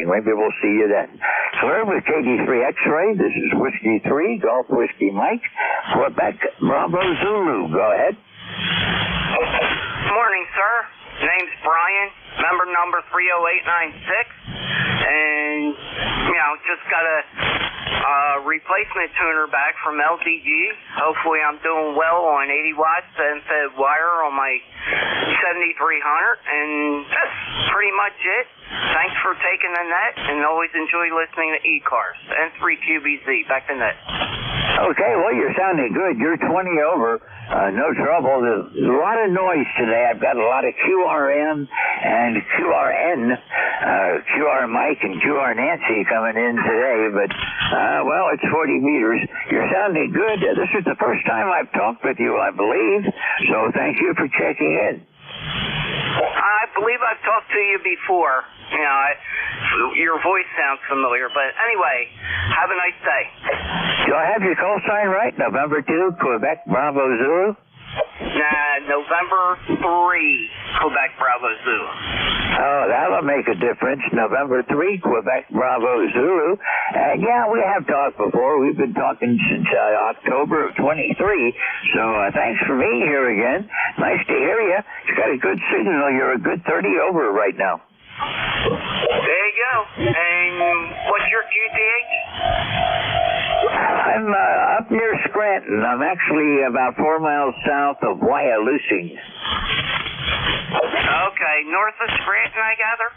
Maybe we'll see you then. Clear with KD3 X-Ray. This is Whiskey 3, Golf Whiskey Mike, Quebec Bravo Zulu. Go ahead. Morning, sir. Name's Brian, member number 30896. And, just got a replacement tuner back from LDG. Hopefully I'm doing well on 80 watts fed wire on my 7300. And that's pretty much it. Thanks for taking the net, and always enjoy listening to ECARS and 3QBZ. Back to net. Okay, well, you're sounding good. You're 20 over. No trouble. There's a lot of noise today. I've got a lot of QRM and QRN, QR Mike and QR Nancy coming in today. But, well, it's 40 meters. You're sounding good. This is the first time I've talked with you, I believe. So thank you for checking in. I believe I've talked to you before. Your voice sounds familiar. But anyway, have a nice day. Do I have your call sign right? November 2, Quebec Bravo Zulu? November 3, Quebec Bravo Zulu. Oh, that'll make a difference. November 3, Quebec Bravo Zulu. And yeah, we have talked before. We've been talking since October of 23. So thanks for being here again. Nice to hear you. You got a good signal. You're a good 30 over right now. There you go. And what's your QTH? I'm up near Scranton. I'm actually about 4 miles south of Wyalusing. Okay, north of Scranton, I gather?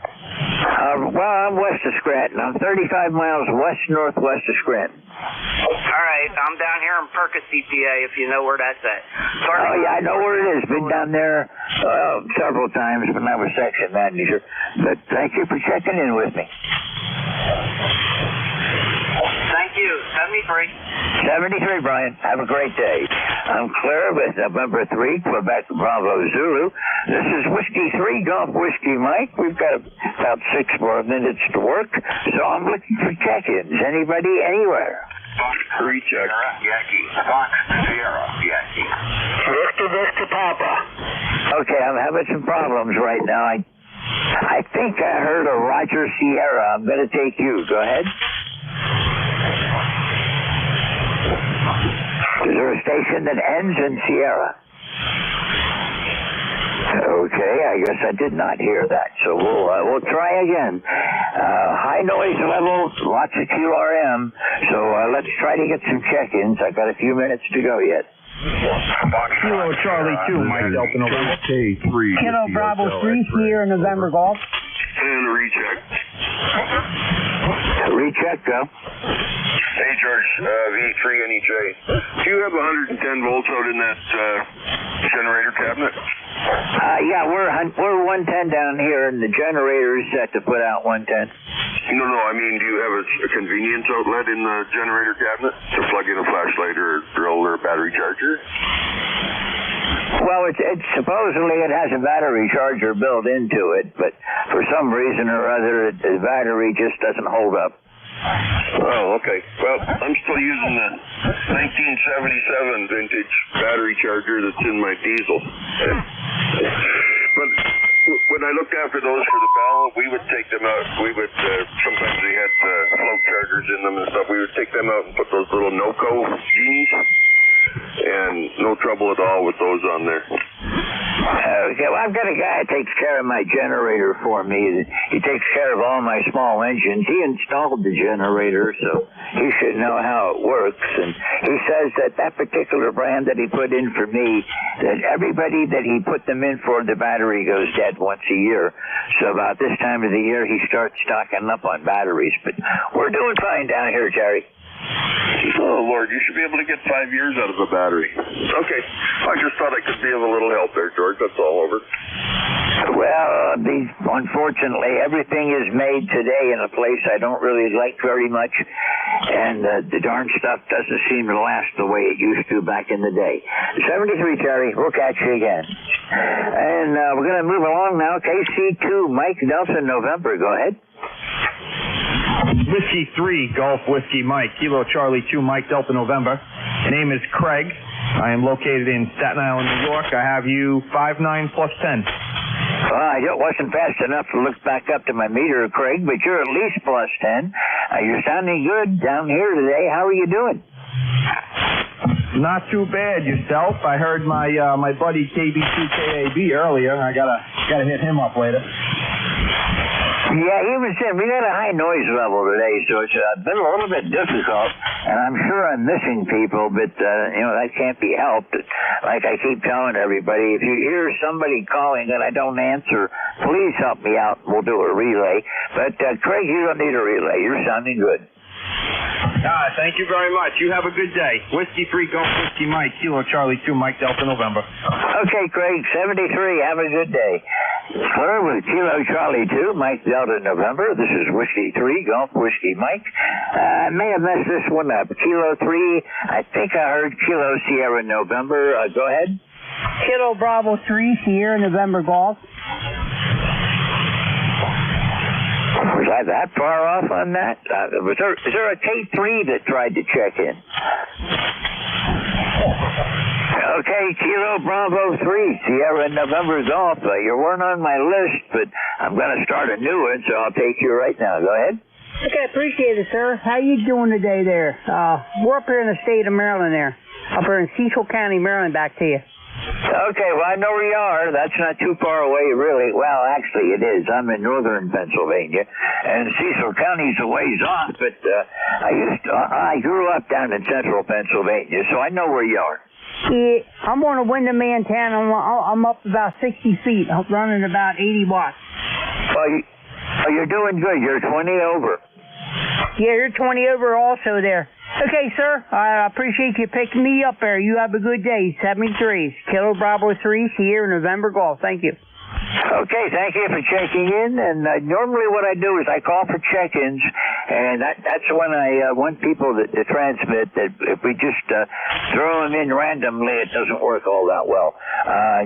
Well, I'm west of Scranton. I'm 35 miles west-northwest of Scranton. All right, I'm down here in Percy, PA, if you know where that's at. Oh, yeah, I know where it is. Been down there several times when I was section manager. But thank you for checking in with me. Thank you. 73. 73, Brian. Have a great day. I'm Claire with November 3, Quebec Bravo Zulu. This is Whiskey 3, Golf Whiskey Mike. We've got about 6 more minutes to work, so I'm looking for check-ins. Anybody, anywhere? Recheck. Yankee. Fox Sierra. Yankee. Vista Papa. Okay, I'm having some problems right now. I think I heard a Roger Sierra. I'm going to take you. Go ahead. Is there a station that ends in Sierra? Okay, I guess I did not hear that, so we'll try again. High noise level, lots of QRM, so let's try to get some check-ins. I've got a few minutes to go yet. Kilo Charlie 2, Mike Delta November. K3. Kilo Bravo 3, Sierra November Golf. And recheck. Recheck, go. Hey, George, V3 NEJ. Do you have 110 volts out in that generator cabinet? Yeah, we're 110 down here, and the generator is set to put out 110. No, I mean, do you have a convenience outlet in the generator cabinet to plug in a flashlight or a drill or a battery charger? Well, it's supposedly it has a battery charger built into it, but for some reason or other, the battery just doesn't hold up. Oh, okay. Well, I'm still using the 1977 vintage battery charger that's in my diesel. But when I looked after those for the bell, we would take them out. We would, sometimes they had float chargers in them and stuff. We would take them out and put those little NOCO genies. And no trouble at all with those on there. Okay, well, I've got a guy that takes care of my generator for me. He takes care of all my small engines. He installed the generator, so he should know how it works. And he says that particular brand that he put in for me, that everybody that he put them in for, the battery goes dead once a year. So about this time of the year, he starts stocking up on batteries. But we're doing fine down here, Jerry. Oh, Lord, you should be able to get 5 years out of a battery. Okay, I just thought I could be of a little help there, George. That's all over. Well, unfortunately, everything is made today in a place I don't really like very much, and the darn stuff doesn't seem to last the way it used to back in the day. 73, Terry. We'll catch you again. And we're going to move along now. KC2, Mike Nelson, November. Go ahead. Whiskey 3, Golf Whiskey Mike, Kilo Charlie 2, Mike Delta November. My name is Craig. I am located in Staten Island, New York. I have you 59 plus 10. Well, I wasn't fast enough to look back up to my meter, Craig, but you're at least plus 10. You're sounding good down here today. How are you doing? Not too bad. Yourself? I heard my my buddy KB2KAB earlier. I gotta hit him up later. Yeah, he was saying we got a high noise level today, so it's been a little bit difficult, and I'm sure I'm missing people, but, that can't be helped. Like I keep telling everybody, if you hear somebody calling and I don't answer, please help me out. We'll do a relay. But, Craig, you don't need a relay. You're sounding good. Thank you very much. You have a good day. Whiskey 3, Golf Whiskey Mike, Kilo Charlie 2, Mike Delta November. Okay, Craig, 73. Have a good day. Clear with Kilo Charlie 2, Mike Delta November. This is Whiskey 3, Golf Whiskey Mike. I may have messed this one up. Kilo 3, I think I heard Kilo Sierra November. Go ahead. Kilo Bravo 3, Sierra November Golf. Was I that far off on that? Is there a K3 that tried to check in? Okay, Kilo Bravo 3, Sierra November Golf. You weren't on my list, but I'm going to start a new one, so I'll take you right now. Go ahead. Okay, appreciate it, sir. How you doing today there? We're up here in the state of Maryland there. Up here in Cecil County, Maryland, back to you. Okay, well, I know where you are. That's not too far away, really. Well, actually, it is. I'm in northern Pennsylvania, and Cecil County's a ways off, but I grew up down in central Pennsylvania, so I know where you are. Yeah, I'm on a Wyndham Montana. I'm up about 60 feet. I'm running about 80 watts. Well, you're doing good. You're 20 over. Yeah, you're 20 over also there. Okay, sir. I appreciate you picking me up there. You have a good day. 73. Kilo Bravo 3, Sierra November Golf. Thank you. Okay, thank you for checking in. And normally what I do is I call for check-ins, and that's when I want people to transmit that if we just throw them in randomly, it doesn't work all that well.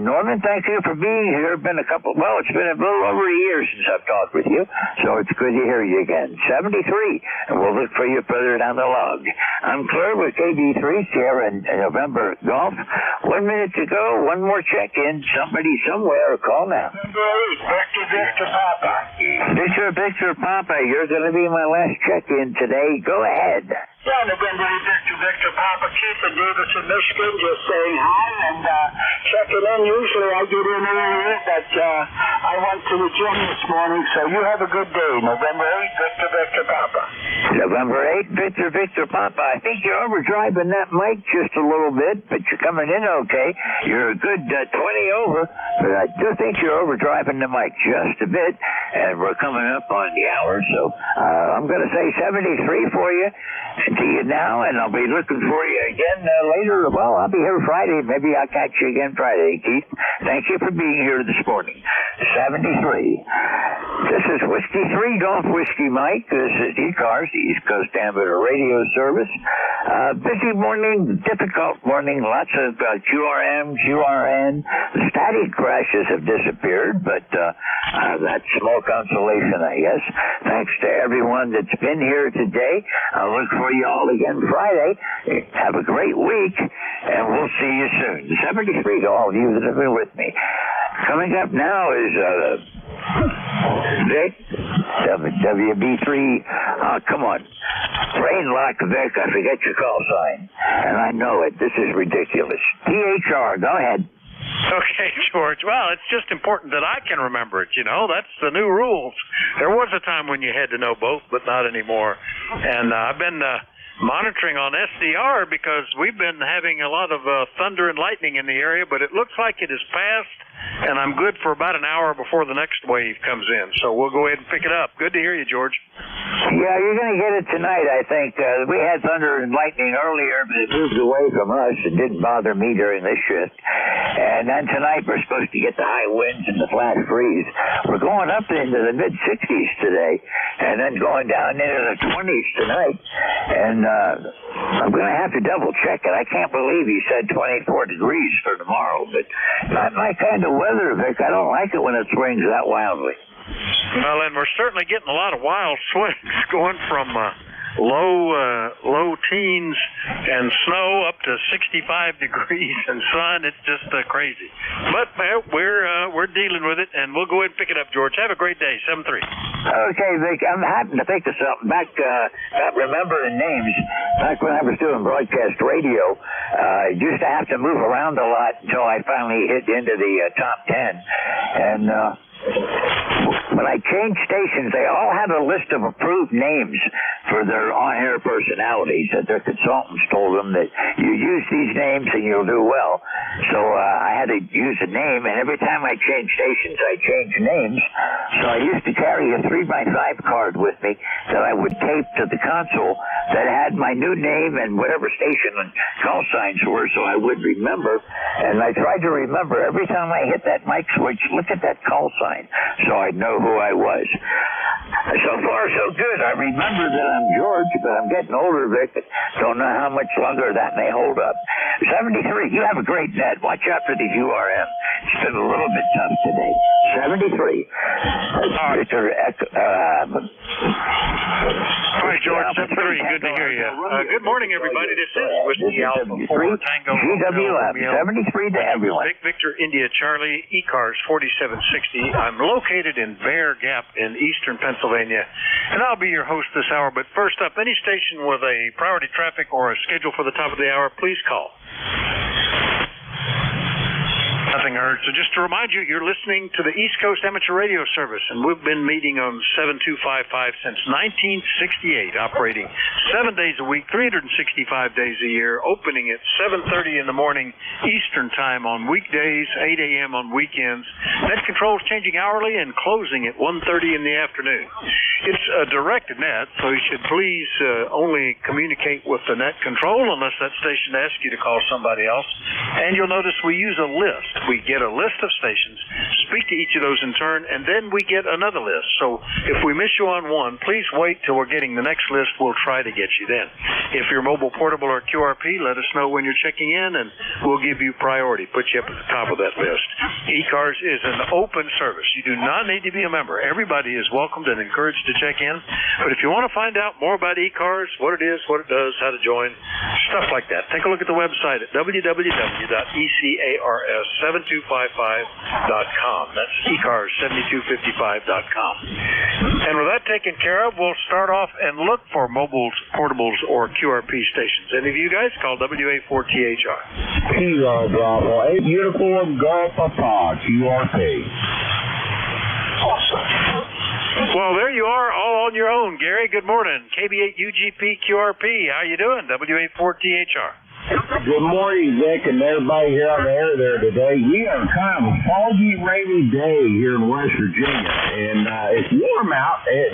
Norman, thank you for being here. It's been it's been a little over a year since I've talked with you, so it's good to hear you again. 73, and we'll look for you further down the log. I'm clear with KB3, Sierra November Golf. 1 minute to go. One more check-in. Somebody somewhere, call now. Victor Papa. Victor Papa, you're going to be my last check-in today. Go ahead. Yeah, November 8, Victor Papa, Keith in Davidson, Michigan, just saying hi and checking in. Usually I get in earlier, but I went to the gym this morning, so you have a good day. November 8, Victor Papa. November 8, Victor Papa. I think you're overdriving that mic just a little bit, but you're coming in okay. You're a good 20 over, but I do think you're overdriving the mic just a bit, and we're coming up on the hour, so I'm going to say 73 for you. To you now, and I'll be looking for you again later. Well, I'll be here Friday. Maybe I'll catch you again Friday, Keith. Thank you for being here this morning. 73. This is Whiskey 3 Golf Whiskey Mike. This is ECARS, the East Coast Amateur Radio Service. Busy morning, difficult morning, lots of QRM, QRN. The static crashes have disappeared, but that's small consolation, I guess. Thanks to everyone that's been here today. I'll look for you all again Friday. Have a great week, and we'll see you soon. 73 to all of you that have been with me. Coming up now is Vic, WB3. Come on. Rainlock Vic, I forget your call sign. And I know it. This is ridiculous. THR, go ahead. Okay, George. Well, it's just important that I can remember it, That's the new rules. There was a time when you had to know both, but not anymore. And I've been monitoring on SDR because we've been having a lot of thunder and lightning in the area, but it looks like it is past, and I'm good for about an hour before the next wave comes in. So we'll go ahead and pick it up. Good to hear you, George. Yeah, you're going to get it tonight, I think. We had thunder and lightning earlier, but it moved away from us. It didn't bother me during this shift. And then tonight we're supposed to get the high winds and the flash freeze. We're going up into the mid-60s today, and then going down into the 20s tonight. And I'm going to have to double-check it. I can't believe he said 24 degrees for tomorrow, but not my kind of weather, Vic. I don't like it when it swings that wildly. Well, and we're certainly getting a lot of wild swings going from low teens and snow up to 65 degrees and sun. It's just crazy. But we're dealing with it, and we'll go ahead and pick it up, George. Have a great day. 7-3. Okay, Vic, I'm happy to think of something. Back remembering names, back when I was doing broadcast radio, I used to have to move around a lot until I finally hit into the top 10. And when I changed stations, they all had a list of approved names for their on-air personalities that their consultants told them that you use these names and you'll do well. So I had to use a name, and every time I changed stations, I changed names. So I used to carry a 3x5 card with me that I would tape to the console that had my new name and whatever station and call signs were, so I would remember. And I tried to remember every time I hit that mic switch, look at that call sign, so I'd know who I was. So far, so good. I remember that I'm George, but I'm getting older, Vic. Don't know how much longer that may hold up. 73, you have a great net. Watch out for these URM. It's been a little bit tough today. 73. Victor, all right, George, 73. Good to hear you. Good morning, everybody. This is Whiskey Alpha 4 Tango GWM. 73 to everyone. Big Victor India Charlie, ECARS 4760. I'm located in Bear Gap in eastern Pennsylvania, and I'll be your host this hour. But first up, any station with a priority traffic or a schedule for the top of the hour, please call. Nothing heard. So just to remind you, you're listening to the East Coast Amateur Radio Service, and we've been meeting on 7255 since 1968, operating 7 days a week, 365 days a year, opening at 7:30 in the morning Eastern Time on weekdays, 8 a.m. on weekends. Net controls changing hourly and closing at 1:30 in the afternoon. It's a directed net, so you should please only communicate with the net control unless that station asks you to call somebody else. And you'll notice we use a list. We get a list of stations, speak to each of those in turn, and then we get another list. So if we miss you on one, please wait till we're getting the next list. We'll try to get you then. If you're mobile, portable, or QRP, let us know when you're checking in, and we'll give you priority, put you up at the top of that list. ECARS is an open service. You do not need to be a member. Everybody is welcomed and encouraged to check in. But if you want to find out more about ECARS, what it is, what it does, how to join, stuff like that, take a look at the website at www.ECARS7255.com. That's ECARS7255.com. And with that taken care of, we'll start off and look for mobiles, portables, or QRP stations. Any of you guys call WA4THR. Kilo Bravo 8 Uniform Golf Papa QRP. Well, there you are, all on your own, Gary. Good morning. KB8 UGP QRP. How you doing? WA4THR. Good morning, Vic, and everybody here on the air there today. We are kind of a foggy, rainy day here in West Virginia, and it's warm out. It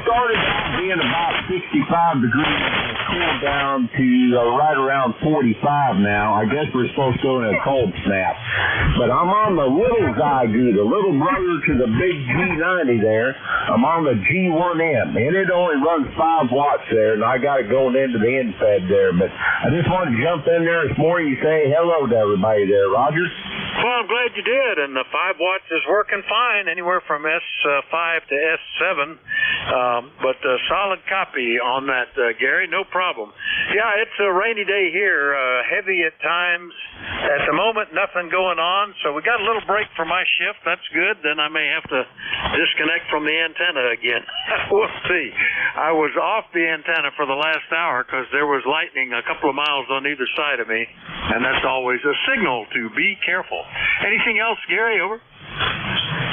started out being about 65 degrees, and it's cooled down to right around 45 now. I guess we're supposed to go in a cold snap. But I'm on the little Zygoot, the little brother to the big G90 there. I'm on the G1M, and it only runs 5 watts there, and I got it going into the infed there. But I just wanted to jump in there this morning and say hello to everybody there, Roger. Well, I'm glad you did, and the 5 watts is working fine, anywhere from S5 to S7, but solid copy on that, Gary, no problem. Yeah, it's a rainy day here, heavy at times. At the moment, nothing going on, so we got a little break for my shift. That's good. Then I may have to disconnect from the antenna again. We'll see. I was off the antenna for the last hour because there was lightning a couple of miles on either side of me, and that's always a signal to be careful. Anything else, Gary? Over.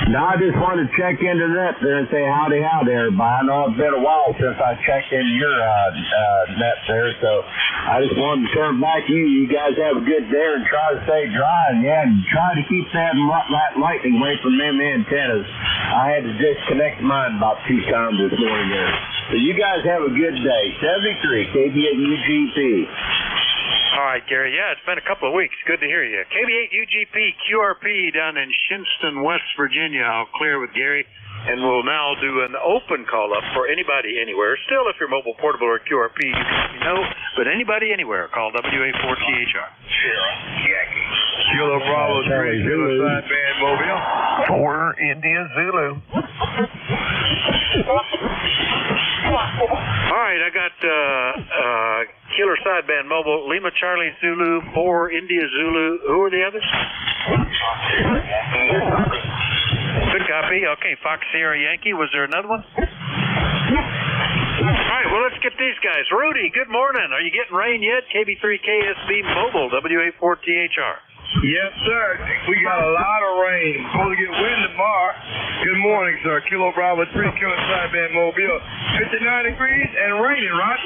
No, I just wanted to check into that there and say howdy, everybody. I know it's been a while since I checked into your net there, so I just wanted to turn back to you. You guys have a good day and try to stay dry, and yeah, and try to keep that lightning away from them antennas. I had to disconnect mine about 2 times this morning there. So you guys have a good day. 73 KB8 UGP. All right, Gary. Yeah, it's been a couple of weeks. Good to hear you. KB8 UGP QRP down in Shinston, West Virginia. I'll clear with Gary, and we'll now do an open call-up for anybody anywhere. Still, if you're mobile, portable, or QRP, you can let me know. But anybody anywhere, call WA4THR. Yankee. Kilo Bravo 3, Kilo Sideband Mobile. 4 India Zulu. All right, I got Killer Sideband Mobile, Lima Charlie Zulu, 4 India Zulu. Who are the others? Good copy. Okay, Fox Sierra Yankee. Was there another one? All right, well, let's get these guys. Rudy, good morning. Are you getting rain yet? KB3 KSB Mobile, WA4THR. Yes, sir. We got a lot of rain. Supposed to get wind tomorrow. Good morning, sir. Kilo Bravo 3, Killer Sideband Mobile. 59 degrees and raining, right?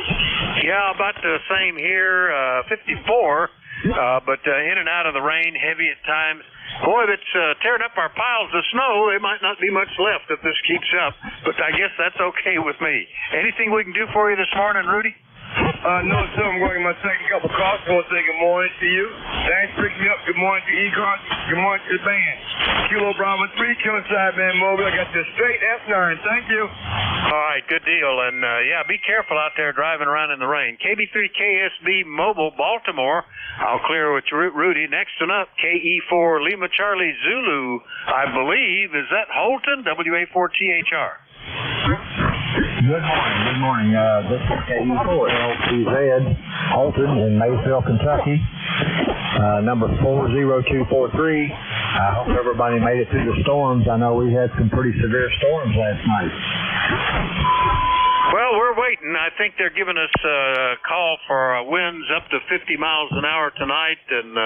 Yeah, about the same here, 54, but in and out of the rain, heavy at times. Boy, if it's tearing up our piles of snow, there might not be much left if this keeps up, but I guess that's okay with me. Anything we can do for you this morning, Rudy? No, sir. I'm going to my second cup of coffee. I want to say good morning to you. Thanks for picking me up. Good morning to ECARS. Good morning to the band. Kilo Bravo 3, Killer Sideband Mobile. I got you straight F9. Thank you. All right, good deal. And, yeah, be careful out there driving around in the rain. KB3 KSB Mobile, Baltimore. I'll clear with Rudy. Next one up, KE4 Lima Charlie Zulu, I believe. Is that Holton? WA4THR. Good morning. This is KE4LCZ, Holton in Maysville, Kentucky. Number 40243. I hope everybody made it through the storms. I know we had some pretty severe storms last night. Well, we're waiting. I think they're giving us a call for winds up to 50 miles an hour tonight and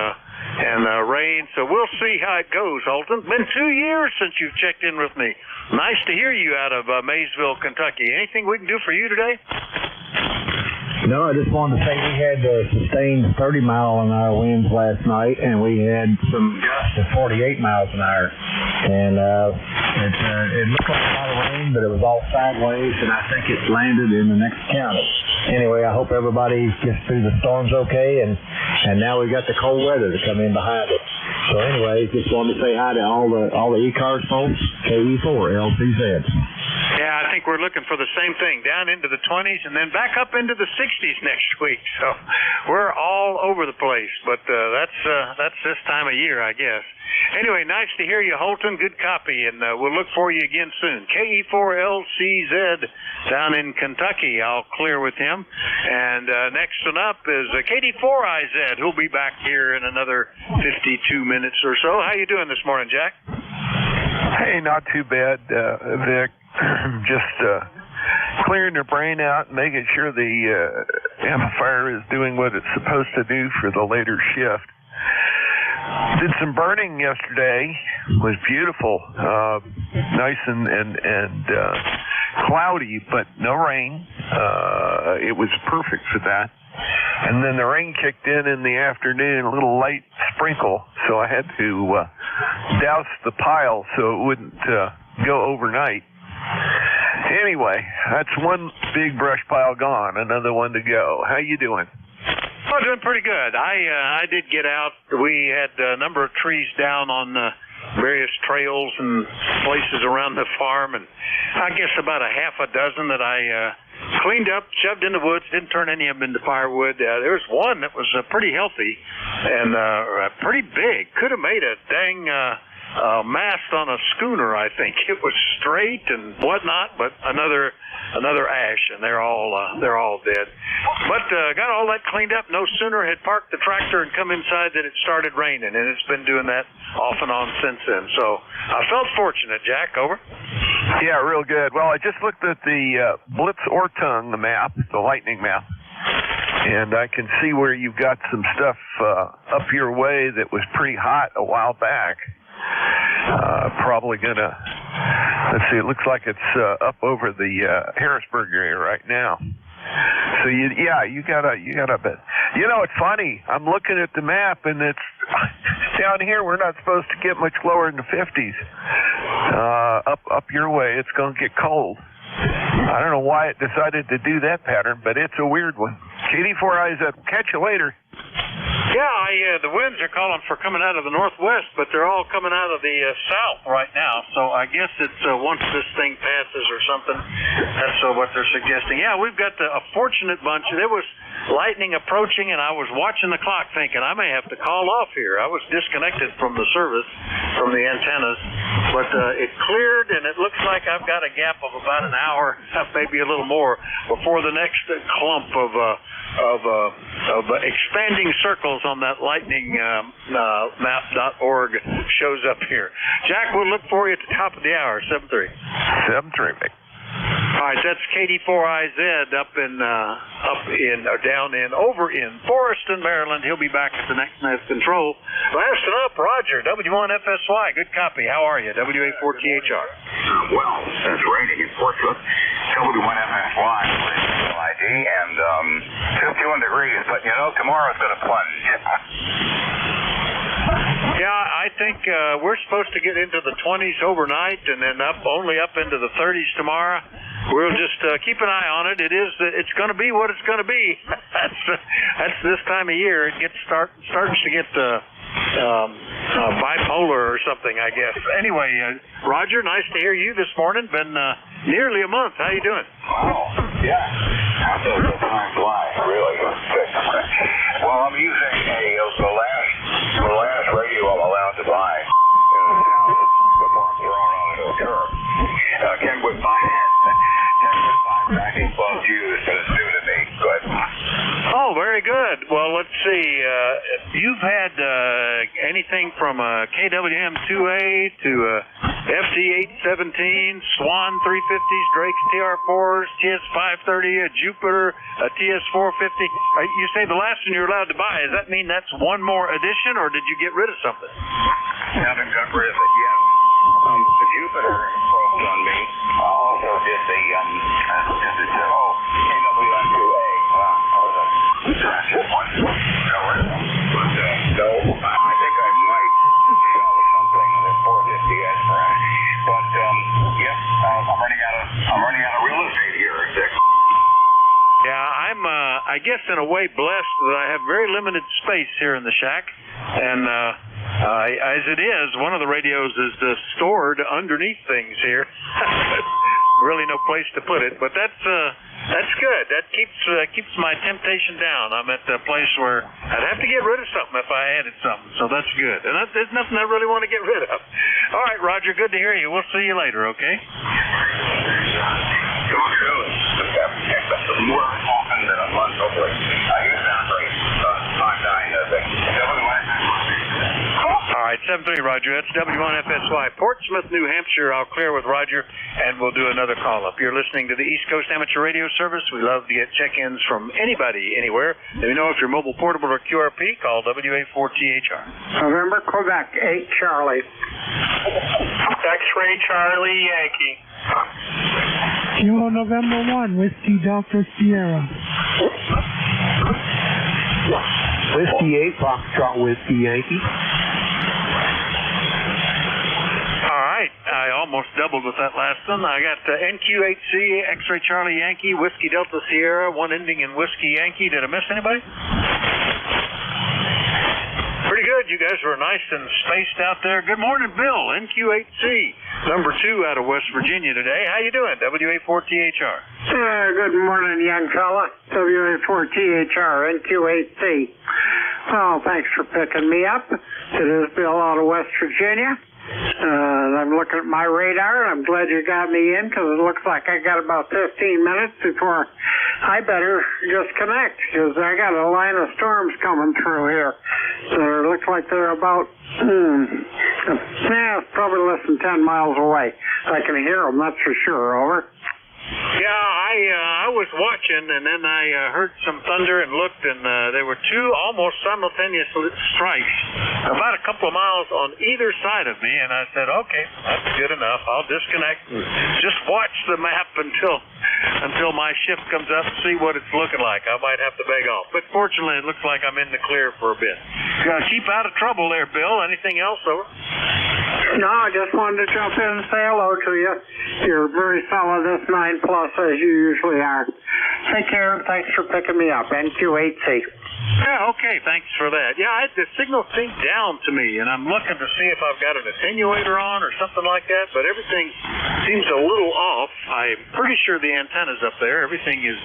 rain. So we'll see how it goes, Holton. Been 2 years since you've checked in with me. Nice to hear you out of Maysville, Kentucky. Anything we can do for you today? No, I just wanted to say we had sustained 30-mile-an-hour winds last night, and we had some gusts of 48 miles an hour. And it looked like a lot of rain, but it was all sideways, and I think it's landed in the next county. Anyway, I hope everybody gets through the storms okay, and now we got the cold weather to come in behind it. So anyway, just wanted to say hi to all the ECARS folks, KE4 LCZ. Yeah, I think we're looking for the same thing, down into the 20s and then back up into the 60s next week. So we're all over the place, but that's this time of year, I guess. Anyway, nice to hear you, Holton. Good copy, and we'll look for you again soon. KE4LCZ down in Kentucky. I'll clear with him. And next one up is KD4IZ, who'll be back here in another 52 minutes or so. How you doing this morning, Jack? Hey, not too bad, Vic. Just clearing the brain out and making sure the amplifier is doing what it's supposed to do for the later shift. Did some burning yesterday. Was beautiful, nice and cloudy, but no rain. It was perfect for that. And then the rain kicked in the afternoon, a little light sprinkle, so I had to douse the pile so it wouldn't go overnight. Anyway, that's one big brush pile gone, another one to go. How you doing? Oh, doing pretty good. I did get out. We had a number of trees down on various trails and places around the farm, and I guess about a half a dozen that I cleaned up, shoved in the woods, didn't turn any of them into firewood. There was one that was pretty healthy and pretty big. Could have made a dang mast on a schooner, I think. It was straight and whatnot, but another ash, and they're all dead. But got all that cleaned up. No sooner had parked the tractor and come inside than it started raining, and it's been doing that off and on since then. So I felt fortunate, Jack. Over. Yeah, real good. Well, I just looked at the Blitz Ortung, the map, the lightning map, and I can see where you've got some stuff up your way that was pretty hot a while back. Probably gonna, let's see, it looks like it's up over the Harrisburg area right now. So you gotta bet. You know, it's funny. I'm looking at the map, and it's down here. We're not supposed to get much lower than the 50s. Up your way, it's gonna get cold. I don't know why it decided to do that pattern, but it's a weird one. KD4IZ, catch you later. Yeah, the winds are calling for coming out of the northwest, but they're all coming out of the south right now. So I guess it's once this thing passes or something, that's what they're suggesting. Yeah, we've got a fortunate bunch. There was lightning approaching, and I was watching the clock thinking I may have to call off here. I was disconnected from the service, from the antennas, But it cleared, and it looks like I've got a gap of about an hour, maybe a little more, before the next clump of expanding circles on that lightningmap.org shows up here. Jack, we'll look for you at the top of the hour, 7:30. 7:30, mate. All right, that's KD4IZ over in Forreston, Maryland. He'll be back at the next nest control. Last up, Roger, W1FSY. Good copy. How are you? WA4THR. Well, it's raining in Portsmouth. W1FSY ID and 51 degrees, but you know, tomorrow's going to plunge. Yeah, I think we're supposed to get into the 20s overnight and then only up into the 30s tomorrow. We'll just keep an eye on it. It's going to be what it's going to be. That's this time of year. It starts to get bipolar or something, I guess. Anyway, Roger, nice to hear you this morning. Been nearly a month. How you doing? Wow. Yeah. I feel like time flies, really. Well, I'm using the last radio I'm allowed to buy in the town before I'm thrown on a curb. Kenwood Finance. Tracking both used, and it's new to me. Go ahead. Oh, very good. Well, let's see. You've had anything from KWM-2A to FT-817, Swan 350s, Drake's TR-4s, TS-530, a Jupiter, a TS-450. You say the last one you're allowed to buy. Does that mean that's one more edition, or did you get rid of something? I haven't got rid of it yet. The Jupiter broke on me. Also did the KWM-2A. No, I think I might sell something in the 450S branch. But yes, I'm running out of real estate here, Dick. Yeah, I'm I guess in a way blessed that I have very limited space here in the shack, and as it is, one of the radios is stored underneath things here. Really no place to put it, but that's good. That keeps my temptation down. I'm at a place where I'd have to get rid of something if I added something, so that's good. And there's nothing I really want to get rid of. All right, Roger, good to hear you. We'll see you later, okay? More often than a month, hopefully. You sound great. 5-9, All right, 7-3, Roger. That's W1FSY. Portsmouth, New Hampshire. I'll clear with Roger, and we'll do another call-up. You're listening to the East Coast Amateur Radio Service. We love to get check-ins from anybody, anywhere. Let me know if you're mobile, portable, or QRP. Call WA4THR. November, Quebec, 8 Charlie. X-Ray Charlie Yankee. Kilo November 1, Whiskey Delta Sierra. Whiskey 8, Foxtrot Whiskey Yankee. All right. I almost doubled with that last one. I got NQ8C, X-Ray Charlie Yankee, Whiskey Delta Sierra, one ending in Whiskey Yankee. Did I miss anybody? Pretty good. You guys were nice and spaced out there. Good morning, Bill. NQ8C, number 2 out of West Virginia today. How you doing? WA4THR. Good morning, young fella. WA4THR, NQ8C. Well, thanks for picking me up. It is Bill out of West Virginia. I'm looking at my radar, and I'm glad you got me in, because it looks like I got about 15 minutes before I better disconnect, because I got a line of storms coming through here. So it looks like they're about, probably less than 10 miles away. I can hear them, that's for sure. Over. Yeah, I was watching, and then I heard some thunder and looked, and there were 2 almost simultaneous strikes about a couple of miles on either side of me, and I said, okay, that's good enough. I'll disconnect and just watch the map until my shift comes up and see what it's looking like. I might have to beg off. But fortunately, it looks like I'm in the clear for a bit. Keep out of trouble there, Bill. Anything else, over? No, I just wanted to jump in and say hello to you. You're very solid this 9+, as you usually are. Take care, and thanks for picking me up. NQ8C. Yeah, okay, thanks for that. Yeah, the signal seemed down to me, and I'm looking to see if I've got an attenuator on or something like that, but everything seems a little off. I'm pretty sure the antenna's up there. Everything is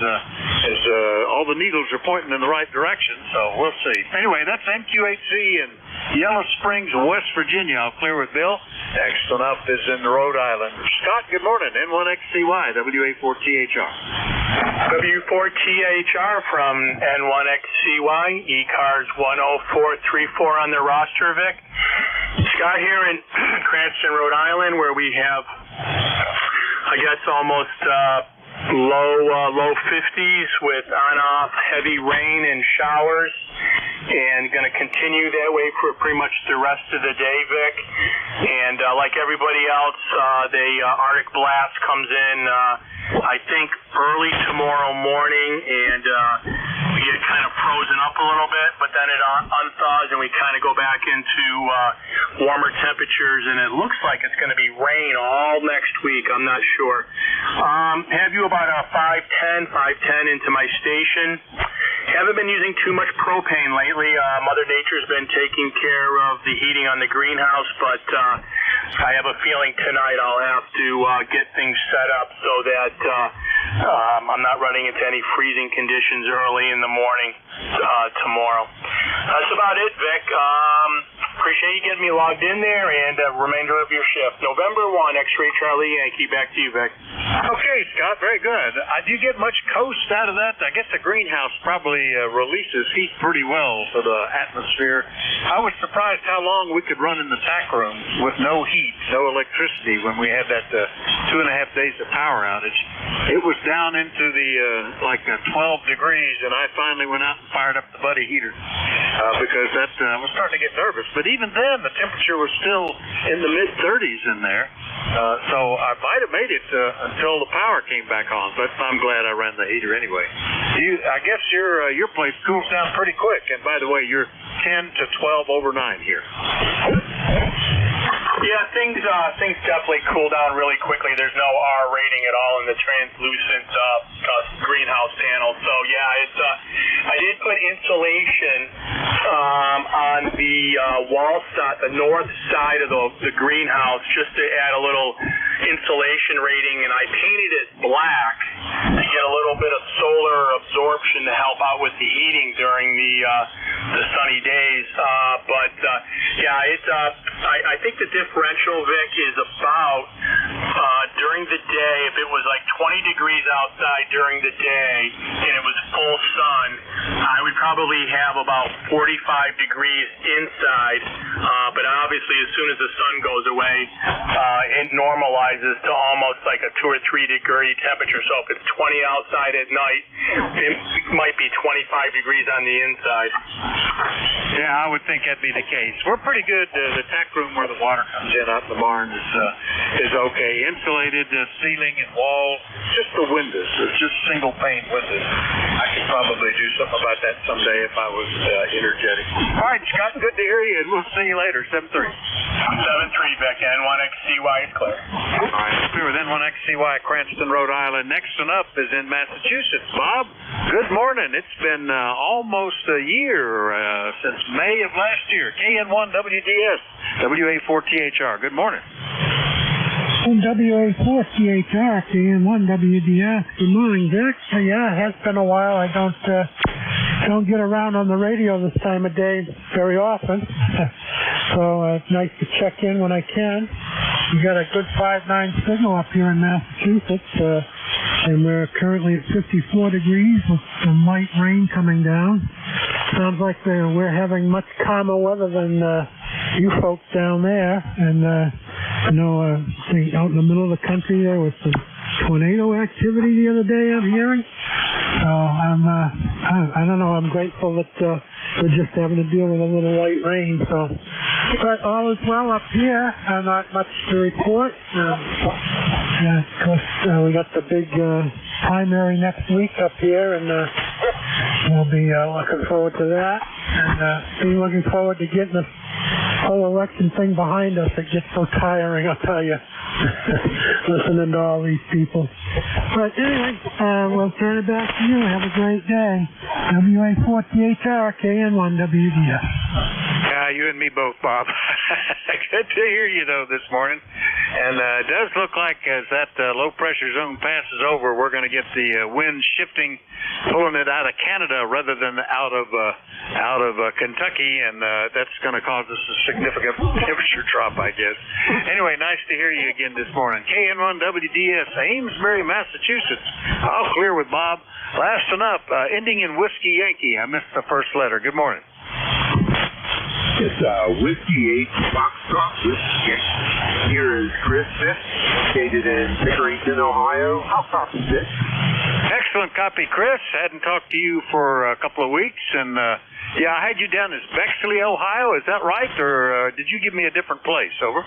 all the needles are pointing in the right direction, so we'll see. Anyway, that's NQ8C in Yellow Springs, West Virginia. I'll clear with Bill. Next one up is in Rhode Island. Scott, good morning. N1XCY, WA4THR. W4THR from N1XCY, ECARS 10434 on the roster, Vic. Scott here in Cranston, Rhode Island, where we have, I guess, almost low 50s with on-off heavy rain and showers, and going to continue that way for pretty much the rest of the day, Vic. And like everybody else, the Arctic blast comes in, I think, early tomorrow morning, and we get kind of frozen up a little bit, but then it unthaws and we kind of go back into warmer temperatures, and it looks like it's going to be rain all next week. I'm not sure. Have you about a 510 into my station. Haven't been using too much propane lately. Mother Nature's been taking care of the heating on the greenhouse, but I have a feeling tonight I'll have to get things set up so that I'm not running into any freezing conditions early in the morning tomorrow. That's about it, Vic. Appreciate you getting me logged in there, and remainder of your shift. November 1, X-Ray Charlie Yankee. Back to you, Vic. Okay, Scott, very good. Do you get much coast out of that? I guess the greenhouse probably releases heat pretty well for the atmosphere. I was surprised how long we could run in the tack room with no heat, no electricity when we had that 2.5 days of power outage. It was down into the 12 degrees, and I finally went out and fired up the buddy heater because that I was starting to get nervous. But even then, the temperature was still in the mid-30s in there. So I might have made it until the power came back on, but I'm glad I ran the heater anyway. I guess your place cools down pretty quick, and by the way, you're 10 to 12 over 9 here. Yeah, things definitely cool down really quickly. There's no R rating at all in the translucent greenhouse panel. So yeah, it's I did put insulation on the wall side, the north side of the greenhouse, just to add a little insulation rating, and I painted it black to get a little bit of solar absorption to help out with the heating during the sunny days. But yeah, it's I think the differential, Vic, is about during the day, if it was like 20 degrees outside during the day and it was full sun, I would probably have about 45 degrees inside. But obviously, as soon as the sun goes away, it normalizes to almost like a 2 or 3 degree temperature. So if it's 20 outside at night, it might be 25 degrees on the inside. Yeah, I would think that'd be the case. We're pretty good. The tack room where the water comes in out in the barn is okay. Insulated ceiling and wall, just the windows. It's just single pane windows. I could probably do something about that someday if I was energetic. All right, Scott, good to hear you, and we'll see you later. 7-3. 7-3, Beck. N1XCY is clear. All right, we're with N1XCY, Cranston, Rhode Island. Next one up is in Massachusetts. Bob, good morning. It's been almost a year since May of last year. KN1WDS, WA4THR. Good morning. WA4THR, KN1WDS. Good morning, Vic. Yeah, it has been a while. I don't get around on the radio this time of day very often. So it's nice to check in when I can. We got a good 5.9 signal up here in Massachusetts, and we're currently at 54 degrees with some light rain coming down. Sounds like we're having much calmer weather than you folks down there. And out in the middle of the country there was some tornado activity the other day, I'm hearing. So I don't know. I'm grateful that we're just having to deal with a little light rain. So, but all is well up here. Not much to report. Of course, we got the big primary next week up here, and we'll be looking forward to that, and be looking forward to getting this whole election thing behind us. It gets so tiring, I'll tell you, listening to all these people. But anyway, we'll turn it back to you. Have a great day. WA4THR, KN1WDS. Yeah, you and me both, Bob. Good to hear you, though, this morning. And it does look like as that low-pressure zone passes over, we're going to get the wind shifting, pulling it out of Canada rather than out of Kentucky, and that's going to cause us a significant temperature drop, I guess. Anyway, nice to hear you again this morning. KN1WDS, Amesbury, Massachusetts. I'll clear with Bob. Last one up, ending in Whiskey Yankee. I missed the first letter. Good morning. It's Whiskey 8 Foxtrot Whiskey. Here is Chris Fitt, located in Pickerington, Ohio. How copy, Fitt? Excellent copy, Chris. Hadn't talked to you for a couple of weeks, and yeah, I had you down as Bexley, Ohio. Is that right, or did you give me a different place? Over.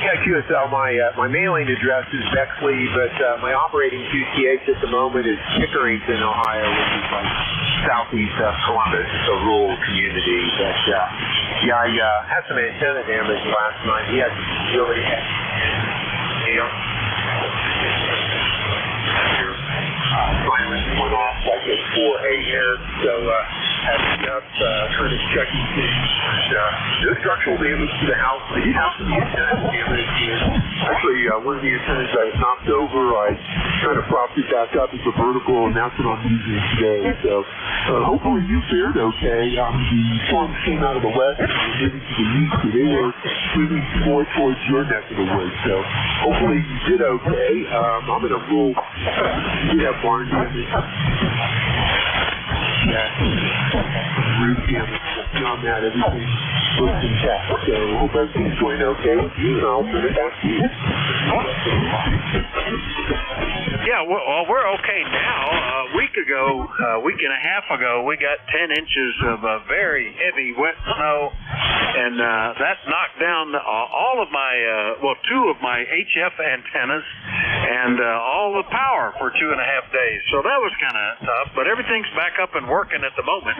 Yeah, QSL. My mailing address is Bexley, but my operating QTH at the moment is Pickerington, Ohio, which is like southeast of Columbus. It's a rural community. But yeah, I had some antenna damage last night. We had really silence went off like at 4 a.m. So had to be up kind of checking things. No structural damage to the house. I did have some antenna damage. Actually, one of the antennas I knocked over, I kind of propped it back up as a vertical, and that's what I'm using today. So hopefully you fared okay. The storms came out of the west and were moving to the east, so they were moving more towards your neck of the woods. So hopefully you did okay. I'm in a rural, you did have barn damage. Roof damage. Beyond that, everything looks intact. So hope everything's going okay with you, and I'll turn it back to you. Yeah, well, we're okay now. A week and a half ago, we got 10 inches of very heavy wet snow, and that knocked down all of my, two of my HF antennas and all the power for 2.5 days. So that was kind of tough, but everything's back up and working at the moment,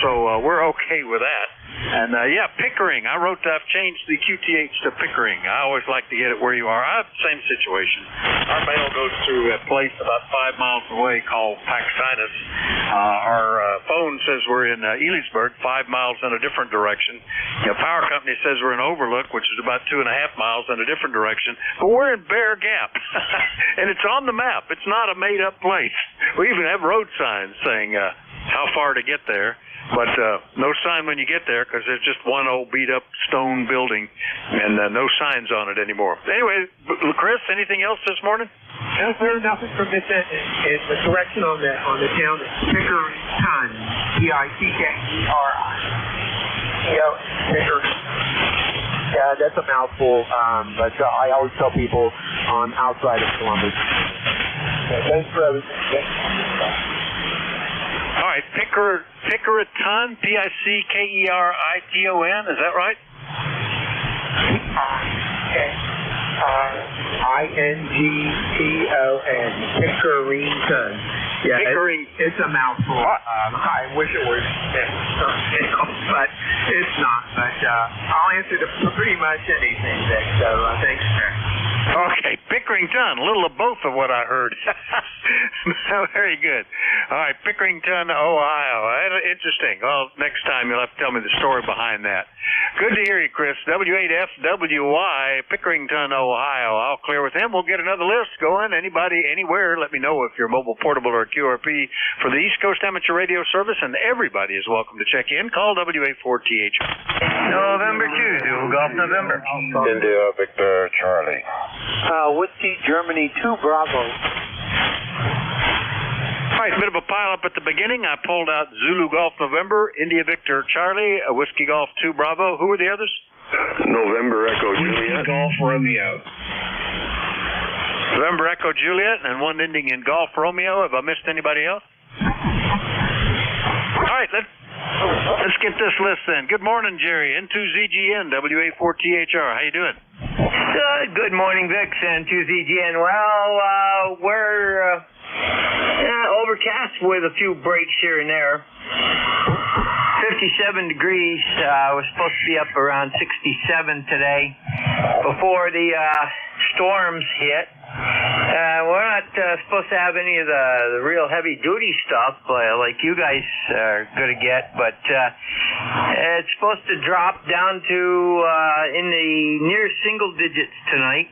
so we're okay with that. And yeah, Pickering. I've changed the QTH to Pickering. I always like to get it where you are. I have the same situation. Our mail goes through a place about 5 miles away called Paxinus. Our phone says we're in Elysburg, 5 miles in a different direction. The power company says we're in Overlook, which is about 2.5 miles in a different direction. But we're in Bear Gap, and it's on the map. It's not a made-up place. We even have road signs saying how far to get there. But no sign when you get there because there's just one old beat-up stone building and no signs on it anymore. Anyway, Chris, anything else this morning? No, sir, nothing from this end. It's the correction on the town. Pickerington, P-I-C-K-E-R-I. Pickerington. Yeah, that's a mouthful, but I always tell people I'm outside of Columbus. Thanks for everything. All right, Pickerington, P-I-C-K-E-R-I-T-O-N, is that right? I-N-G-T-O-N, Pickerington. Yeah, it's a mouthful. I wish it was, but it's not. But I'll answer to pretty much anything, Vic, so thanks, sir. Okay, Pickerington, a little of both of what I heard. Very good. All right, Pickerington, Ohio. Interesting. Well, next time you'll have to tell me the story behind that. Good to hear you, Chris. W8FWY, Pickerington, Ohio. I'll clear with him. We'll get another list going. Anybody, anywhere, let me know if you're mobile, portable, or QRP for the East Coast Amateur Radio Service, and everybody is welcome to check in. Call W84TH. November 2, Zulu Golf November. India, Victor, Charlie. Whiskey, Germany 2, Bravo. All right, bit of a pile-up at the beginning. I pulled out Zulu Golf November, India Victor Charlie, Whiskey Golf 2 Bravo. Who were the others? November Echo Juliet. Golf Romeo. November Echo Juliet, and one ending in Golf Romeo. Have I missed anybody else? All right, let's get this list then. Good morning, Jerry. N2ZGN, WA4THR. How you doing? Good morning, Vic, N2ZGN. Well, we're overcast with a few breaks here and there. 57 degrees. We're supposed to be up around 67 today before the storms hit. We're not not supposed to have any of the real heavy-duty stuff like you guys are going to get, but it's supposed to drop down to in the near single digits tonight,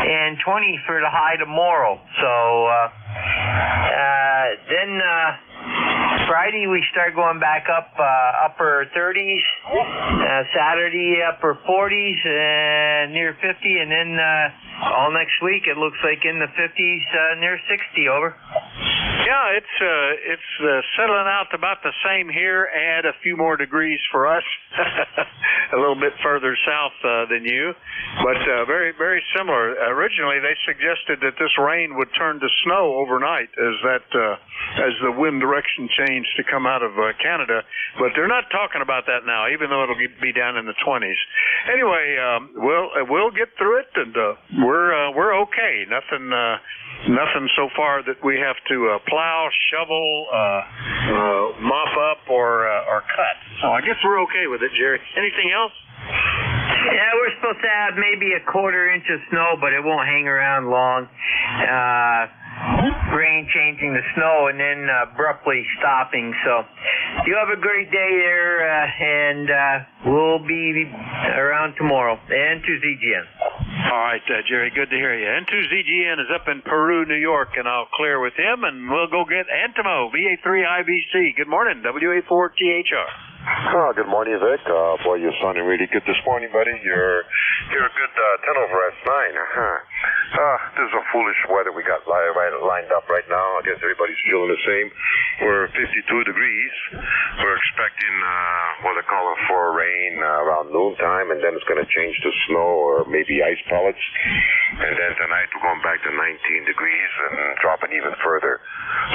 and 20 for the high tomorrow. So then Friday we start going back up upper 30s, Saturday upper 40s, near 50, and then all next week it looks like in the 50s, near 60. Over. Yeah, it's settling out about the same here. Add a few more degrees for us, a little bit further south than you, but very, very similar. Originally, they suggested that this rain would turn to snow overnight as the wind direction changed to come out of Canada, but they're not talking about that now, even though it'll be down in the 20s. Anyway, we'll get through it, and we're okay. Nothing so far that we have to plow, shovel, mop up, or cut. So I guess we're okay with it, Jerry. Anything else? Yeah, we're supposed to have maybe a quarter-inch of snow, but it won't hang around long. Rain changing to snow and then abruptly stopping. So you have a great day there, and we'll be around tomorrow. And to ZGN. All right, Jerry, good to hear you. N2ZGN is up in Peru, New York, and I'll clear with him, and we'll go get Antimo, VA3IBC. Good morning, WA4THR. Oh, good morning, Vic. Boy, you're sounding really good this morning, buddy. You're a good 10 over at 9. This is a foolish weather we got lined up right now. I guess everybody's feeling the same. We're 52 degrees. We're expecting what they call it for rain around noontime, and then it's going to change to snow or maybe ice pellets. And then tonight we're going back to 19 degrees and dropping even further.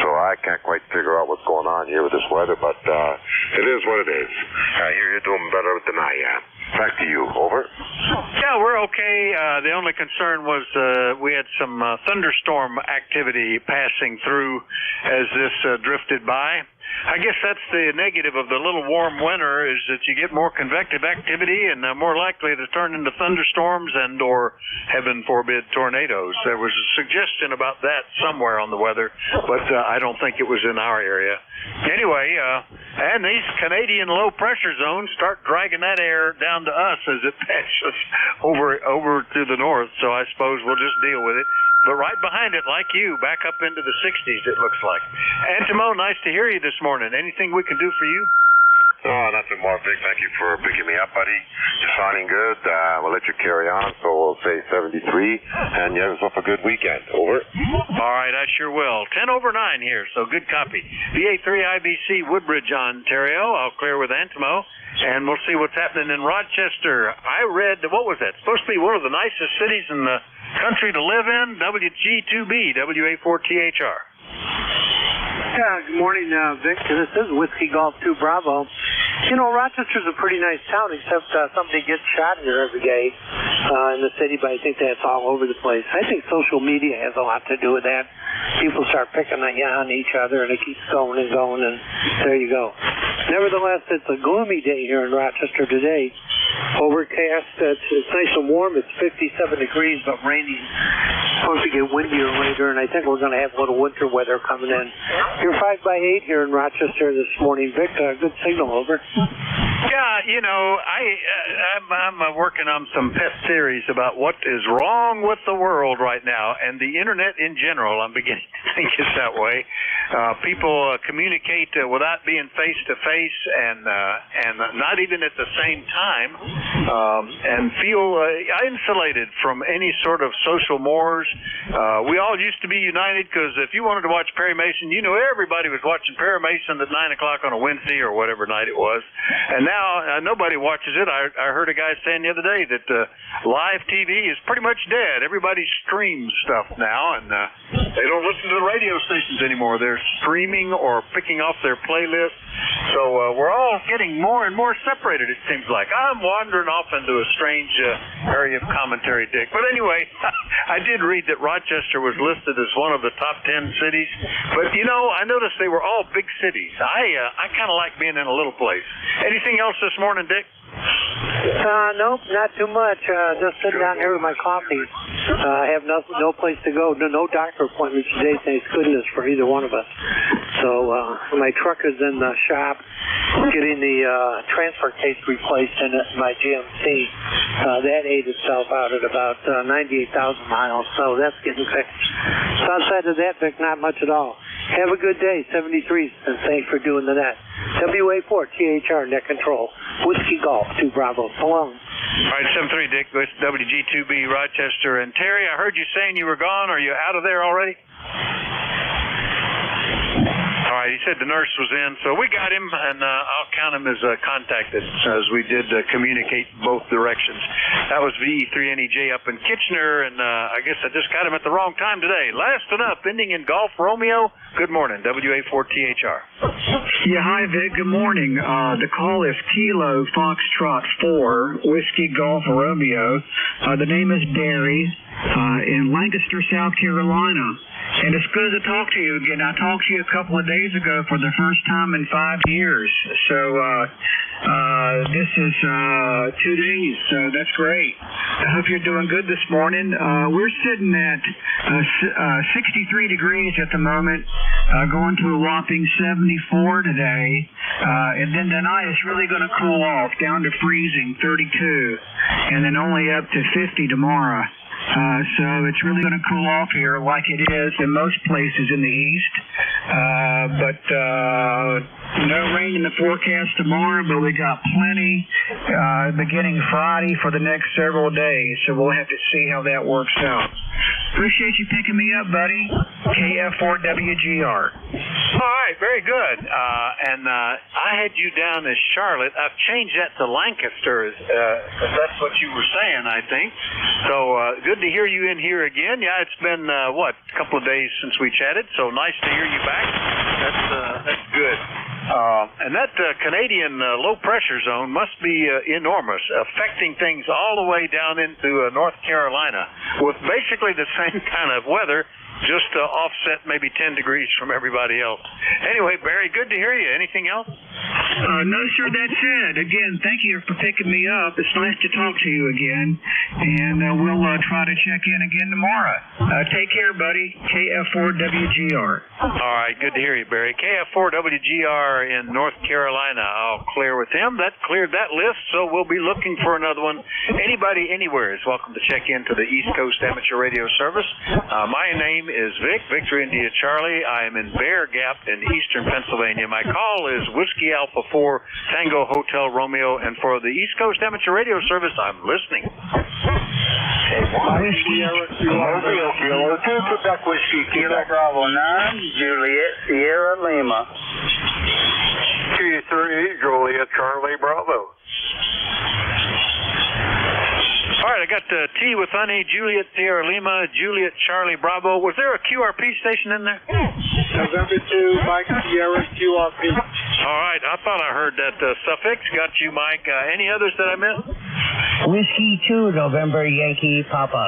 So I can't quite figure out what's going on here with this weather, but it is what it is. I hear you're doing better than I am. Back to you. Over. Yeah, we're okay. The only concern was we had some thunderstorm activity passing through as this drifted by. I guess that's the negative of the little warm winter, is that you get more convective activity and more likely to turn into thunderstorms and or, heaven forbid, tornadoes. There was a suggestion about that somewhere on the weather, but I don't think it was in our area. Anyway, and these Canadian low pressure zones start dragging that air down to us as it passes over to the north, so I suppose we'll just deal with it. But right behind it, like you, back up into the 60s, it looks like. Antimo, nice to hear you this morning. Anything we can do for you? Oh, nothing more, Vic. Thank you for picking me up, buddy. You're sounding good. We'll let you carry on, so we'll say 73, and you have yourself a good weekend. Over. All right, I sure will. 10 over 9 here, so good copy. VA3IBC, Woodbridge, Ontario. I'll clear with Antimo, and we'll see what's happening in Rochester. I read, what was that? Supposed to be one of the nicest cities in the country to live in. WG2B, WA4THR. Yeah, good morning, Vic. This is Whiskey Golf 2 Bravo. You know, Rochester's a pretty nice town, except somebody gets shot here every day in the city, but I think that's all over the place. I think social media has a lot to do with that. People start picking on each other, and it keeps going and going, and there you go. Nevertheless, it's a gloomy day here in Rochester today. Overcast. It's nice and warm. It's 57 degrees, but raining. Supposed to get windier later, and I think we're going to have a little winter weather coming in. You're 5x8 here in Rochester this morning, Vic. Good signal. Over. Yeah, you know, I'm working on some pet theories about what is wrong with the world right now, and the internet in general. I'm beginning to think it's that way. People communicate without being face to face, and not even at the same time, and feel insulated from any sort of social mores. We all used to be united because if you wanted to watch Perry Mason, you know everybody was watching Perry Mason at 9 o'clock on a Wednesday or whatever night it was. And now nobody watches it. I heard a guy saying the other day that live TV is pretty much dead. Everybody streams stuff now, and they don't listen to the radio stations anymore. They're streaming or picking off their playlists. So we're all getting more and more separated, it seems like. I'm wandering off into a strange area of commentary, Dick. But anyway, I did read that Rochester was listed as one of the top 10 cities. But, you know, I noticed they were all big cities. I kind of like being in a little place. Anything else this morning, Dick? Nope, not too much. Just sitting down here with my coffee. I have no place to go, no doctor appointments today, thank goodness, for either one of us. So my truck is in the shop getting the transfer case replaced in my GMC. That ate itself out at about 98,000 miles, so that's getting fixed. So outside of that, Vic, not much at all. Have a good day, 73, and thanks for doing the net. WA4, THR, net control. Whiskey Golf, 2 Bravo. So long. All right, 7-3, Dick, with WG2B, Rochester. And Terry, I heard you saying you were gone. Are you out of there already? All right, he said the nurse was in, so we got him, and I'll count him as contacted, as we did communicate both directions. That was VE3NEJ up in Kitchener, and I guess I just got him at the wrong time today. Last one up, ending in Golf Romeo. Good morning, WA4THR. Yeah, hi, Vic. Good morning. The call is Kilo Foxtrot 4, Whiskey Golf Romeo. The name is Barry in Lancaster, South Carolina. And it's good to talk to you again. I talked to you a couple of days ago for the first time in 5 years. So this is 2 days, so that's great. I hope you're doing good this morning. We're sitting at 63 degrees at the moment, going to a whopping 74 today. And then tonight it's really going to cool off down to freezing, 32, and then only up to 50 tomorrow. So it's really going to cool off here like it is in most places in the east. But no rain in the forecast tomorrow, but we got plenty beginning Friday for the next several days. So we'll have to see how that works out. Appreciate you picking me up, buddy. KF4WGR. All right, very good. And I had you down as Charlotte. I've changed that to Lancaster, because that's what you were saying, I think. So good to hear you in here again. Yeah, it's been, a couple of days since we chatted, so nice to hear you back. That's good. And that Canadian low-pressure zone must be enormous, affecting things all the way down into North Carolina with basically the same kind of weather, just offset maybe 10 degrees from everybody else. Anyway, Barry, good to hear you. Anything else? No, sir, that's it. Again, thank you for picking me up. It's nice to talk to you again, and we'll try to check in again tomorrow. Take care, buddy. KF4WGR. All right, good to hear you, Barry. KF4WGR in North Carolina. I'll clear with him. That cleared that list, so we'll be looking for another one. Anybody anywhere is welcome to check into the East Coast Amateur Radio Service. My name is Vic, Victor India Charlie. I am in Bear Gap in eastern Pennsylvania. My call is Whiskey Alpha 4 Tango Hotel Romeo, and for the East Coast Amateur Radio Service, I'm listening. Whiskey Mobile, Kilo 2, Quebec Whiskey, Kilo Bravo 9, Juliet Sierra Lima. Q3, Juliet Charlie Bravo. All right, I got T with honey, Juliet Sierra Lima, Juliet Charlie Bravo. Was there a QRP station in there? November 2, Mike Sierra QRP. All right, I thought I heard that suffix. Got you, Mike. Any others that I missed? Whiskey 2, November Yankee Papa.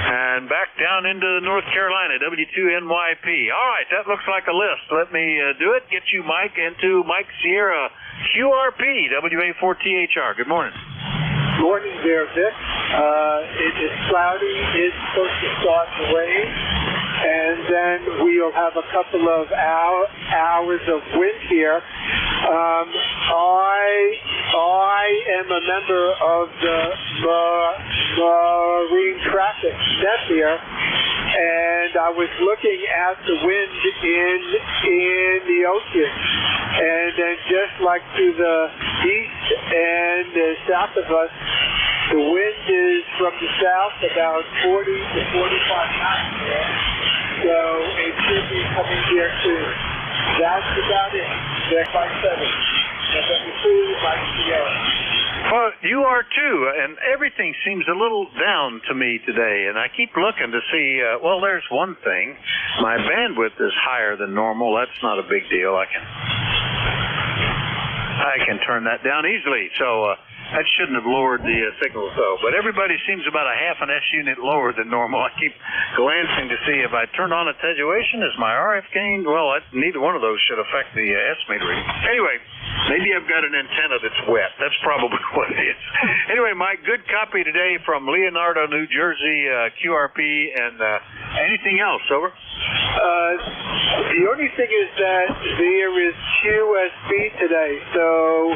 And back down into North Carolina, W2NYP. All right, that looks like a list. Let me do it. Get you, Mike, into Mike Sierra QRP, WA4THR. Good morning. Morning there, Vic. It is cloudy. It's supposed to start to rain. And then we'll have a couple of hours of wind here. I am a member of the Marine Traffic Net here, and I was looking at the wind in the ocean. And then just like to the east and south of us, the wind is from the south about 40 to 45 knots there. So it should be coming here soon. That's about it. Deck by 7. November 2, Mike Sierra. Well, you are too, and everything seems a little down to me today, and I keep looking to see, there's one thing. My bandwidth is higher than normal. That's not a big deal. I can turn that down easily, so that shouldn't have lowered the signal, though. But everybody seems about a half an S unit lower than normal. I keep glancing to see if I turn on attenuation. Is my RF gained? Well, neither one of those should affect the S meter reading. Anyway, Maybe I've got an antenna that's wet. That's probably what it is. Anyway, Mike, good copy today from Leonardo, New Jersey, QRP, and anything else, over? The only thing is that there is QSB today, so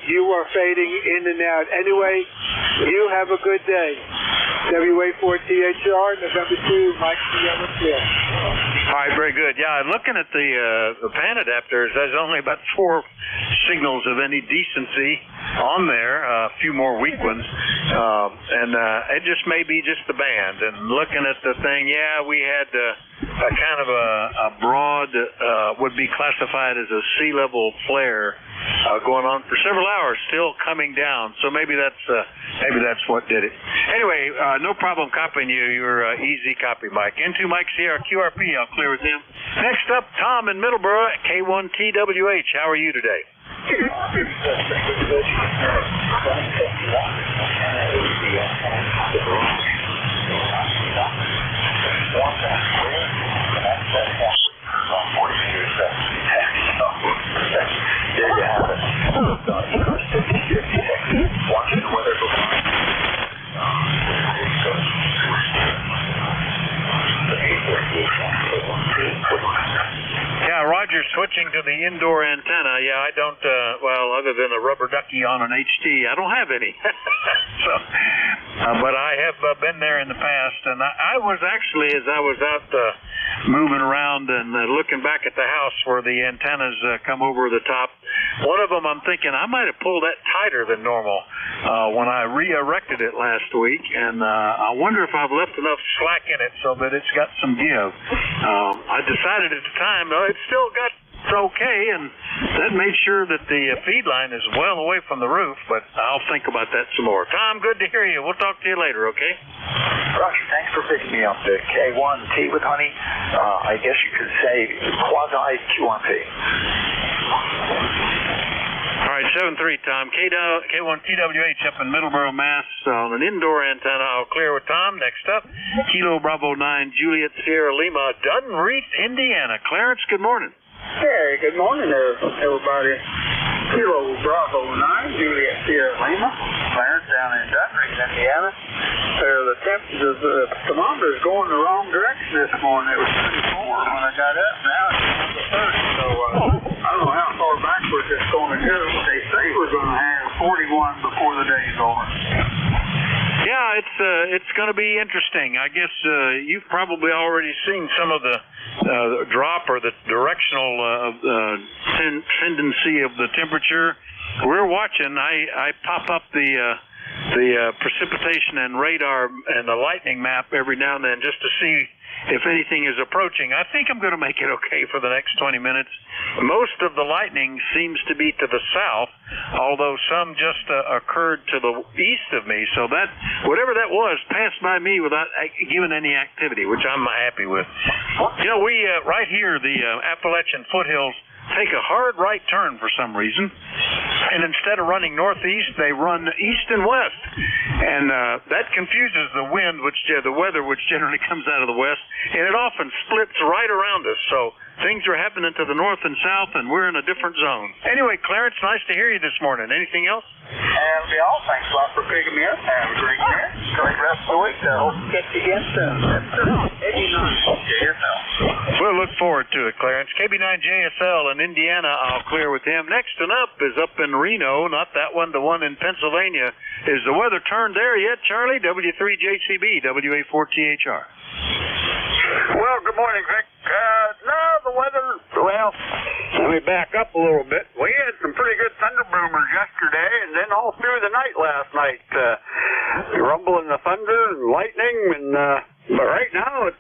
you are fading in and out. Anyway, you have a good day. WA4THR, November 2, Mike Sierra Clear. All right, very good. Yeah, looking at the pan adapters, there's only about 4 signals of any decency on there, a few more weak ones, and it just may be just the band. And looking at the thing, yeah, we had a kind of a broad, would be classified as a sea level flare going on for several hours, still coming down. So maybe that's what did it. Anyway, no problem copying you. You're easy copy, Mike. Into Mike Sierra QRP. I'll clear with him. Next up, Tom in Middleborough at K1TWH. How are you today? There you have it. Watching the weather go by. Yeah, Roger, switching to the indoor antenna. Yeah, I don't, other than a rubber ducky on an HT, I don't have any. So, but I have been there in the past, and I was actually, as I was out moving around and looking back at the house where the antennas come over the top, one of them I'm thinking I might have pulled that tighter than normal when I re-erected it last week, and I wonder if I've left enough slack in it so that it's got some give. I decided at the time, it's still got okay, and that made sure that the feed line is well away from the roof, but I'll think about that some more. Tom, good to hear you. We'll talk to you later, okay? Roger, thanks for picking me up. The K1T with honey, I guess you could say quasi-QRP. All right, 7-3, Tom. K1TWH up in Middleborough, Mass. On an indoor antenna. I'll clear with Tom. Next up, Kilo Bravo 9, Juliet Sierra Lima, Dunreef, Indiana. Clarence, good morning. Hey, good morning there, everybody. Kilo Bravo 9, Juliet Sierra Lima, Clarence down in Dunreef, Indiana. The temperature, the thermometer is going the wrong direction this morning. It was 24 when I got up. Now it's down to 30. So I don't know how far backwards it's going to go. They say we're going to have 41 before the day's over. Yeah, it's going to be interesting. I guess you've probably already seen some of the drop or the directional tendency of the temperature. We're watching. I pop up the precipitation and radar and the lightning map every now and then just to see if anything is approaching. I think I'm going to make it okay for the next 20 minutes. Most of the lightning seems to be to the south, although some just occurred to the east of me. So that, whatever that was, passed by me without giving any activity, which I'm happy with. You know, we, right here, the Appalachian foothills take a hard right turn for some reason, and instead of running northeast, they run east and west, and that confuses the wind, the weather, which generally comes out of the west, and it often splits right around us. So things are happening to the north and south, and we're in a different zone. Anyway, Clarence, nice to hear you this morning. Anything else? And we all thanks a lot for picking me up. Have a great day. Great rest of the week. Hope to catch you again soon. That's 89 JSL. We'll look forward to it, Clarence. KB9JSL in Indiana, I'll clear with him. Next and up is up in Reno, not that one, the one in Pennsylvania. Is the weather turned there yet, Charlie? W3JCB, WA4THR. Well, good morning, Vic. No, the weather, well, let me back up a little bit. We had some pretty good thunder boomers yesterday, and then all through the night last night. Rumbling the thunder and lightning, and but right now it's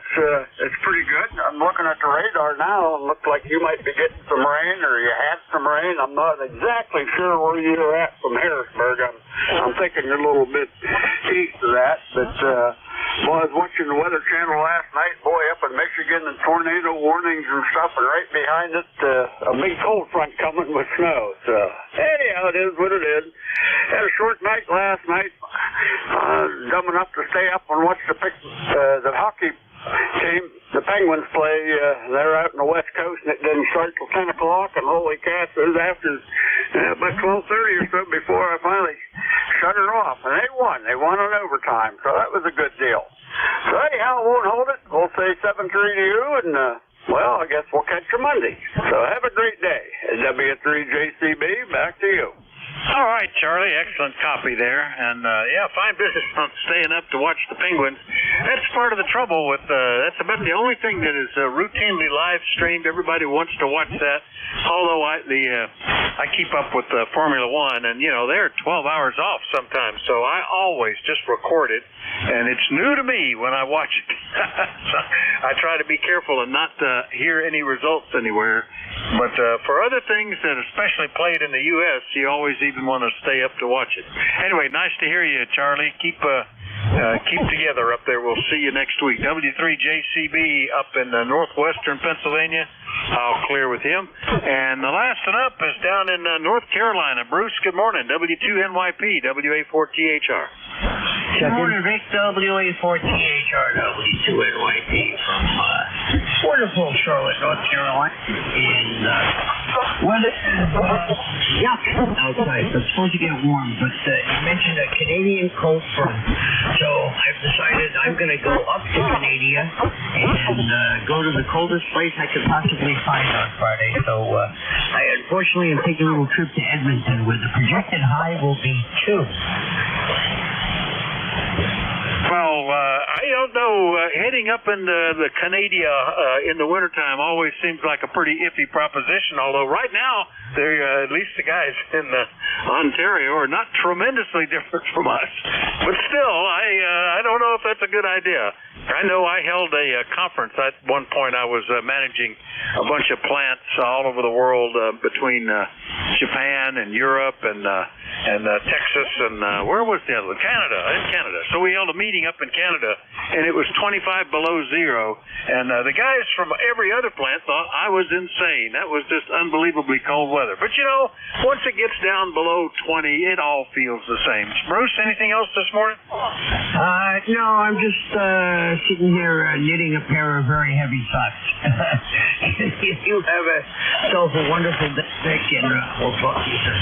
pretty good. I'm looking at the radar now, and looks like you might be getting some rain, or you had some rain. I'm not exactly sure where you're at from Harrisburg. I'm thinking you're a little bit east of that, but well, I was watching the Weather Channel last night, boy, up in Michigan, and tornado warnings and stuff, and right behind it, a big cold front coming with snow. So, anyhow, it is what it is. Had a short night last night, dumb enough to stay up and watch the hockey team, the Penguins play, they're out on the West Coast, and it didn't start till 10 o'clock, and holy cats, it was after about 12:30 or so before I finally shut her off, and they won. They won on overtime, so that was a good deal. So anyhow, I won't hold it. We'll say 7-3 to you, and, well, I guess we'll catch you Monday. So have a great day. W3JCB, back to you. All right, Charlie. Excellent copy there. And, yeah, fine business on staying up to watch the Penguins. That's part of the trouble with, that's about the only thing that is routinely live streamed. Everybody wants to watch that. Although I keep up with Formula One, and, you know, they're 12 hours off sometimes. So I always just record it. And it's new to me when I watch it. So I try to be careful and not hear any results anywhere. But for other things that especially played in the U.S., you always even want to stay up to watch it. Anyway, nice to hear you, Charlie. Keep together up there. We'll see you next week. W3JCB up in northwestern Pennsylvania. I'll clear with him. And the last one up is down in North Carolina. Bruce, good morning. W2NYP, WA4THR. Good morning, Vic. WA4THR, W2NYP from wonderful Charlotte, North Carolina. And weather is yuck outside, so it's supposed to get warm. But you mentioned a Canadian cold front. So I've decided I'm going to go up to Canada and go to the coldest place I could possibly find on Friday. So I unfortunately am taking a little trip to Edmonton, where the projected high will be 2. Well, I don't know. Heading up in the Canada in the wintertime always seems like a pretty iffy proposition, although right now, they're, at least the guys in Ontario are not tremendously different from us. But still, I don't know if that's a good idea. I know I held a conference. At one point, I was managing a bunch of plants all over the world between Japan and Europe and Texas and where was the other one? Canada. So we held a meeting up in Canada, and it was 25 below zero. And the guys from every other plant thought I was insane. That was just unbelievably cold weather. But, you know, once it gets down below 20, it all feels the same. Bruce, anything else this morning? No, I'm just sitting here knitting a pair of very heavy socks. You have yourself a wonderful day, Vic, and we'll talk to you soon.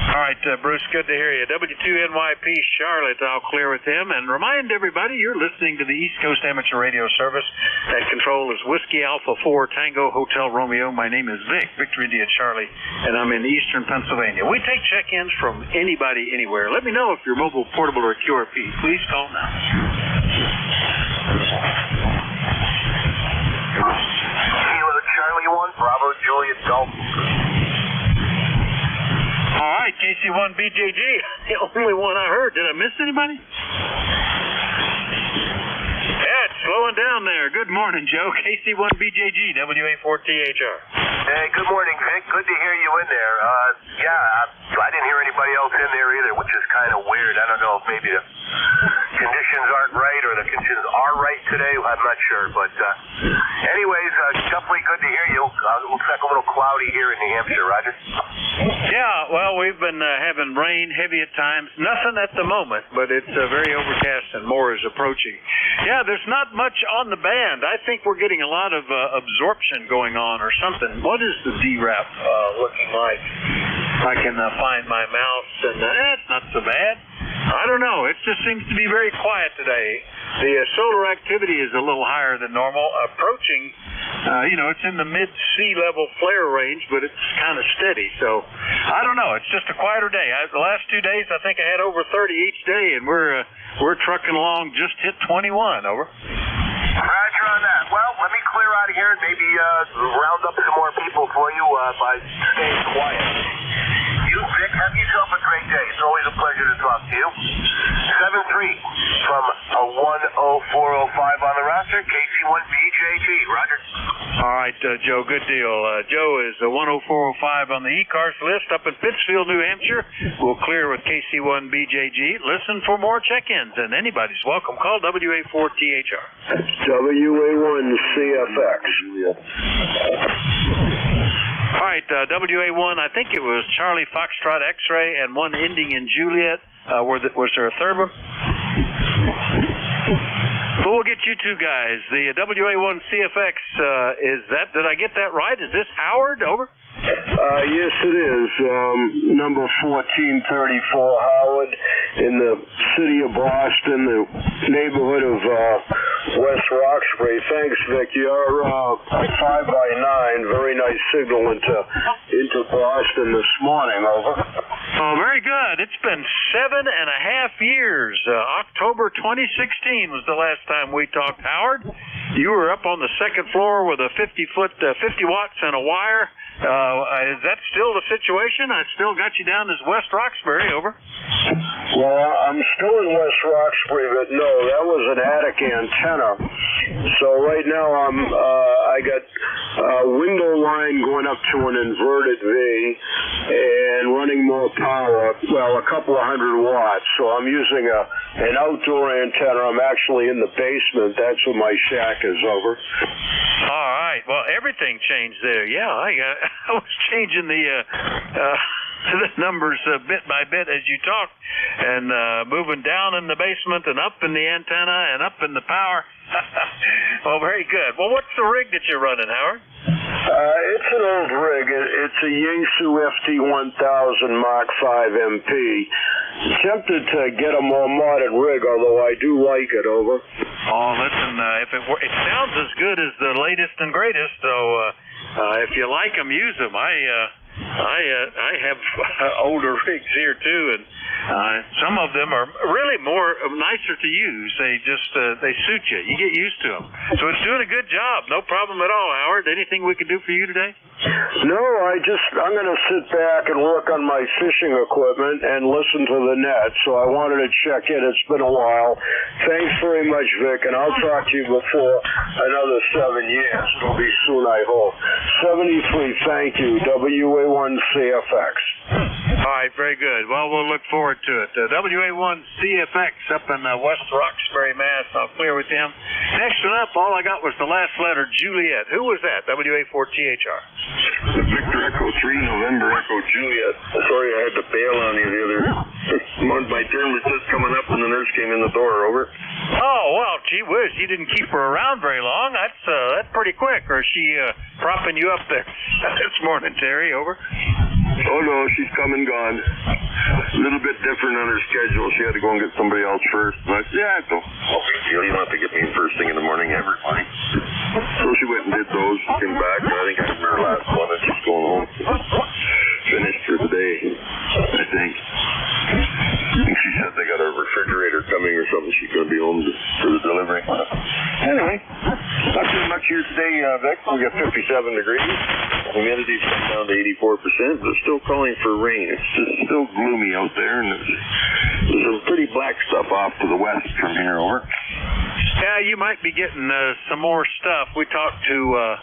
All right, Bruce, good to hear you. W2NYP Charlotte, I'll clear with him. And remind everybody, you're listening to the East Coast Amateur Radio Service. At control is Whiskey Alpha 4 Tango Hotel Romeo. My name is Vic, Victor India Charlie, and I'm in eastern Pennsylvania. We take check-ins from anybody, anywhere. Let me know if you're mobile, portable, or QRP. Please call now. Kilo Charlie 1, Bravo Juliet Golf. All right, KC1BJG, the only one I heard. Did I miss anybody? Yeah, it's slowing down there. Good morning, Joe. KC1BJG, WA4THR. Hey, good morning, Vic. Good to hear you in there. I didn't hear anybody else in there either, which is kind of weird. I don't know if maybe the conditions aren't right or the conditions are right today. I'm not sure. But anyways, definitely good to hear you. Looks like a little cloudy here in New Hampshire, Roger. Yeah, well, we've been having rain, heavy at times. Nothing at the moment, but it's very overcast and more is approaching. Yeah, there's not much on the band. I think we're getting a lot of absorption going on or something. What is the D-Rap looking like? I can find my mouse, and it's not so bad. I don't know. It just seems to be very quiet today. The solar activity is a little higher than normal, approaching, it's in the mid-sea level flare range, but it's kind of steady. So, I don't know. It's just a quieter day. The last 2 days, I think I had over 30 each day, and we're trucking along, just hit 21, over. Roger on that. Well, let me clear out of here and maybe round up some more people for you by staying quiet. You, Vic, have yourself a great day. It's always a pleasure to talk to you. 7-3 from a 10405 on the roster, KC1BJG. Roger. All right, Joe, good deal. Joe is a 10405 on the ECARS list up in Pittsfield, New Hampshire. We'll clear with KC1BJG. Listen for more check-ins, and anybody's welcome. Call WA4THR. WA1CFX. All right, WA1, I think it was Charlie Foxtrot X-Ray and one ending in Juliet. Was there a third one? Well, we'll get you two guys. The WA1 CFX, did I get that right? Is this Howard? Over? Yes, it is. Number 1434 Howard in the city of Boston, the neighborhood of West Roxbury. Thanks, Vic. You're 5x9. Very nice signal into Boston this morning. Over. Oh, very good. It's been 7.5 years. October 2016 was the last time we talked, Howard. You were up on the second floor with a 50 watts and a wire. Is that still the situation? I still got you down as West Roxbury. Over. Well, I'm still in West Roxbury, but no, that was an attic antenna. So right now I got a window line going up to an inverted V and running more power, well, a couple of 100 watts. So I'm using an outdoor antenna. I'm actually in the basement. That's where my shack is. Over. All right. Well, everything changed there. Yeah, I was changing the numbers bit by bit as you talked, and moving down in the basement and up in the antenna and up in the power. Well, very good. Well, what's the rig that you're running, Howard? It's an old rig. It's a Yaesu FT1000 Mark V MP. Tempted to get a more modern rig, although I do like it. Over. Oh, listen, it sounds as good as the latest and greatest, so if you like them, use them. I have older rigs here too, and some of them are really nicer to use. They suit you. You get used to them. So it's doing a good job. No problem at all, Howard. Anything we can do for you today? No, I'm going to sit back and work on my fishing equipment and listen to the net. So I wanted to check in. It's been a while. Thanks very much, Vic, and I'll talk to you before another 7 years. It'll be soon, I hope. 73, thank you. WA1 CFX. All right, very good. Well, we'll look forward to it. WA1 CFX up in West Roxbury, Mass. I'll clear with him. Next one up, all I got was the last letter, Juliet. Who was that? WA4THR. Victor Echo 3, November Echo Juliet. Sorry I had to bail on you the other month. My turn was just coming up when the nurse came in the door. Over. Oh, well, gee whiz, you didn't keep her around very long. That's pretty quick. Or is she propping you up there this morning, Terry? Over. Oh, no, she's come and gone. A little bit different on her schedule. She had to go and get somebody else first. And I said, yeah, no big deal. You don't have to get me first thing in the morning every morning. So she went and did those. She came back, and I think I remember her last one, and she's going home. Finished for the day, I think. I think she said they got a refrigerator coming or something. She's going to be home for the delivery. Anyway, not too much here today, Vic. We got 57 degrees. Humidity's come down to 84%, but it's still calling for rain. It's just still gloomy out there, and there's some pretty black stuff off to the west from here. Over. Yeah, you might be getting some more stuff. We talked to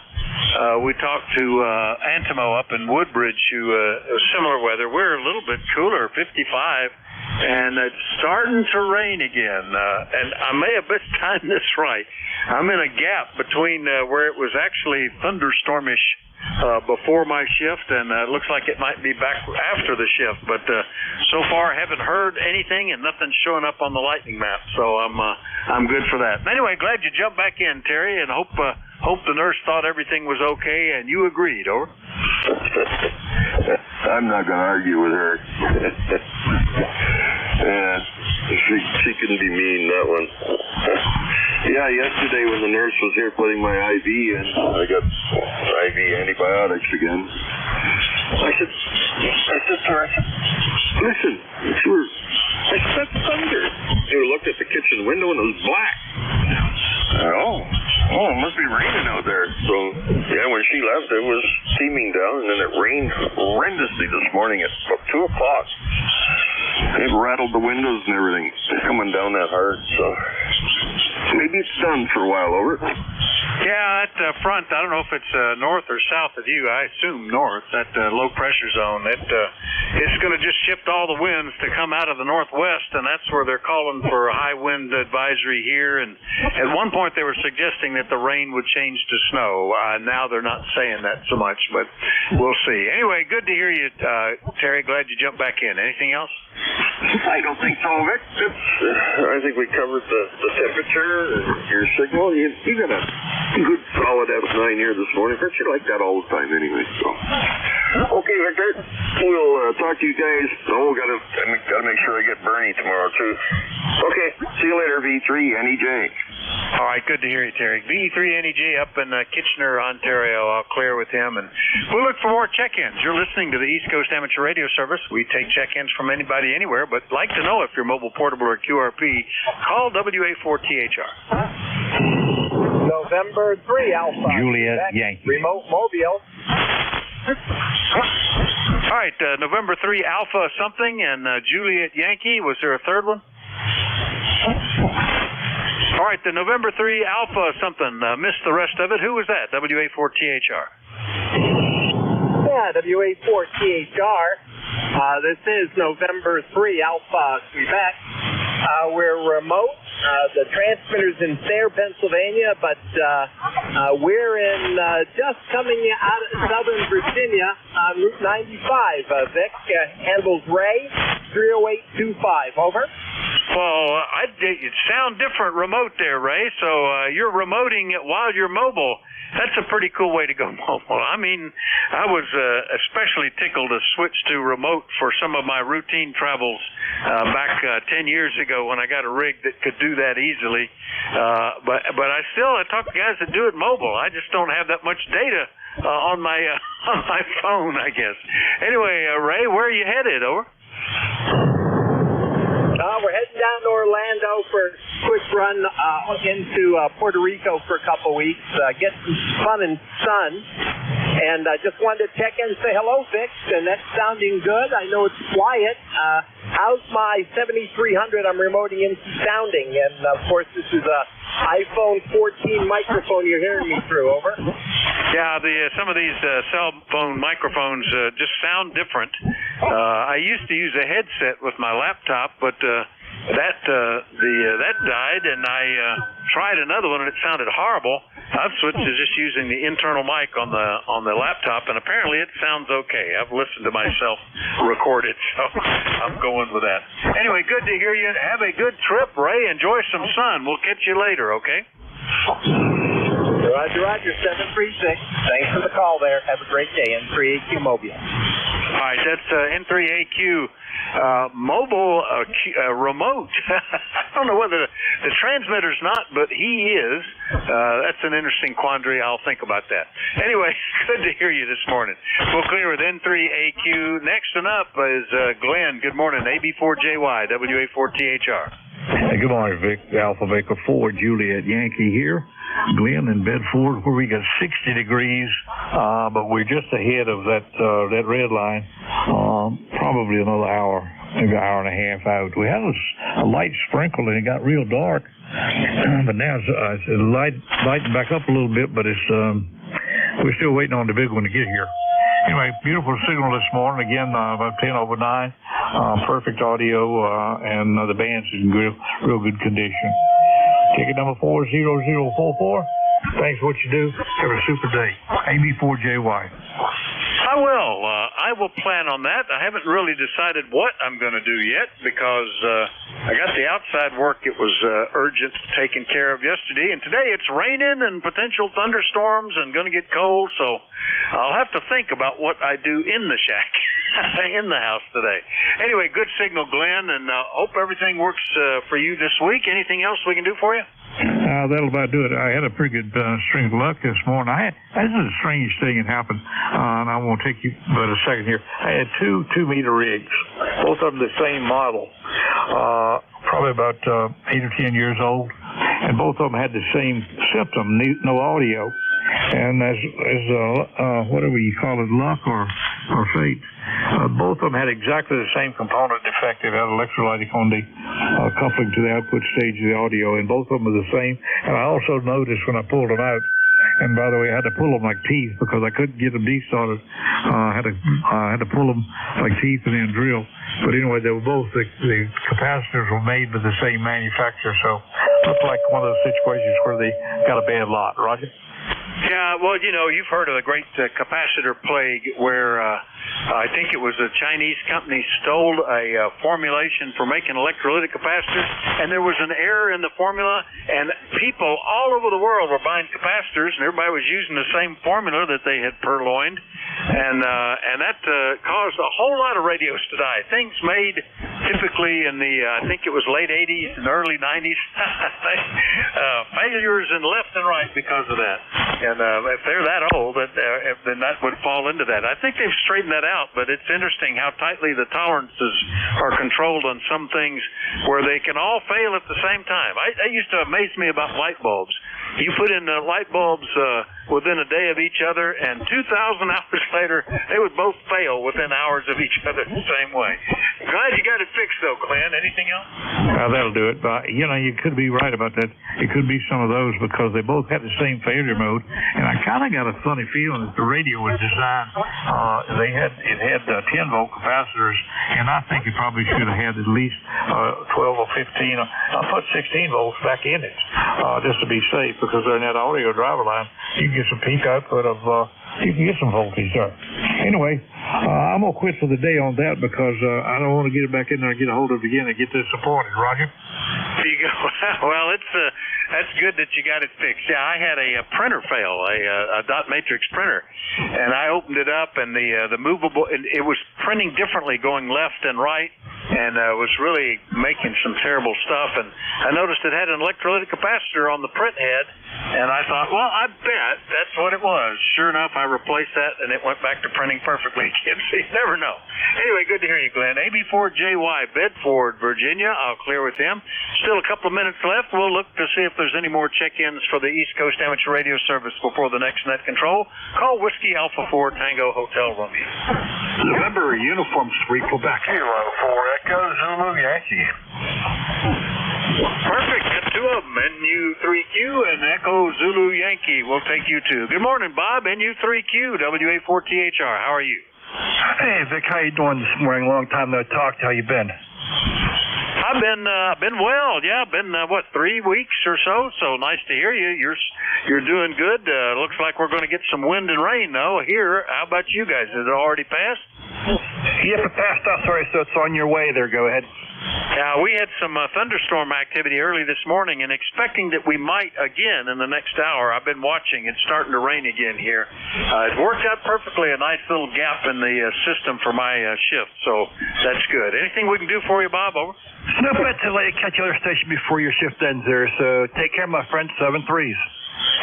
Antimo up in Woodbridge, who similar weather. We're a little bit cooler, 55, and it's starting to rain again. And I may have timed this right. I'm in a gap between where it was actually thunderstormish before my shift, and it looks like it might be back after the shift. But so far, I haven't heard anything, and nothing's showing up on the lightning map. So I'm good for that. Anyway, glad you jumped back in, Terry, and hope the nurse thought everything was okay, and you agreed. Over. I'm not going to argue with her. She couldn't be mean, that one. Yeah, yesterday when the nurse was here putting my IV in, I got IV antibiotics again. I said to her, listen, I said, that's thunder. She looked at the kitchen window and it was black. Oh, it must be raining out there. So, yeah, when she left, it was steaming down, and then it rained horrendously this morning at about 2 o'clock. It rattled the windows and everything. It's coming down that hard, so maybe it's done for a while. Over. Yeah, that front, I don't know if it's north or south of you. I assume north, that low pressure zone. It's going to just shift all the winds to come out of the northwest, and that's where they're calling for a high wind advisory here. And at one point they were suggesting that the rain would change to snow. Now they're not saying that so much, but we'll see. Anyway, good to hear you, Terry. Glad you jumped back in. Anything else? I don't think so, Vic. I think we covered the temperature and your signal. You got a good solid F9 here this morning. But you like that all the time anyway. So, okay, Victor. We'll talk to you guys. Oh, gotta make sure I get Bernie tomorrow too. Okay. See you later, V3 NEJ. All right, good to hear you, Terry. VE3NEG up in Kitchener, Ontario. I'll clear with him, and we'll look for more check-ins. You're listening to the East Coast Amateur Radio Service. We take check-ins from anybody anywhere, but like to know if you're mobile, portable, or QRP, call WA4THR. November 3 Alpha. Juliet Yankee. Remote mobile. All right, November 3 Alpha something and Juliet Yankee. Was there a third one? All right, the November 3 Alpha something. Missed the rest of it. Who was that? WA4THR. Yeah, WA4THR. This is November 3 Alpha Quebec. We're remote. The transmitter's in Sayre, Pennsylvania, but we're in just coming out of Southern Virginia on Route 95. Vic handles Ray, 30825. Over. Well, it sound different remote there, Ray. So you're remoting it while you're mobile. That's a pretty cool way to go mobile. I mean, I was especially tickled to switch to remote for some of my routine travels back 10 years ago when I got a rig that could do that easily. But I talk to guys that do it mobile. I just don't have that much data on my phone, I guess. Anyway, Ray, where are you headed? Over. We're heading down to Orlando for a quick run into Puerto Rico for a couple weeks, get some fun and sun. And I just wanted to check in and say hello, Vic, and that's sounding good. I know it's quiet. How's my 7300 I'm remoting into sounding? And, of course, this is a iPhone 14 microphone you're hearing me through. Over. Yeah, some of these cell phone microphones just sound different. I used to use a headset with my laptop, but that died, and I tried another one, and it sounded horrible. I've switched to just using the internal mic on the laptop, and apparently it sounds okay. I've listened to myself record it, so I'm going with that. Anyway, good to hear you. Have a good trip, Ray. Enjoy some sun. We'll catch you later, okay? Roger, 736. Thanks for the call there. Have a great day. N3AQ Mobile. All right, that's N3AQ mobile remote. I don't know whether the transmitter's not, but he is. That's an interesting quandary. I'll think about that. Anyway, good to hear you this morning. We'll clear with N3AQ. Next one up is Glenn. Good morning, AB4JY, WA4THR. Hey, good morning, Vic. Alpha Baker 4, Juliet Yankee here. Glenn in Bedford, where we got 60 degrees, but we're just ahead of that red line, probably another hour, maybe an hour and a half out. We had a light sprinkle, and it got real dark, but now it's lighting back up a little bit, but we're still waiting on the big one to get here. Anyway, beautiful signal this morning. Again, about 10 over 9. Perfect audio, and the band's in real good condition. Ticket number 40044. Thanks for what you do. Have a super day. AB4JY. I will plan on that. I haven't really decided what I'm going to do yet because I got the outside work. It was urgent, taken care of yesterday, and today it's raining and potential thunderstorms and going to get cold, so I'll have to think about what I do in the shack, in the house today. Anyway, good signal, Glenn, and hope everything works for you this week. Anything else we can do for you? That'll about do it. I had a pretty good string of luck this morning. This is a strange thing that happened, and I won't take you but a second here. I had two 2-meter rigs, both of them the same model, probably about 8 or 10 years old, and both of them had the same symptom, no audio. And as whatever you call it, luck or fate, both of them had exactly the same component defect. They had electrolytic on the coupling to the output stage of the audio, and both of them were the same. And I also noticed when I pulled them out, and by the way, I had to pull them like teeth because I couldn't get them destarted. I had to pull them like teeth and then drill. But anyway, they were both the capacitors were made by the same manufacturer, so it looked like one of those situations where they got a bad lot. Roger. Yeah, well, you've heard of the great capacitor plague where I think it was a Chinese company stole a formulation for making electrolytic capacitors, and there was an error in the formula, and people all over the world were buying capacitors, and everybody was using the same formula that they had purloined, and that caused a whole lot of radios to die. Things made typically in the, I think it was late 80s and early 90s, failures in left and right because of that. And if they're that old, then that would fall into that. I think they've straightened that out, but it's interesting how tightly the tolerances are controlled on some things where they can all fail at the same time. That used to amaze me about light bulbs. You put in light bulbs within a day of each other, and 2,000 hours later, they would both fail within hours of each other the same way. Glad you got it fixed, though, Glenn. Anything else? That'll do it. But, you could be right about that. It could be some of those because they both had the same failure mode. And I kind of got a funny feeling that the radio was designed, it had 10-volt capacitors, and I think it probably should have had at least 12 or 15. I put 16 volts back in it just to be safe, because they're in that audio driver line. You can get some peak output of, you can get some voltage there. Anyway, I'm going to quit for the day on that because I don't want to get it back in there and get a hold of it again and get disappointed. Roger? There you go. Well, that's good that you got it fixed. Yeah, I had a printer fail, a dot matrix printer, and I opened it up, and the movable, it was printing differently going left and right, and was really making some terrible stuff. And I noticed it had an electrolytic capacitor on the print head, and I thought, well, I bet that's what it was. Sure enough, I replaced that, and it went back to printing perfectly again. So you never know. Anyway, good to hear you, Glenn. AB4JY, Bedford, Virginia. I'll clear with him. Still a couple of minutes left. We'll look to see if there's any more check-ins for the East Coast Amateur Radio Service before the next net control. Call Whiskey Alpha 4 Tango Hotel Romeo. November uniform sweep Quebec. Kilo 4 Echo Zulu Yankee. Perfect. Got two of them. NU3Q and Echo Zulu Yankee. We'll take you two. Good morning, Bob. NU3Q, WA4THR. How are you? Hey, Vic. How you doing this morning? Long time no talk. How you been? I've been well. Yeah, been 3 weeks or so. So nice to hear you. You're doing good. Looks like we're going to get some wind and rain though here. How about you guys? Has it already passed? Yep, it passed us already, so it's on your way there. Go ahead. Yeah, we had some thunderstorm activity early this morning, and expecting that we might again in the next hour. I've been watching. It's starting to rain again here. It worked out perfectly, a nice little gap in the system for my shift, so that's good. Anything we can do for you, Bob? Over. No bet to let you catch the other station before your shift ends there, so take care, my friend. 7-3s.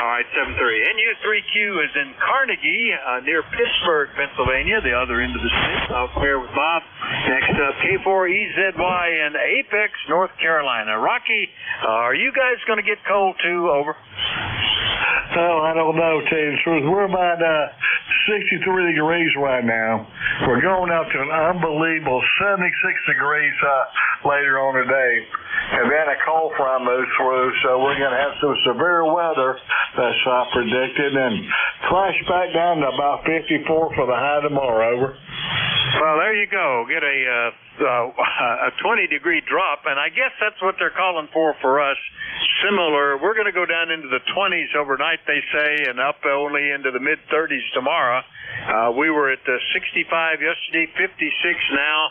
All right, 7-3. NU3Q is in Carnegie, near Pittsburgh, Pennsylvania, the other end of the state. I'll clear with Bob. Next up, K4EZY in Apex, North Carolina. Rocky, are you guys going to get cold too? Over. Oh, I don't know, tell you the truth. We're about 63 degrees right now. We're going up to an unbelievable 76 degrees later on today. And then a cold front moves through, so we're going to have some severe weather that's predicted, and crash back down to about 54 for the high tomorrow. Over. Well, there you go. Get a 20-degree drop, and I guess that's what they're calling for us. Similar, we're going to go down into the 20s overnight, they say, and up only into the mid-30s tomorrow. We were at 65 yesterday, 56 now.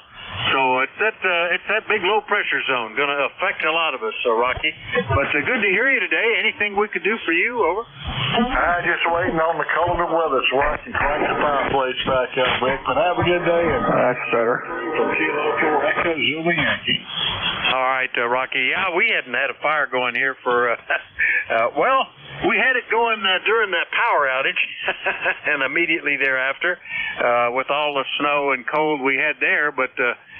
So it's that big low pressure zone going to affect a lot of us, Rocky. But good to hear you today. Anything we could do for you? Over. I'm just waiting on the colder weather so I can crank the fireplace back up, Rick. But have a good day. And that's better. From Kilo 4 Echo Zulu Yankee. All right, Rocky. Yeah, we hadn't had a fire going here for well. We had it going during that power outage and immediately thereafter with all the snow and cold we had there, but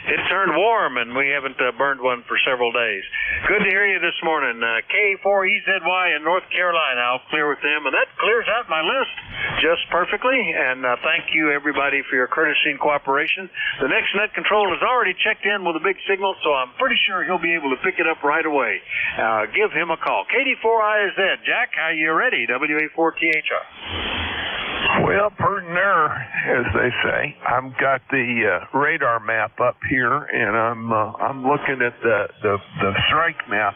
it turned warm and we haven't burned one for several days. Good to hear you this morning. K4EZY in North Carolina. I'll clear with them, and that clears out my list just perfectly, and thank you, everybody, for your courtesy and cooperation. The next net control has already checked in with a big signal, so I'm pretty sure he'll be able to pick it up right away. Give him a call. KD4IZ. Jack, how you ready? WA4THR. Well, pardon there, as they say. I've got the radar map up here, and I'm looking at the strike map.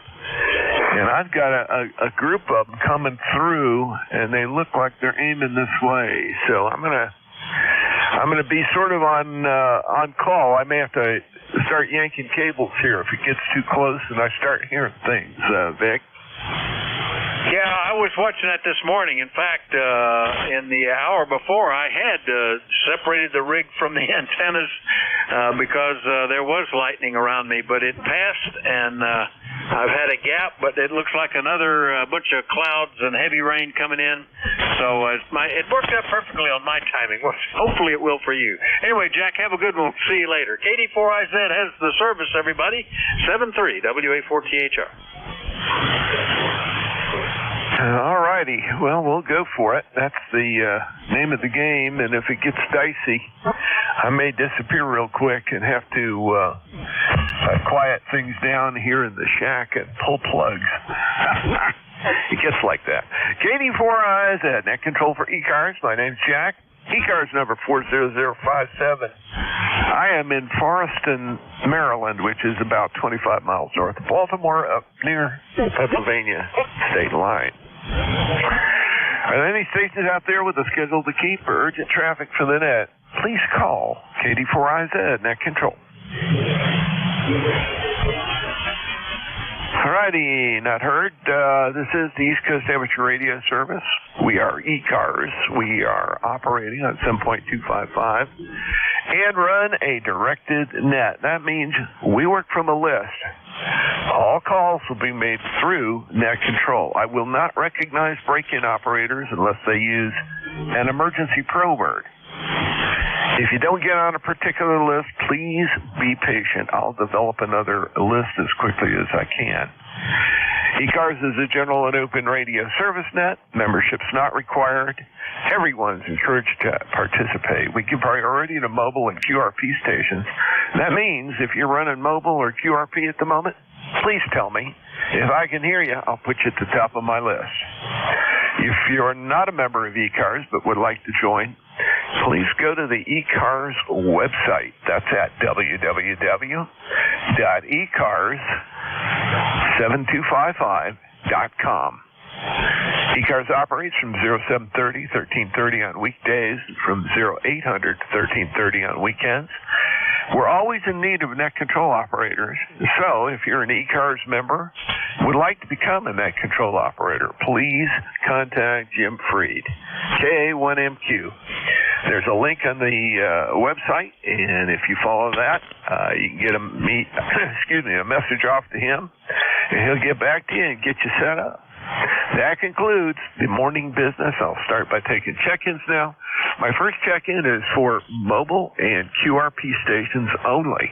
And I've got a group of them coming through, and they look like they're aiming this way. So I'm gonna be sort of on call. I may have to start yanking cables here if it gets too close and I start hearing things, Vic. Yeah, I was watching that this morning. In fact, in the hour before, I had separated the rig from the antennas because there was lightning around me, but it passed, and I've had a gap, but it looks like another bunch of clouds and heavy rain coming in. So it worked out perfectly on my timing. Well, hopefully it will for you. Anyway, Jack, have a good one. See you later. KD4IZ has the service, everybody. 73 WA4THR. All righty. Well, we'll go for it. That's the name of the game, and if it gets dicey, I may disappear real quick and have to quiet things down here in the shack and pull plugs. It gets like that. KD4IZ, net control for ECARS. My name's Jack. ECARS number 40057. I am in Forreston, Maryland, which is about 25 miles north of Baltimore, up near the Pennsylvania state line. Are there any stations out there with a schedule to keep or urgent traffic for the net? Please call KD4IZ, net control. Alrighty, not heard. This is the East Coast Amateur Radio Service. We are ECARS. We are operating on 7.255 and run a directed net. That means we work from a list. All calls will be made through net control. I will not recognize break-in operators unless they use an emergency ProBird. If you don't get on a particular list, please be patient. I'll develop another list as quickly as I can. ECARS is a general and open radio service net. Membership's not required. Everyone's encouraged to participate. We give priority to mobile and QRP stations. That means if you're running mobile or QRP at the moment, please tell me. If I can hear you, I'll put you at the top of my list. If you're not a member of ECARS but would like to join, please go to the ECARS website. That's at www.ecars7255.com. ECARS operates from 0730 1330 on weekdays, from 0800 to 1330 on weekends. We're always in need of net control operators, so if you're an ECARS member, would like to become a net control operator, please contact Jim Freed, KA1MQ. There's a link on the website, and if you follow that, you can get a message off to him, and he'll get back to you and get you set up. That concludes the morning business. I'll start by taking check-ins now. My first check-in is for mobile and QRP stations only.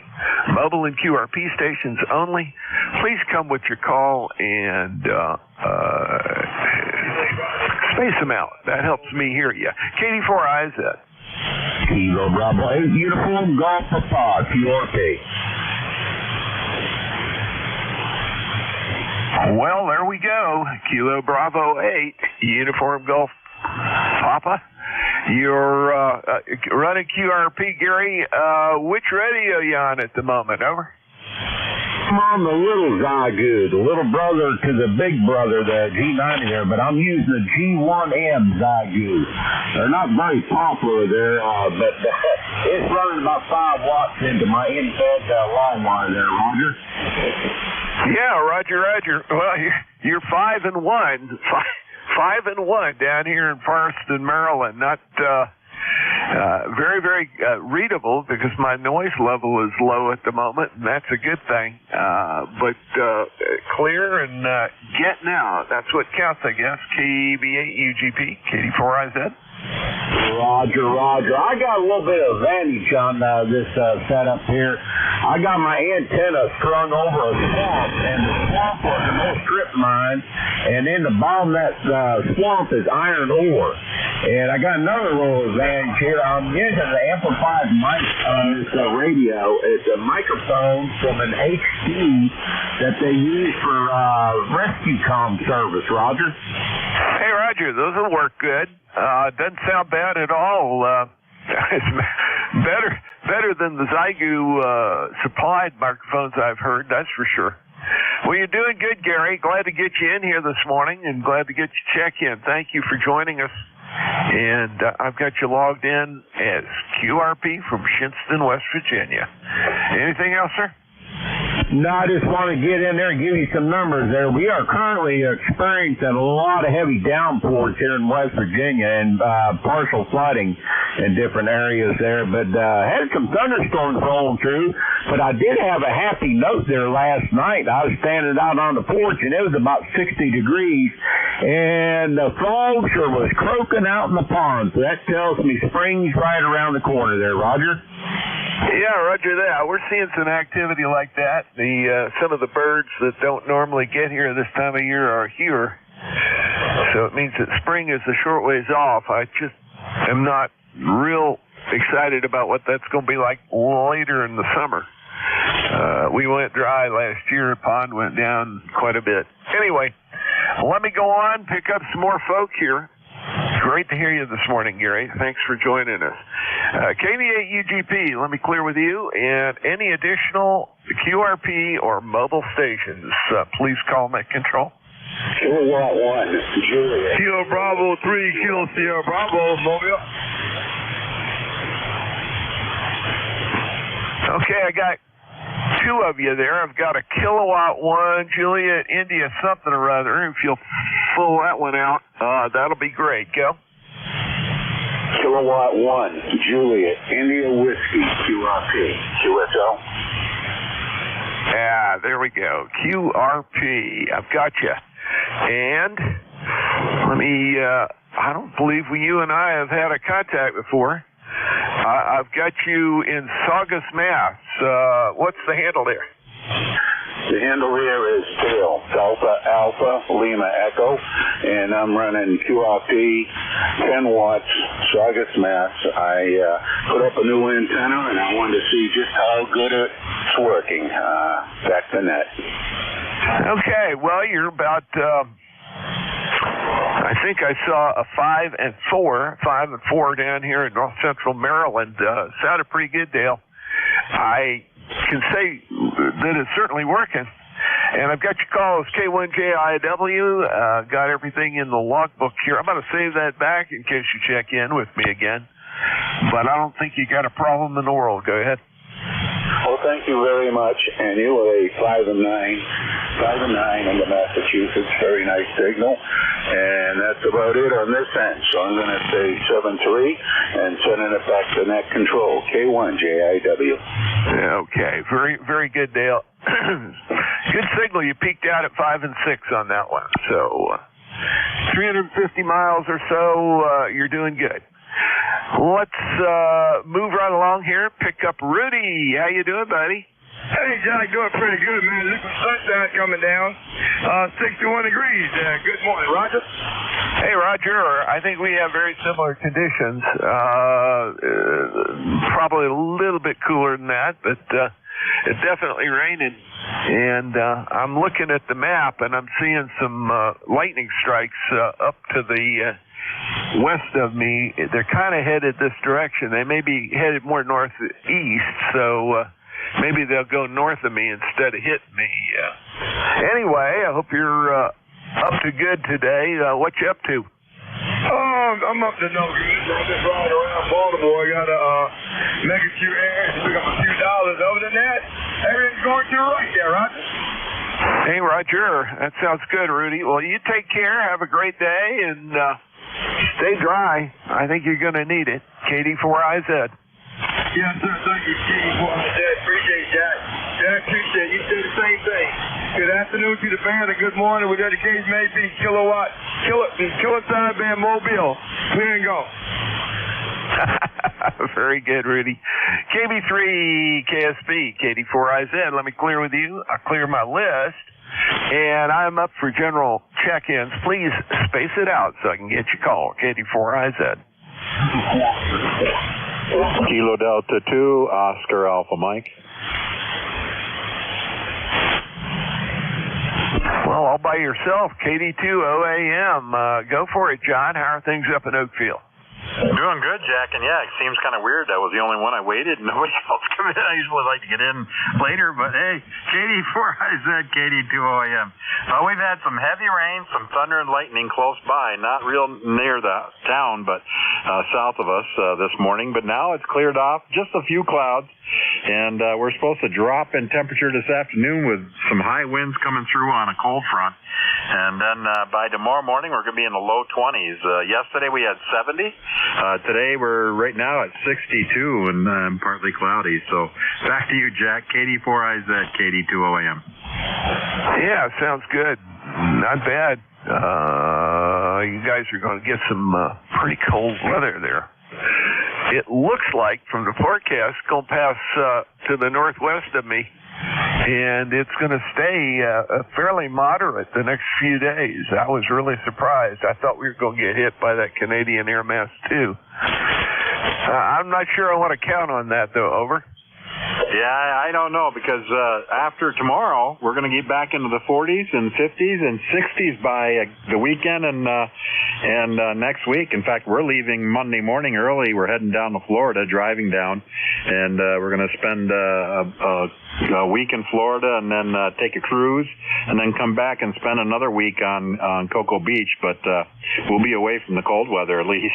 Mobile and QRP stations only. Please come with your call and space them out. That helps me hear you. KD4IZ. Kilo Bravo 8, Uniform Golf Papa, QRP. Well, there we go. Kilo Bravo 8, Uniform Golf Papa. You're running QRP, Gary. Which radio are you on at the moment? Over. I'm on the little Zygoot, the little brother to the big brother, the G90 there, but I'm using the G1M Zygoot. They're not very popular there, but it's running about 5 watts into my infed line wire there, Roger. Yeah, Roger. Well, you're 5 and 1. 5 and 1 down here in Forreston, Maryland. Not very, very readable because my noise level is low at the moment, and that's a good thing. But clear and getting out. That's what counts, I guess. KB8UGP, KD4IZ. Roger. I got a little bit of advantage on this setup here. I got my antenna strung over a swamp, and the swamp was an old strip mine, and in the bottom of that swamp is iron ore. And I got another little advantage here. I'm using the amplified mic on this radio. It's a microphone from an HD that they use for rescue comm service, Roger. Hey, Roger, those will work good. Doesn't sound bad at all. It's better than the Zygoot supplied microphones I've heard, that's for sure. Well, you're doing good, Gary. Glad to get you in here this morning and glad to get you check in. Thank you for joining us. And I've got you logged in as QRP from Shinston, West Virginia. Anything else, sir? No, I just want to get in there and give you some numbers there. We are currently experiencing a lot of heavy downpours here in West Virginia and partial flooding in different areas there. But had some thunderstorms rolling through. But I did have a happy note there last night. I was standing out on the porch, and it was about 60 degrees. And the frogs was croaking out in the pond. So that tells me spring's right around the corner there, Roger. Yeah, roger that. We're seeing some activity like that. Some of the birds that don't normally get here this time of year are here. So it means that spring is a short ways off. I just am not real excited about what that's going to be like later in the summer. We went dry last year. The pond went down quite a bit. Anyway, let me go on, pick up some more folk here. Great to hear you this morning, Gary. Thanks for joining us. KV8UGP, let me clear with you. And any additional QRP or mobile stations, please call Met Control. Kilowatt 1, Juliet. Kilo Bravo 3, Kilo Sierra Bravo, Mobile. Okay, I got two of you there. I've got a Kilowatt 1, Juliet, India, something or other. If you'll pull that one out, that'll be great. Go. Kilowatt 1, Juliet, India Whiskey, QRP, QSO. Yeah, there we go. QRP. I've got you. And let me, I don't believe you and I have had a contact before. I've got you in Saugus, Mass. What's the handle there? The handle here is Tail, Delta Alpha Lima Echo, and I'm running QRP 10 watts, Saugus, Mass. I put up a new antenna, and I wanted to see just how good it's working. Back to net. Okay, well, you're about, I think I saw a 5 and 4 down here in north central Maryland. Sounded pretty good, Dale. I can say that it's certainly working. And I've got your calls, K1JIW, got everything in the logbook here. I'm going to save that back in case you check in with me again. But I don't think you got a problem in the world. Go ahead. Well, thank you very much. And you were a 5 and 9 in the Massachusetts. Very nice signal. And that's about it on this end. So I'm going to say 7-3 and sending it back to net control, K1JIW. Okay. Very, very good, Dale. Good signal. You peaked out at 5 and 6 on that one. So 350 miles or so, you're doing good. Let's move right along here. Pick up Rudy. How you doing, buddy? Hey, Jack, doing pretty good, man. Look at sunshine coming down. 61 degrees. Good morning, Roger. Hey, Roger. I think we have very similar conditions. Probably a little bit cooler than that, but it's definitely raining. And I'm looking at the map, and I'm seeing some lightning strikes up to the west of me. They're kind of headed this direction. They may be headed more northeast, so maybe they'll go north of me instead of hitting me. Anyway, I hope you're up to good today. What you up to? I'm up to no good. I'm just riding around Baltimore. I got to make a few errands, pick up a few dollars. Other than that, everything's going to the right there, Roger. Hey, Roger. That sounds good, Rudy. Well, you take care. Have a great day, and stay dry. I think you're going to need it. KD4IZ. Yes, sir. Thank you, KD4IZ. Appreciate Jack. Jack, appreciate you. Do the same thing. Good afternoon to the band, and good morning. With dedication may be Kilowatt, Kiloside Band Mobile. Clear and go. Very good, Rudy. KB3 KSB, KD4IZ. Let me clear with you. I'll clear my list. And I'm up for general check-ins. Please space it out so I can get your call. KD4IZ. Kilo Delta 2, Oscar Alpha Mike. Well, all by yourself, KD2 OAM. Go for it, John. How are things up in Oakfield? Doing good, Jack, and yeah, it seems kind of weird. I was the only one I waited, and nobody else come in. I usually like to get in later, but hey, KD4IZ, KD2OAM. We've had some heavy rain, some thunder and lightning close by, not real near the town, but south of us this morning. But now it's cleared off, just a few clouds, and we're supposed to drop in temperature this afternoon with some high winds coming through on a cold front. And then by tomorrow morning, we're going to be in the low 20s. Yesterday we had 70. Today we're right now at 62 and partly cloudy. So back to you, Jack. KD4IZ, KD2OAM. Yeah, sounds good. Not bad. You guys are going to get some pretty cold weather there. It looks like from the forecast going past to the northwest of me, and it's going to stay fairly moderate the next few days. I was really surprised. I thought we were going to get hit by that Canadian air mass too. I'm not sure I want to count on that though. Over. Yeah, I don't know, because after tomorrow, we're going to get back into the 40s and 50s and 60s by the weekend and next week. In fact, we're leaving Monday morning early. We're heading down to Florida, driving down, and we're going to spend a week in Florida and then take a cruise and then come back and spend another week on Cocoa Beach. But we'll be away from the cold weather at least.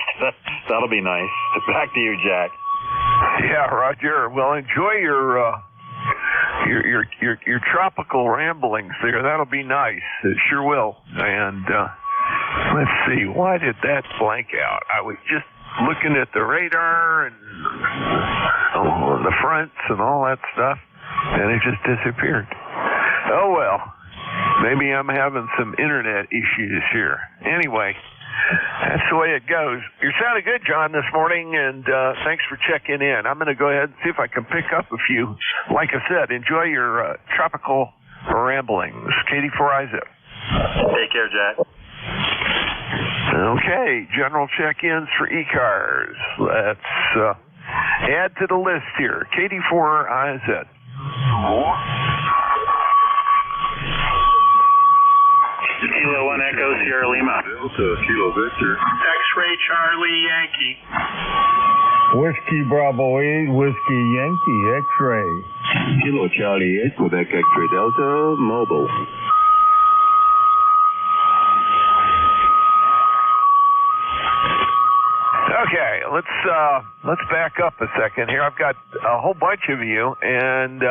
That'll be nice. Back to you, Jack. Yeah, Roger. Well, enjoy your tropical ramblings there. That'll be nice. It sure will. And let's see, why did that blank out? I was just looking at the radar and the fronts and all that stuff, and it just disappeared. Oh well, maybe I'm having some internet issues here. Anyway. That's the way it goes. You're sounding good, John, this morning, and thanks for checking in. I'm going to go ahead and see if I can pick up a few. Like I said, enjoy your tropical ramblings. KD4IZ. Take care, Jack. Okay, general check-ins for ECARS. Let's add to the list here. KD4IZ. Kilo 1 Echo Sierra Lima. Delta, Kilo Victor. X-Ray Charlie Yankee. Whiskey Bravo 8, Whiskey Yankee, X-Ray. Kilo Charlie 8, Quebec X-Ray Delta, mobile. Okay, let's back up a second here. I've got a whole bunch of you, and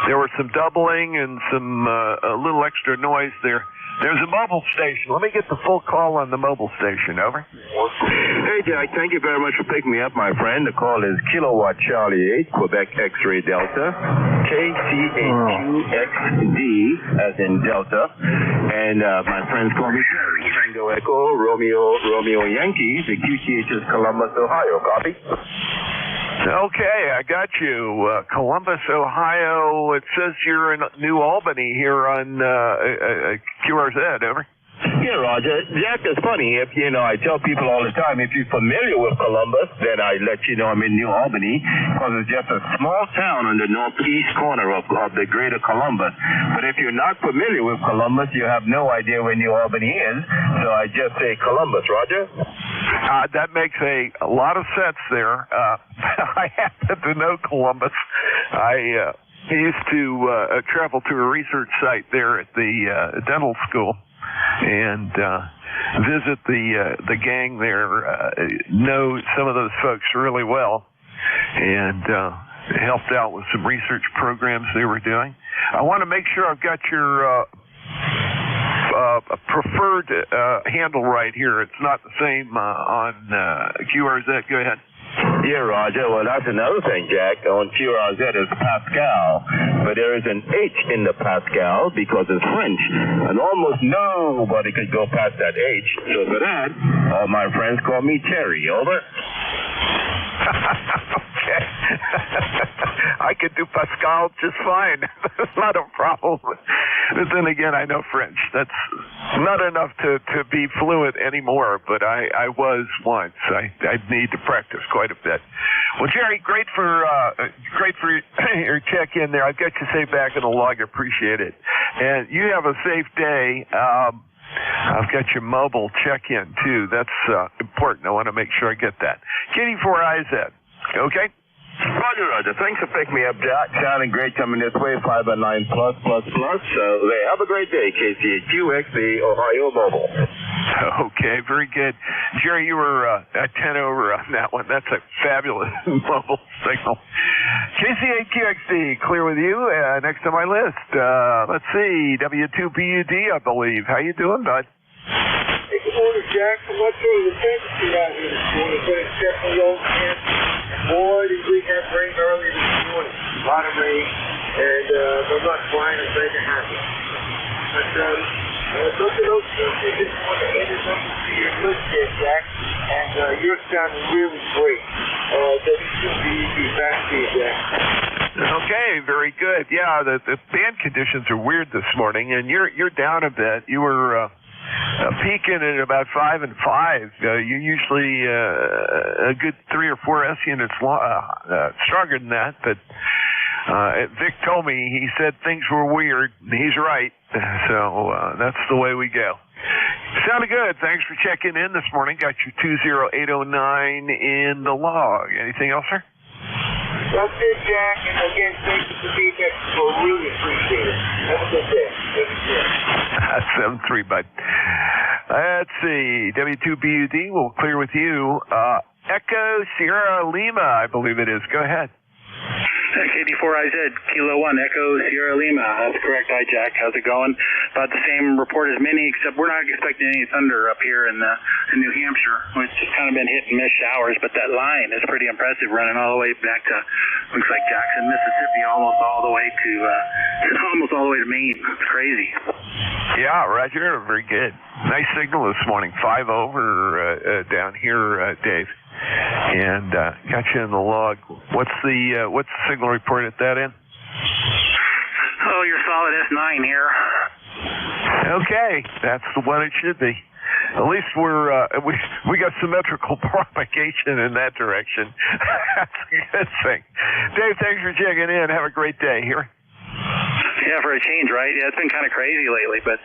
there was some doubling and some a little extra noise there. There's a mobile station. Let me get the full call on the mobile station. Over. Hey, Jack. Thank you very much for picking me up, my friend. The call is Kilowatt Charlie 8, Quebec X-Ray Delta, KCAQXD, as in Delta. And my friends call me Terry. Tango Echo, Romeo Yankee, the QTH's Columbus, Ohio. Copy? Okay, I got you. Columbus, Ohio. It says you're in New Albany here on QRZ. Over. Yeah, Roger. Jack, it's funny. If I tell people all the time, if you're familiar with Columbus, then I let you know I'm in New Albany, because it's just a small town on the northeast corner of the greater Columbus. But if you're not familiar with Columbus, you have no idea where New Albany is. So I just say Columbus, Roger. That makes a lot of sense there. I happen to know Columbus. I used to travel to a research site there at the dental school and visit the gang there, know some of those folks really well, and helped out with some research programs they were doing. I want to make sure I've got your preferred handle right here. It's not the same on QRZ. Go ahead. Yeah, Roger. Well, that's another thing, Jack. On QRZ is Pascal, but there is an H in the Pascal because it's French, and almost nobody could go past that H. So for that, all my friends call me Terry. Over. Okay. I could do Pascal just fine. That's not a problem. But then again, I know French. That's not enough to be fluent anymore, but I was once. I need to practice quite a bit. Well, Jerry, great for your check-in there. I've got you safe back in the log. Appreciate it. And you have a safe day. I've got your mobile check-in, too. That's important. I want to make sure I get that. KD4IZ. Okay? Roger. Thanks for picking me up, Jack. Sounding great coming this way. 5 by 9 plus. Have a great day, KCQX, the Ohio Mobile. Okay, very good. Jerry, you were at 10 over on that one. That's a fabulous mobile signal. KC8QXD, clear with you. Next on my list, let's see, W2PUD, I believe. How you doing, bud? Hey, good morning, Jack. I'm not sure the temperature out here this morning, but it's definitely over. Boy, did we have rain early this morning. A lot of rain, and I'm not flying and very happy. But look at those things. I just want to add it up to your list there, Jack, and you're sounding really great. W2PUD, back to you, Jack. Okay, very good. Yeah, the band conditions are weird this morning, and you're down a bit. You were peaking at about 5 and 5. You're usually a good 3 or 4 S units stronger than that, but Vic told me, he said things were weird. He's right. So that's the way we go. Sounded good. Thanks for checking in this morning. Got your 20809 in the log. Anything else, sir? That's it, Jack. And again, thank you for being there. I really appreciate it. Have a good day. 7-3, bud. Let's see. W2BUD, we'll clear with you. Echo Sierra Lima, I believe it is. Go ahead. KD4IZ, Kilo 1, Echo Sierra Lima. That's correct. Hi, Jack. How's it going? About the same report as many, except we're not expecting any thunder up here in New Hampshire. It's just kind of been hit and miss showers, but that line is pretty impressive, running all the way back to, looks like Jackson, Mississippi, almost all the way to Maine. It's crazy. Yeah, Roger. Very good. Nice signal this morning. 5 over down here, Dave. And got you in the log. What's the signal report at that end? Oh, you're solid S9 here. Okay, that's the one it should be. At least we got symmetrical propagation in that direction. That's a good thing. Dave, thanks for checking in. Have a great day here. Yeah, for a change, right? Yeah, it's been kind of crazy lately, but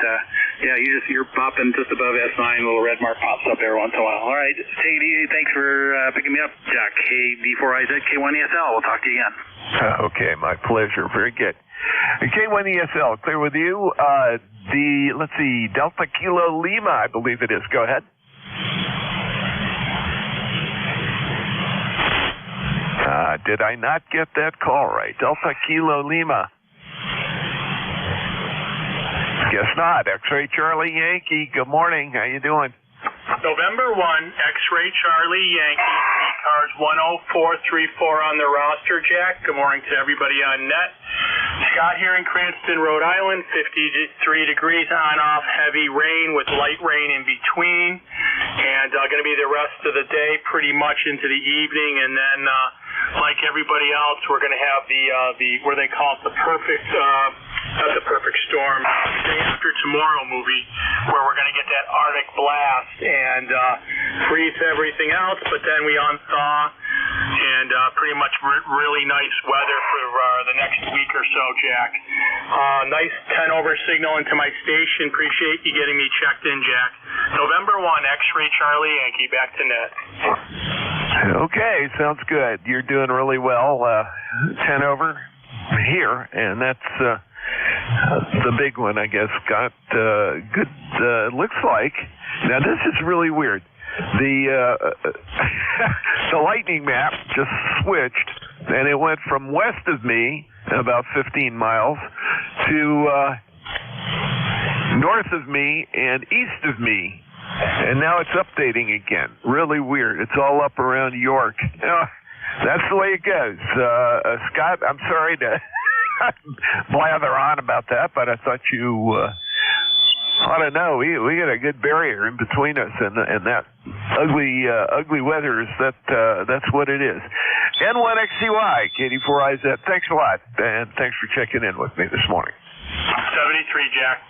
yeah, you're popping just above S9. A little red mark pops up every once in a while. All right, take it easy. Thanks for picking me up, Jack. KD4IZ, K1ESL. We'll talk to you again. Okay, my pleasure. Very good. K1ESL, clear with you. Let's see, Delta Kilo Lima, I believe it is. Go ahead. Did I not get that call right? Delta Kilo Lima. Guess not. X-Ray Charlie Yankee. Good morning. How you doing? November 1, X-Ray Charlie Yankee, ECARS 10434 on the roster, Jack. Good morning to everybody on net. Scott here in Cranston, Rhode Island, 53 degrees on off, heavy rain with light rain in between, and going to be the rest of the day pretty much into the evening, and then like everybody else, we're going to have the where they call it the perfect not the perfect storm, day after tomorrow movie, where we're going to get that Arctic blast and freeze everything else, but then we unthaw and pretty much really nice weather for the next week or so, Jack. Nice 10 over signal into my station. Appreciate you getting me checked in, Jack. November 1, X-Ray Charlie Yankee, back to net. Okay, sounds good. You're doing really well. 10 over here, and that's the big one, I guess. Got good, looks like. Now, this is really weird. The lightning map just switched, and it went from west of me, about 15 miles, to north of me and east of me. And now it's updating again. Really weird. It's all up around York. That's the way it goes. Scott, I'm sorry to blather on about that, but I thought you ought to know. We got a good barrier in between us, and that ugly weather is that's what it is. N1XCY, KD4IZ. Thanks a lot, and thanks for checking in with me this morning. 73, Jack.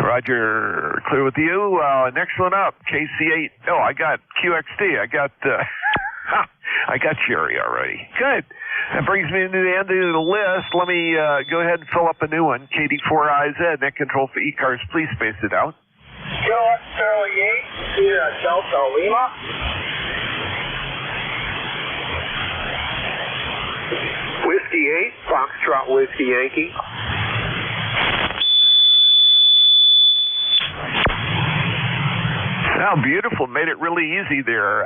Roger, clear with you. Next one up, KC8. Oh, I got QXD. I got Jerry already. Good. That brings me to the end of the list. Let me go ahead and fill up a new one. KD4IZ, net control for ECARS. Please space it out. Charlie 8, Sierra Delta Lima. Whiskey 8, Foxtrot Whiskey Yankee. Oh, beautiful. Made it really easy there.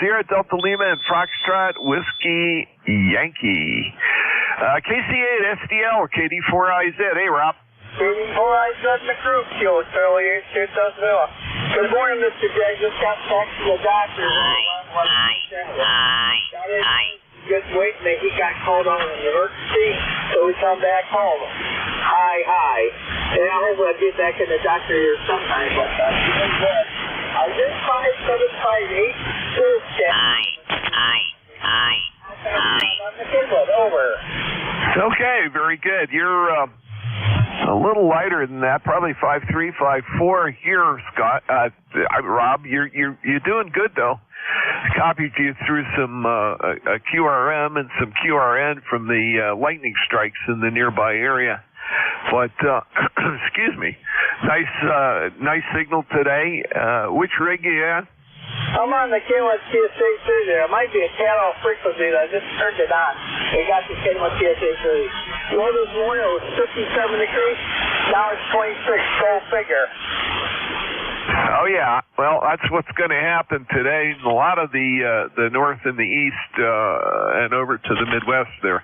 Sierra Delta Lima and Foxtrot Whiskey Yankee. KC8 SDL, KD4IZ. Hey, Rob. KD4IZ in the group, Kilo Charlie 8, Villa. Good morning, Mr. J. Just got back to the doctor. Just waiting that he got called on an emergency, so we come back home. Hi. And I hope I'll get back in the doctor here sometime, but doing good. I did 5758 over. Okay, very good. You're a little lighter than that, probably 5354 here, Scott. Rob, you're doing good though. Copied you through some a QRM and some QRN from the lightning strikes in the nearby area. But excuse me, nice signal today. Which rig are you at? I'm on the K1 TSA 3 there. It might be a cat-off frequency that I just turned it on. They got the K1 TSA 3. Well, this morning it was 57 degrees. Now it's 26. Go figure. Oh yeah, well that's what's going to happen today. A lot of the north and the east and over to the Midwest there.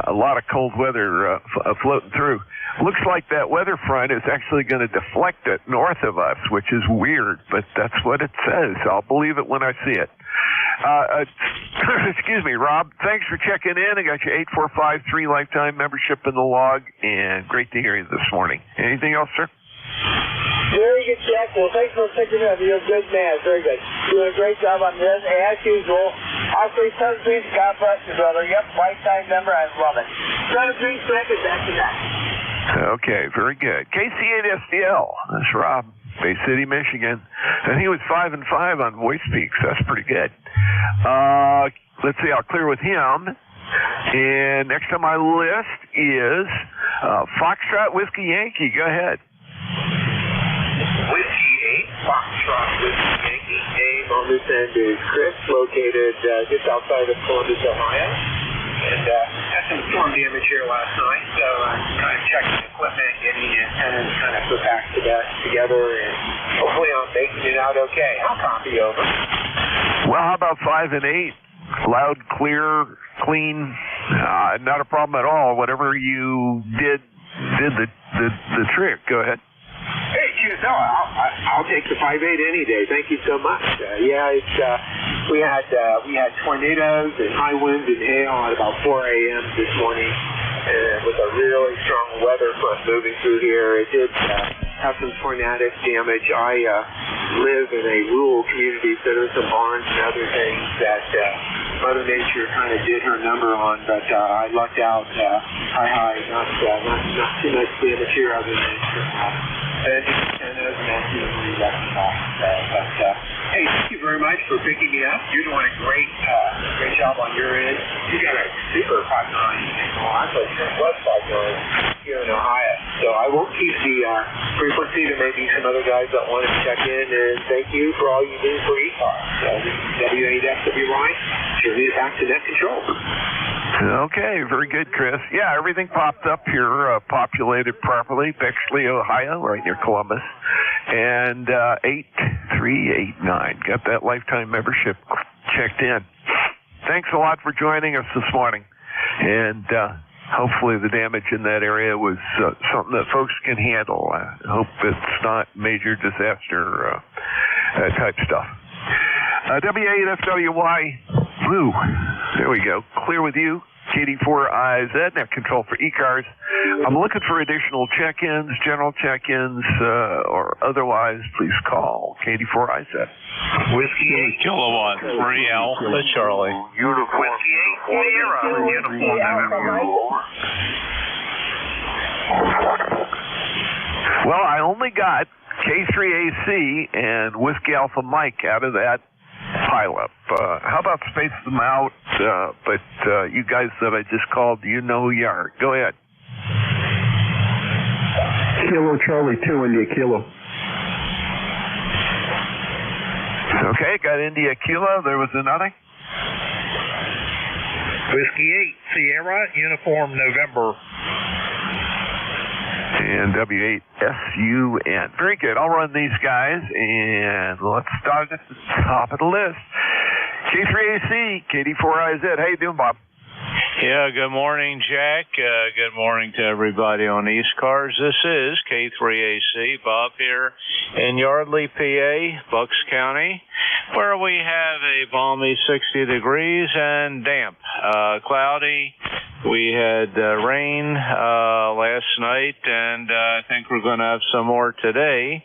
A lot of cold weather floating through. Looks like that weather front is actually going to deflect it north of us, which is weird, but that's what it says. I'll believe it when I see it. Excuse me, Rob. Thanks for checking in. I got your 8453 lifetime membership in the log, and great to hear you this morning. Anything else, sir? Very good, Jack. Well, thanks for picking up. You're a good man. Very good. Doing a great job on this, as usual. Osprey Sunsweet, God bless you, brother. Yep, lifetime member. I love it. 7 3 seconds after that. Okay, very good. KC8SDL. That's Rob, Bay City, Michigan. And he was 5 and 5 on Voice Peaks. That's pretty good. Let's see, I'll clear with him. And next on my list is Foxtrot Whiskey Yankee. Go ahead. Whiskey 8, Foxtrot Whiskey Yankee. Name on this end is Chris, located just outside of Columbus, Ohio. And had some storm damage here last night, so I'm kind of checking equipment, getting antennas kind of put back together, and hopefully I'm making it out okay. I'll copy over. Well, how about 5 and 8? Loud, clear, clean, not a problem at all. Whatever you did the trick. Go ahead. Hey, QSL, I'll take the 5.8 any day. Thank you so much. We had tornadoes and high winds and hail at about 4 a.m. this morning, and with a really strong weather front moving through here, it did have some tornadic damage. I live in a rural community, so there's some barns and other things that Mother Nature kind of did her number on, but I lucked out. Not too much damage here other than antennas and ultimately left off. Hey, thank you very much for picking me up. You're doing a great job on your end. You got a super pipeline. Actually, plus pipeline here in Ohio. So I won't keep the frequency. There may be some other guys that want to check in, and thank you for all you do for ECARS. So this is W8FWY. Journey back to net control. Okay, very good, Chris. Yeah, everything popped up here, populated properly. Bexley, Ohio, right near Columbus. And 8389. Got that lifetime membership checked in. Thanks a lot for joining us this morning. And hopefully the damage in that area was something that folks can handle. I hope it's not major disaster type stuff. W8FWY, Blue. There we go. Clear with you. KD4IZ, net control for ECARS. I'm looking for additional check-ins, general check-ins, or otherwise, please call KD4IZ. Whiskey 8 kilowatt 3 Alpha Charlie. Whiskey 8 Sierra. Uniform November. Well, I only got K3AC and Whiskey Alpha Mike out of that pileup. How about space them out? But you guys that I just called, you know who you are. Go ahead. Kilo Charlie 2, India Kilo. Okay, got India Kilo. There was another. Whiskey 8, Sierra, Uniform November. And W8SUN. Very good. I'll run these guys, and let's start at the top of the list. K3AC, KD4IZ. How you doing, Bob? Yeah, good morning, Jack. Good morning to everybody on ECARS. This is K3AC, Bob here in Yardley, PA, Bucks County, where we have a balmy 60 degrees and damp. Cloudy. We had rain last night, and I think we're going to have some more today.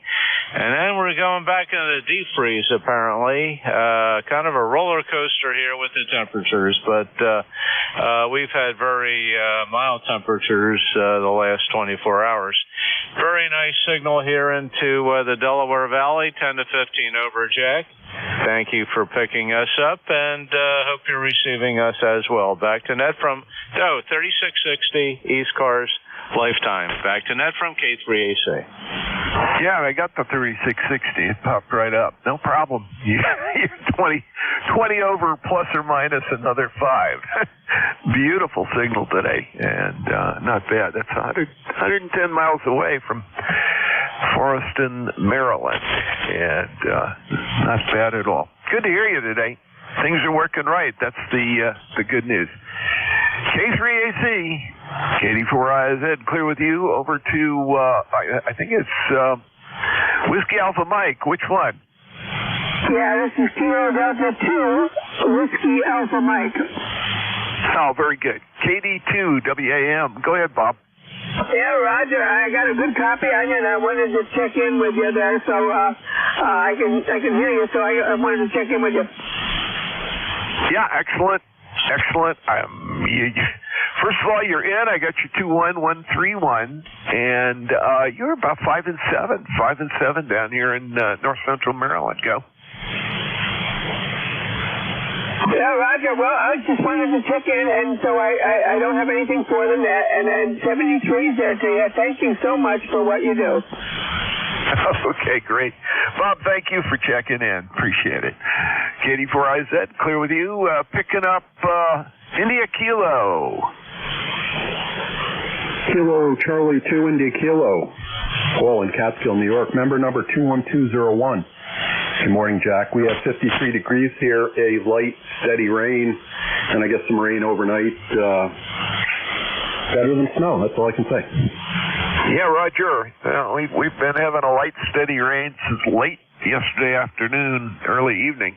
And then we're going back into the deep freeze, apparently. Kind of a roller coaster here with the temperatures, but we've had very mild temperatures the last 24 hours. Very nice signal here into the Delaware Valley, 10 to 15 over, Jack. Thank you for picking us up, and hope you're receiving us as well. Back to net from 3660 ECARS Lifetime. Back to net from K3AC. Yeah, I got the 3660. It popped right up. No problem. You're 20 over plus or minus another 5. Beautiful signal today, and not bad. That's 110 miles away from Forreston, Maryland, and not bad at all. Good to hear you today. Things are working right. That's the good news. K3AC, KD4IZ, clear with you. Over to, I think it's Whiskey Alpha Mike. Which one? Yeah, this is Kilo Delta 2, Whiskey Alpha Mike. Oh, very good. KD2 WAM. Go ahead, Bob. Yeah, Roger. I got a good copy on you, and I wanted to check in with you there, so I can hear you. So I wanted to check in with you. Yeah, excellent. First of all, you're in. I got you 21131, and you're about 5 and 7 down here in North Central Maryland. Go. Yeah, Roger. Well, I just wanted to check in, and so I don't have anything for them, and 73's there to you. Thank you so much for what you do. Okay, great. Bob, thank you for checking in. Appreciate it. KD4IZ, clear with you. Picking up India Kilo. Kilo Charlie 2, India Kilo. Paul in Catskill, New York. Member number 21201. Good morning, Jack. We have 53 degrees here, a light, steady rain, and I guess some rain overnight. Better than snow, that's all I can say. Yeah, Roger. Well, we've been having a light, steady rain since late yesterday afternoon, early evening.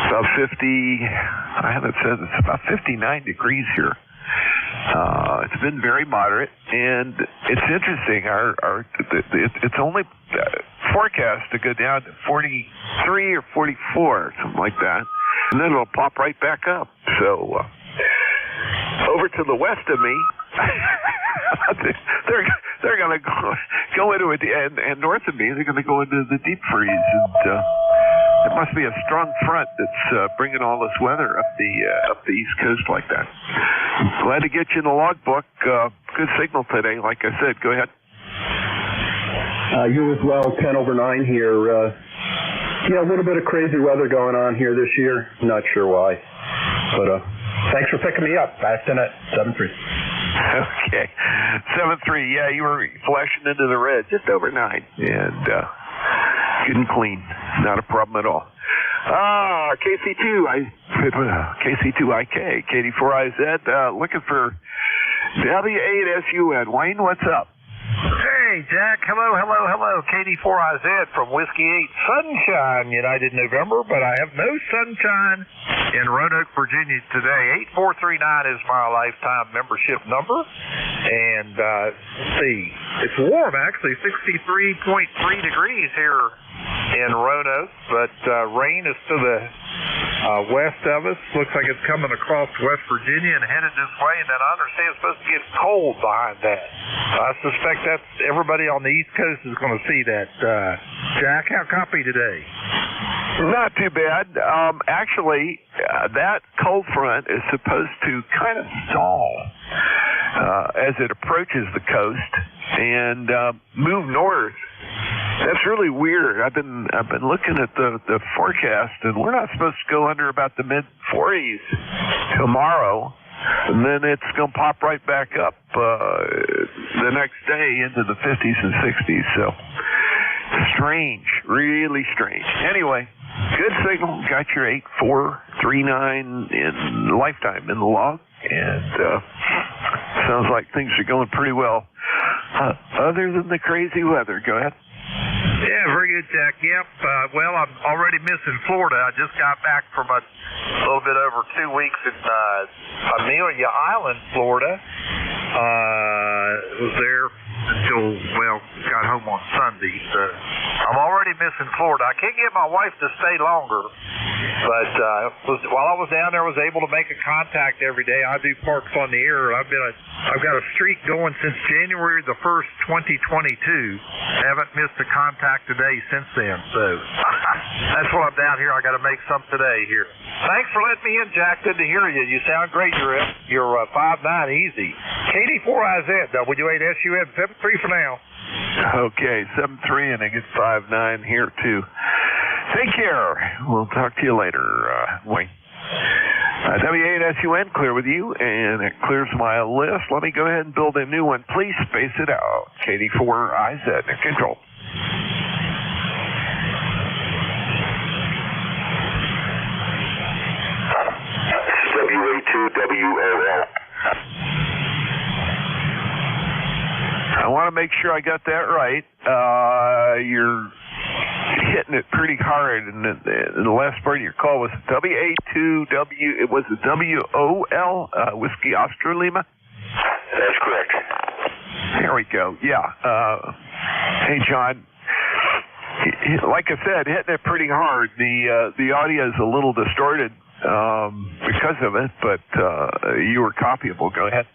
About 50, I have it said it's about 59 degrees here. It's been very moderate, and it's interesting. It's only forecast to go down to 43 or 44, something like that, and then it'll pop right back up. So over to the west of me, they're going to go into it, and north of me, they're going to go into the deep freeze, and it must be a strong front that's bringing all this weather up the East Coast like that. Glad to get you in the logbook. Good signal today. Like I said, go ahead. You as well, 10 over 9 here. Yeah, a little bit of crazy weather going on here this year. Not sure why. But thanks for picking me up. Back to net, 7-3. Okay. 7-3. Yeah, you were flashing into the red, just over 9. And good and clean. Not a problem at all. KC2IK, KD4IZ, looking for W8SUN. Wayne, what's up? Hey, Jack. Hello. KD4IZ from Whiskey 8. Sunshine, United November, but I have no sunshine in Roanoke, Virginia today. 8439 is my lifetime membership number. And let's see, it's warm, actually, 63.3 degrees here in Roanoke, but rain is to the west of us. Looks like it's coming across West Virginia and headed this way, and then I understand it's supposed to get cold behind that. I suspect that's everybody on the East Coast is going to see that. Jack, how copy today? Not too bad. Actually, that cold front is supposed to kind of stall as it approaches the coast and move north. That's really weird. I've been looking at the forecast, and we're not supposed to go under about the mid-40s tomorrow, and then it's going to pop right back up the next day into the 50s and 60s. So strange, really strange. Anyway, good signal. Got your 8439 in lifetime in the log, and sounds like things are going pretty well. Other than the crazy weather, go ahead. Yeah, very good, Jack. Yep. Well, I'm already missing Florida. I just got back from a little bit over 2 weeks in Amelia Island, Florida. Was there until, got home on Sunday. So I'm already missing Florida. I can't get my wife to stay longer, but while I was down there, I was able to make a contact every day. I do Parks on the Air. I've got a streak going since January the 1st, 2022. I haven't missed a contact today since then. So that's why I'm down here. I got to make some today here. Thanks for letting me in, Jack. Good to hear you. You sound great. You're 5'9" easy. KD4IZ, W8SUN, 7-3 for now. Okay, 7-3, and I get 5'9" here too. Take care. We'll talk to you later, Wayne. W8SUN, clear with you, and it clears my list. Let me go ahead and build a new one. Please space it out. KD4IZ, control. WA2WOL. I want to make sure I got that right. You're hitting it pretty hard, and the last part of your call was WA2W. It was a WOL, Whiskey Oscar Lima. That's correct. There we go. Yeah. Hey, John. Like I said, hitting it pretty hard. The audio is a little distorted because of it, but you were copyable. Go ahead.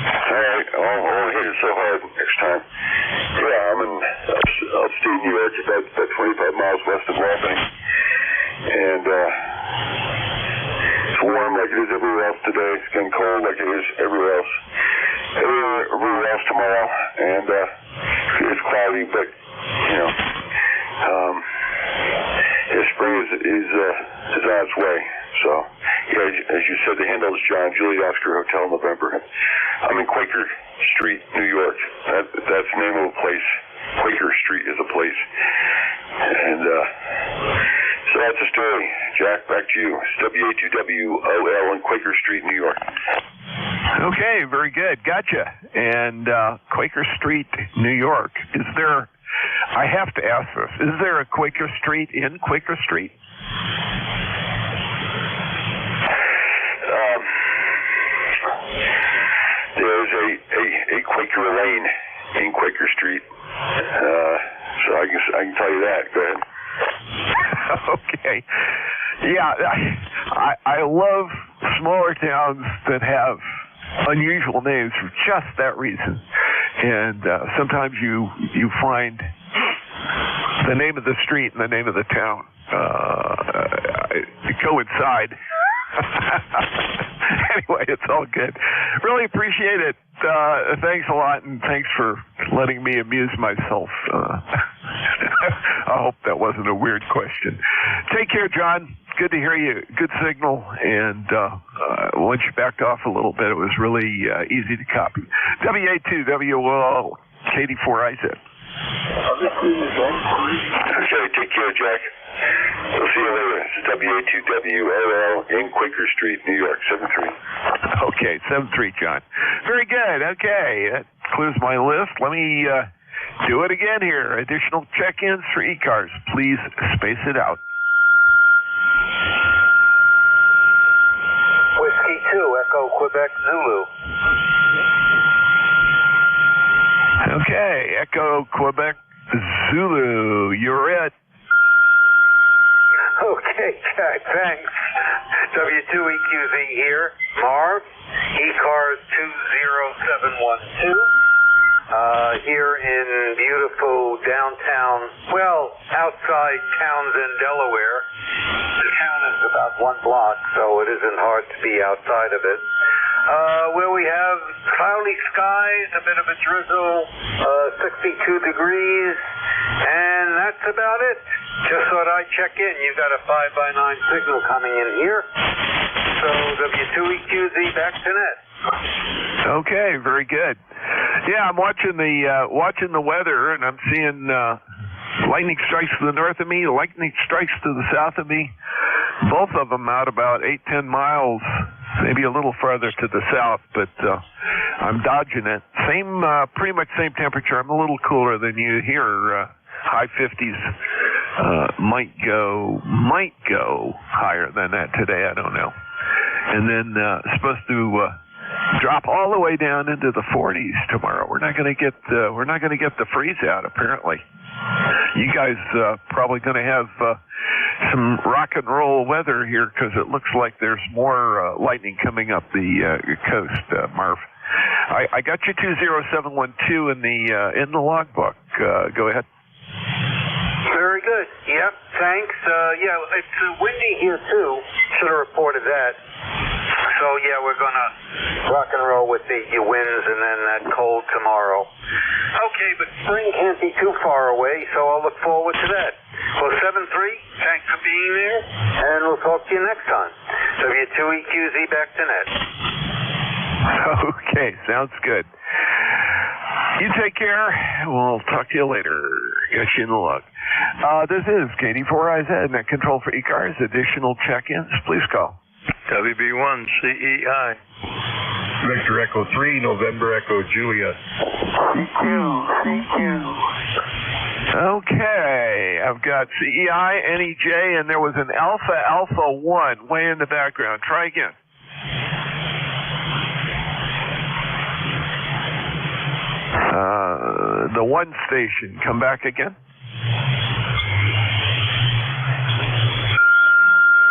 All right, I'll hit it so hard next time. Yeah, I'm in upstate New York, about 25 miles west of Albany. And it's warm like it is everywhere else today. It's getting cold like it is everywhere else. Everywhere else tomorrow. And it's cloudy, but, you know, spring is on its way. So, yeah, as you said, the handle is John, Juliet Oscar Hotel, November. I'm in Quaker Street, New York. That's the name of a place. Quaker Street is a place. And so that's the story. Jack, back to you. It's WA2WOL in Quaker Street, New York. Okay, very good. Gotcha. And Quaker Street, New York. Is there, I have to ask this, is there a Quaker Street in Quaker Street? There's a Quaker Lane in Quaker Street. So I can tell you that. Go ahead. Okay. Yeah, I love smaller towns that have unusual names for just that reason. And sometimes you find the name of the street and the name of the town coincide. Anyway, it's all good. Really appreciate it. Thanks a lot, and thanks for letting me amuse myself. I hope that wasn't a weird question. Take care, John. Good to hear you. Good signal. And once you backed off a little bit, it was really easy to copy. WA2WOL, KD4IZ. Okay, take care, Jack. We'll see you later. It's WA2WOL in Quaker Street, New York, 7-3. Okay, 7-3, John. Very good. Okay, that clears my list. Let me do it again here. Additional check-ins for ECARS. Please space it out. Whiskey 2, Echo Quebec Zulu. Okay, Echo Quebec Zulu. You're it. Okay, Jack, thanks. W2EQZ here. Marv, ECARS 20712. here in beautiful downtown, well, outside Townsend, Delaware. The town is about 1 block, so it isn't hard to be outside of it. Where we have cloudy skies, a bit of a drizzle, 62 degrees, and that's about it. Just thought I'd check in. You've got a 5x9 signal coming in here. So W2EQZ back to net. Okay, very good. Yeah, I'm watching the weather, and I'm seeing lightning strikes to the north of me, lightning strikes to the south of me. Both of them out about 8-10 miles, maybe a little farther to the south, but I'm dodging it. Pretty much same temperature. I'm a little cooler than you here. High 50s. Might go higher than that today. I don't know. And then supposed to drop all the way down into the 40s tomorrow. We're not going to get the freeze out apparently. You guys probably going to have some rock and roll weather here because it looks like there's more lightning coming up the coast, Marv. I got you 20712 in the logbook. Go ahead. Very good. Yep. Thanks. Yeah, it's windy here too. Should have reported that. So yeah, we're gonna rock and roll with the winds and then that cold tomorrow. Okay, but spring can't be too far away, so I'll look forward to that. Well, 7-3, thanks for being there, and we'll talk to you next time. W2EQZ back to net. Okay, sounds good. You take care. We'll talk to you later. Got you in the log. This is KD4IZ, net control for ECARS. Additional check-ins, please call. WB1 CEI. Victor Echo 3, November Echo Julia. CQ. Okay, I've got CEI, NEJ, and there was an Alpha 1 way in the background. Try again. The 1 station, come back again.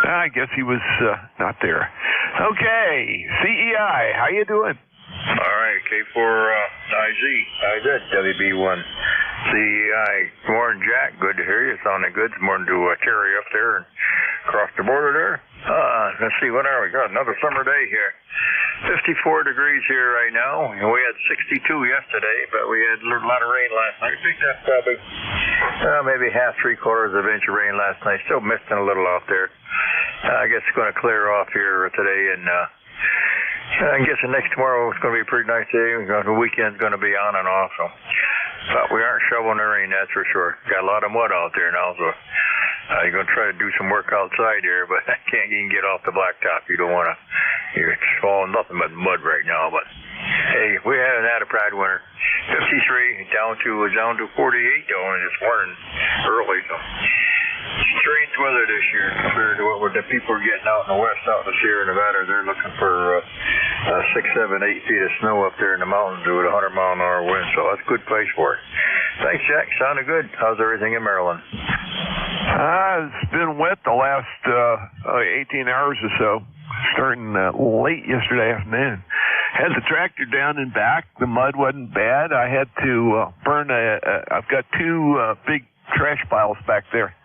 I guess he was not there. Okay, CEI, how you doing? All right, K4IZ. I did, WB1 CEI. Good morning, Jack. Good to hear you. Sounding good. Good morning to Terry up there and across the border there. Let's see, what are we? Got another summer day here. 54 degrees here right now. We had 62 yesterday, but we had a lot of rain last night. I think that's probably maybe half, 3/4 of an inch of rain last night. Still misting a little out there. I guess it's going to clear off here today, and I'm guessing next tomorrow it's going to be a pretty nice day. The weekend's going to be on and off, so. But we aren't shoveling the rain, that's for sure. Got a lot of mud out there now, so you're going to try to do some work outside here, but I can't even get off the blacktop. You don't want to. You're falling nothing but mud right now, but hey, we haven't had a bad winter. 53 down to 48 down this morning early, so. Strange weather this year compared to what the people are getting out in the west, out in the Sierra Nevada. They're looking for 6, 7, 8 feet of snow up there in the mountains with 100-mile-an-hour wind, so that's a good place for it. Thanks, Jack. Sounded good. How's everything in Maryland? It's been wet the last 18 hours or so, starting late yesterday afternoon. Had the tractor down and back. The mud wasn't bad. I had to burn I've got 2 big trash piles back there.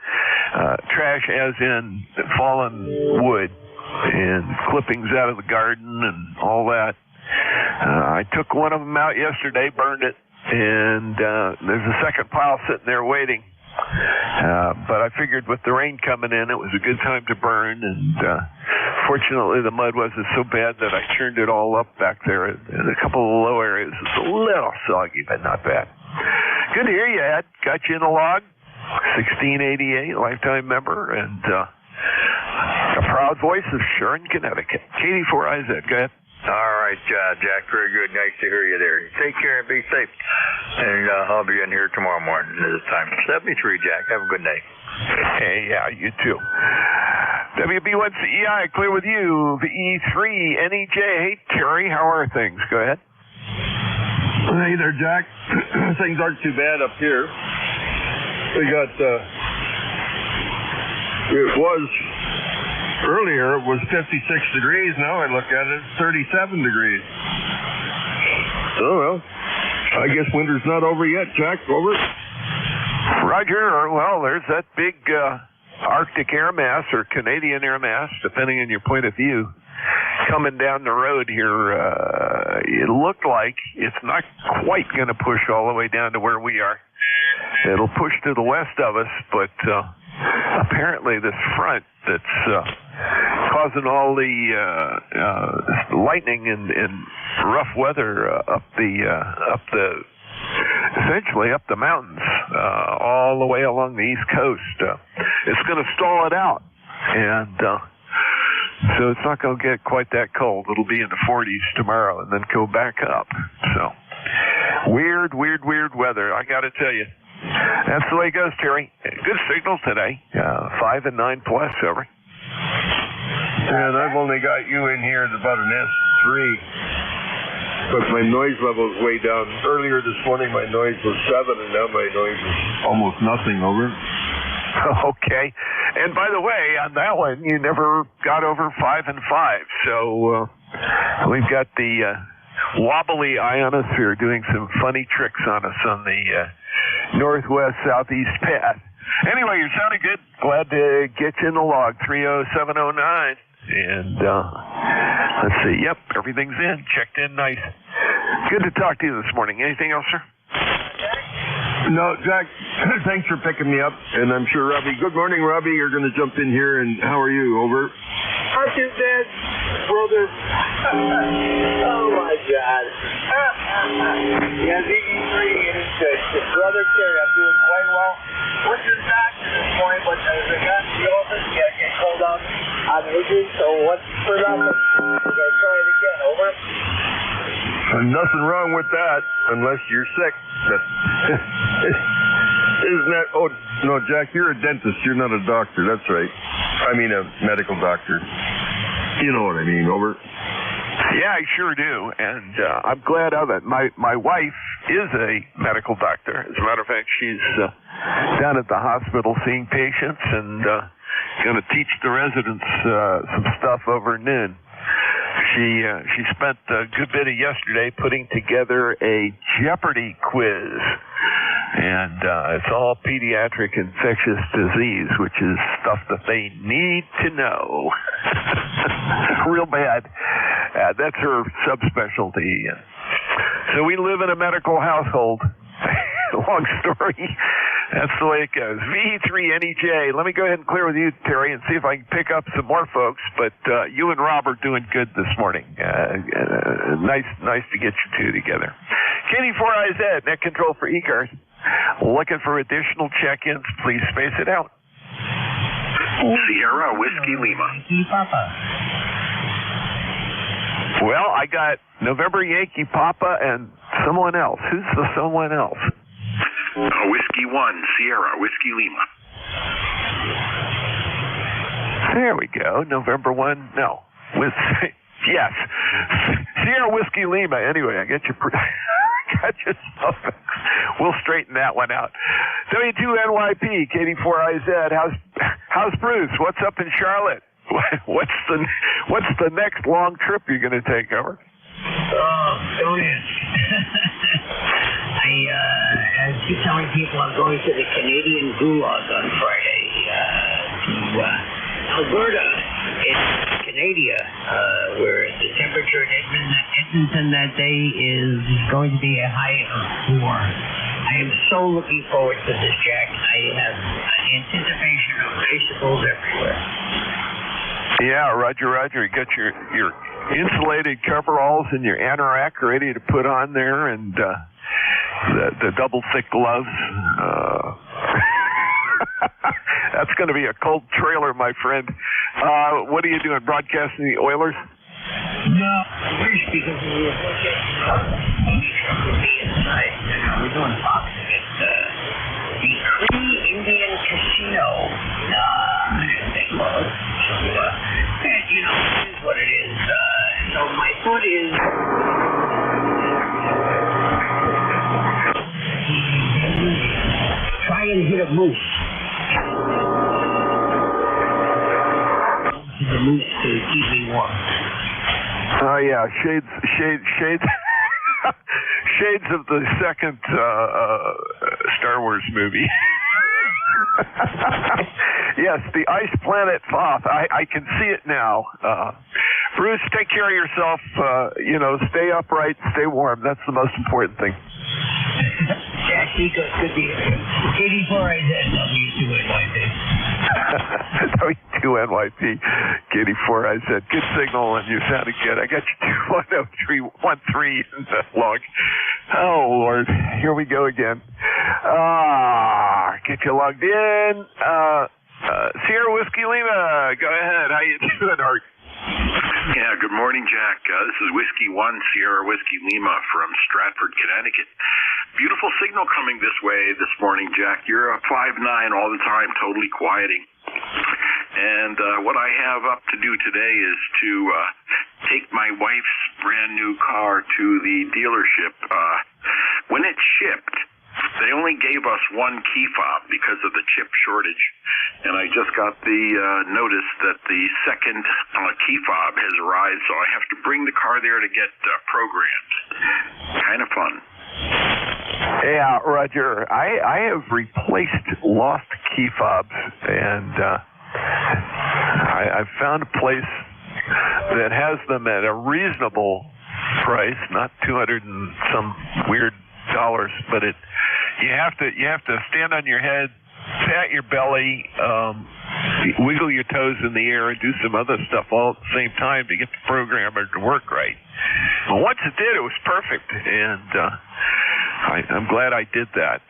Trash as in fallen wood and clippings out of the garden and all that. I took one of them out yesterday, burned it, and there's a second pile sitting there waiting. But I figured with the rain coming in, it was a good time to burn, and fortunately the mud wasn't so bad that I churned it all up back there. In a couple of low areas, it's a little soggy, but not bad. Good to hear you, Ed. Got you in the log. 1688, lifetime member, and a proud voice of Sharon, Connecticut. KD4IZ, go ahead. All right, Jack, very good. Nice to hear you there. Take care and be safe. And I'll be in here tomorrow morning at this time. 73, Jack. Have a good day. Hey, yeah, you too. WB1CEI, clear with you. VE3, NEJ. Hey, Terry, how are things? Go ahead. Hey there, Jack. Things aren't too bad up here. We got, earlier it was 56 degrees. Now I look at it, it's 37 degrees. So, well, I guess winter's not over yet, Jack. Over. Roger. Well, there's that big Arctic air mass or Canadian air mass, depending on your point of view, coming down the road here. It looked like it's not quite going to push all the way down to where we are. It'll push to the west of us, but apparently this front that's causing all the lightning and rough weather essentially up the mountains, all the way along the East Coast. It's going to stall it out, and so it's not going to get quite that cold. It'll be in the 40s tomorrow and then go back up. So weird weather, I got to tell you. That's the way it goes, Terry. Good signal today, 5 and 9 plus, over. And I've only got you in here at about an S3. But my noise level is way down. Earlier this morning, my noise was 7, and now my noise is almost nothing, over. Okay. And by the way, on that one, you never got over 5 and 5. So we've got the wobbly ionosphere doing some funny tricks on us on the northwest-southeast path. Anyway, you're sounding good. Glad to get you in the log, 30709. And let's see. Yep, everything's in. Checked in nice. Good to talk to you this morning. Anything else, sir? No, Jack, thanks for picking me up. And I'm sure Robbie, good morning, Robbie. You're going to jump in here. And how are you? Over. Not too bad, brother. Oh, my God. Yeah, DD3 is the brother Terry. I'm doing quite well. Went to the doctor this morning, but as I got to the office, get called out on aging, so what's for nothing? We're going to try it again, over. Nothing wrong with that, unless you're sick. Isn't that? Oh, no, Jack, you're a dentist. You're not a doctor. That's right. I mean a medical doctor. You know what I mean, over. Yeah, I sure do, and I'm glad of it. My wife is a medical doctor. As a matter of fact, she's down at the hospital seeing patients and going to teach the residents some stuff over noon. She spent a good bit of yesterday putting together a Jeopardy quiz, and it's all pediatric infectious disease, which is stuff that they need to know. Real bad. That's her subspecialty. So we live in a medical household. Long story. That's the way it goes. V3NEJ. Let me go ahead and clear with you, Terry, and see if I can pick up some more folks. But you and Rob are doing good this morning. Nice to get you two together. KD4IZ, net control for ECARS. Looking for additional check-ins. Please space it out. Sierra Whiskey Lima. Well, I got November Yankee Papa and someone else. Who's the someone else? Whiskey 1, Sierra Whiskey Lima. There we go. November 1. No. Yes. Sierra Whiskey Lima. Anyway, I got you. Got you stuff. We'll straighten that one out. W2NYP, KD4IZ. How's Bruce? What's up in Charlotte? What's the next long trip you're going to take, over? I keep telling people I'm going to the Canadian Gulag on Friday to Alberta in Canada, where the temperature in Edmonton that day is going to be a high of 4. I am so looking forward to this, Jack. I have anticipation of icicles everywhere. Yeah, Roger. You got your insulated coveralls and your anorak ready to put on there, and the double thick gloves. That's going to be a cold trailer, my friend. What are you doing, broadcasting the Oilers? No, because we were inside. We're doing boxing at the Cree Indian Casino in St. Louis. So, you know, it is what it is. So my thought is... try and hit a moose. The moose to keep me warm. Oh yeah, shades shades of the second Star Wars movie. Yes, the ice planet Thoth. I can see it now. Bruce, take care of yourself. Stay upright, stay warm. That's the most important thing. Jack, good to hear. 84IZ, W2NYP. W2NYP, K84IZ. Good signal, and you sounded good. I got you 10313 in the log. Oh, Lord. Here we go again. Get you logged in. Sierra Whiskey Lima, go ahead. How you doing, Art? Yeah, good morning, Jack. This is Whiskey 1, Sierra Whiskey Lima from Stratford, Connecticut. Beautiful signal coming this way this morning, Jack. You're 5'9" all the time, totally quieting. And what I have up to do today is to take my wife's brand new car to the dealership. When it shipped, they only gave us one key fob because of the chip shortage. And I just got the notice that the second key fob has arrived, so I have to bring the car there to get programmed. Kind of fun. Yeah, Roger. I have replaced lost key fobs, and I've found a place that has them at a reasonable price, not 200 and some weird dollars, but you have to stand on your head, pat your belly, wiggle your toes in the air, and do some other stuff all at the same time to get the programmer to work right. Well, once it did, it was perfect, and I'm glad I did that.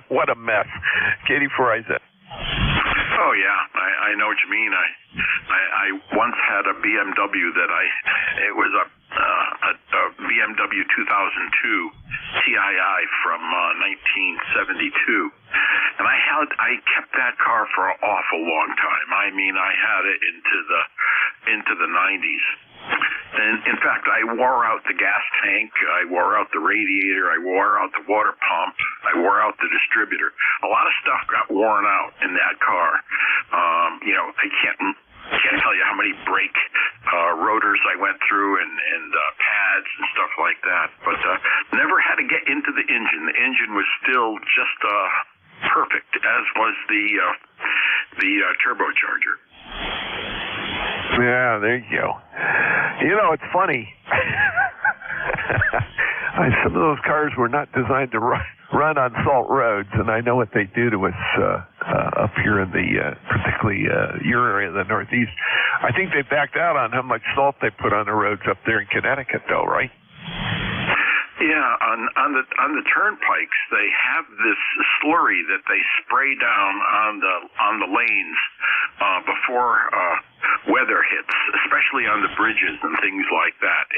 What a mess. K84IZ. Oh yeah, I know what you mean. I once had a BMW it was a BMW 2002 TII from 1972, and I kept that car for an awful long time. I mean, I had it into the 90s. And in fact, I wore out the gas tank, I wore out the radiator, I wore out the water pump, I wore out the distributor. A lot of stuff got worn out in that car. I can't tell you how many brake rotors I went through and pads and stuff like that. But never had to get into the engine. The engine was still just perfect, as was the turbocharger. Yeah, there you go. It's funny. Some of those cars were not designed to run on salt roads, and I know what they do to us up here in particularly your area of the Northeast. I think they backed out on how much salt they put on the roads up there in Connecticut, though, right? Yeah, on the turnpikes, they have this slurry that they spray down on the lanes before weather hits, especially on the bridges and things like that.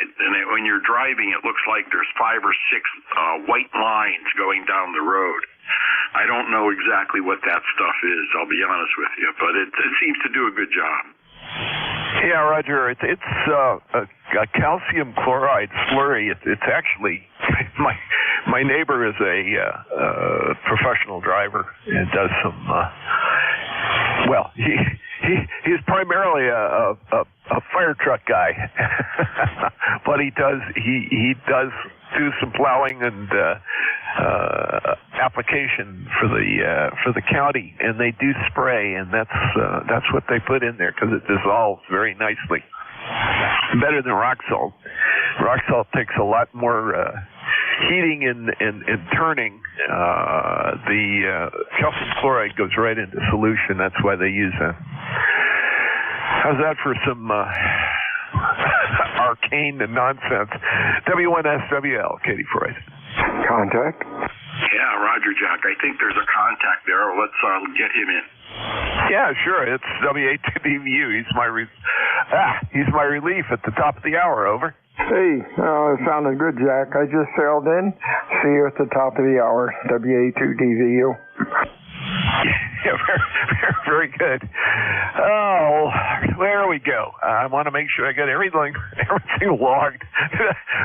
When you're driving, it looks like there's 5 or 6 white lines going down the road. I don't know exactly what that stuff is, I'll be honest with you, but it seems to do a good job. Yeah, Roger. It's a calcium chloride slurry. It's actually my neighbor is a professional driver and does some. He's primarily a fire truck guy, but he does do some plowing and application for the county, and they do spray, and that's what they put in there because it dissolves very nicely, better than rock salt. Rock salt takes a lot more heating and turning. The calcium chloride goes right into solution. That's why they use that. How's that for some arcane nonsense? W1SWL, K84IZ. Contact? Yeah, Roger, Jack. I think there's a contact there. Let's get him in. Yeah, sure. It's W82DVU. He's my relief at the top of the hour. Over. Hey, it sounded good, Jack. I just sailed in. See you at the top of the hour. W82DVU. Yeah, very good. Oh, there we go. I want to make sure I got everything logged.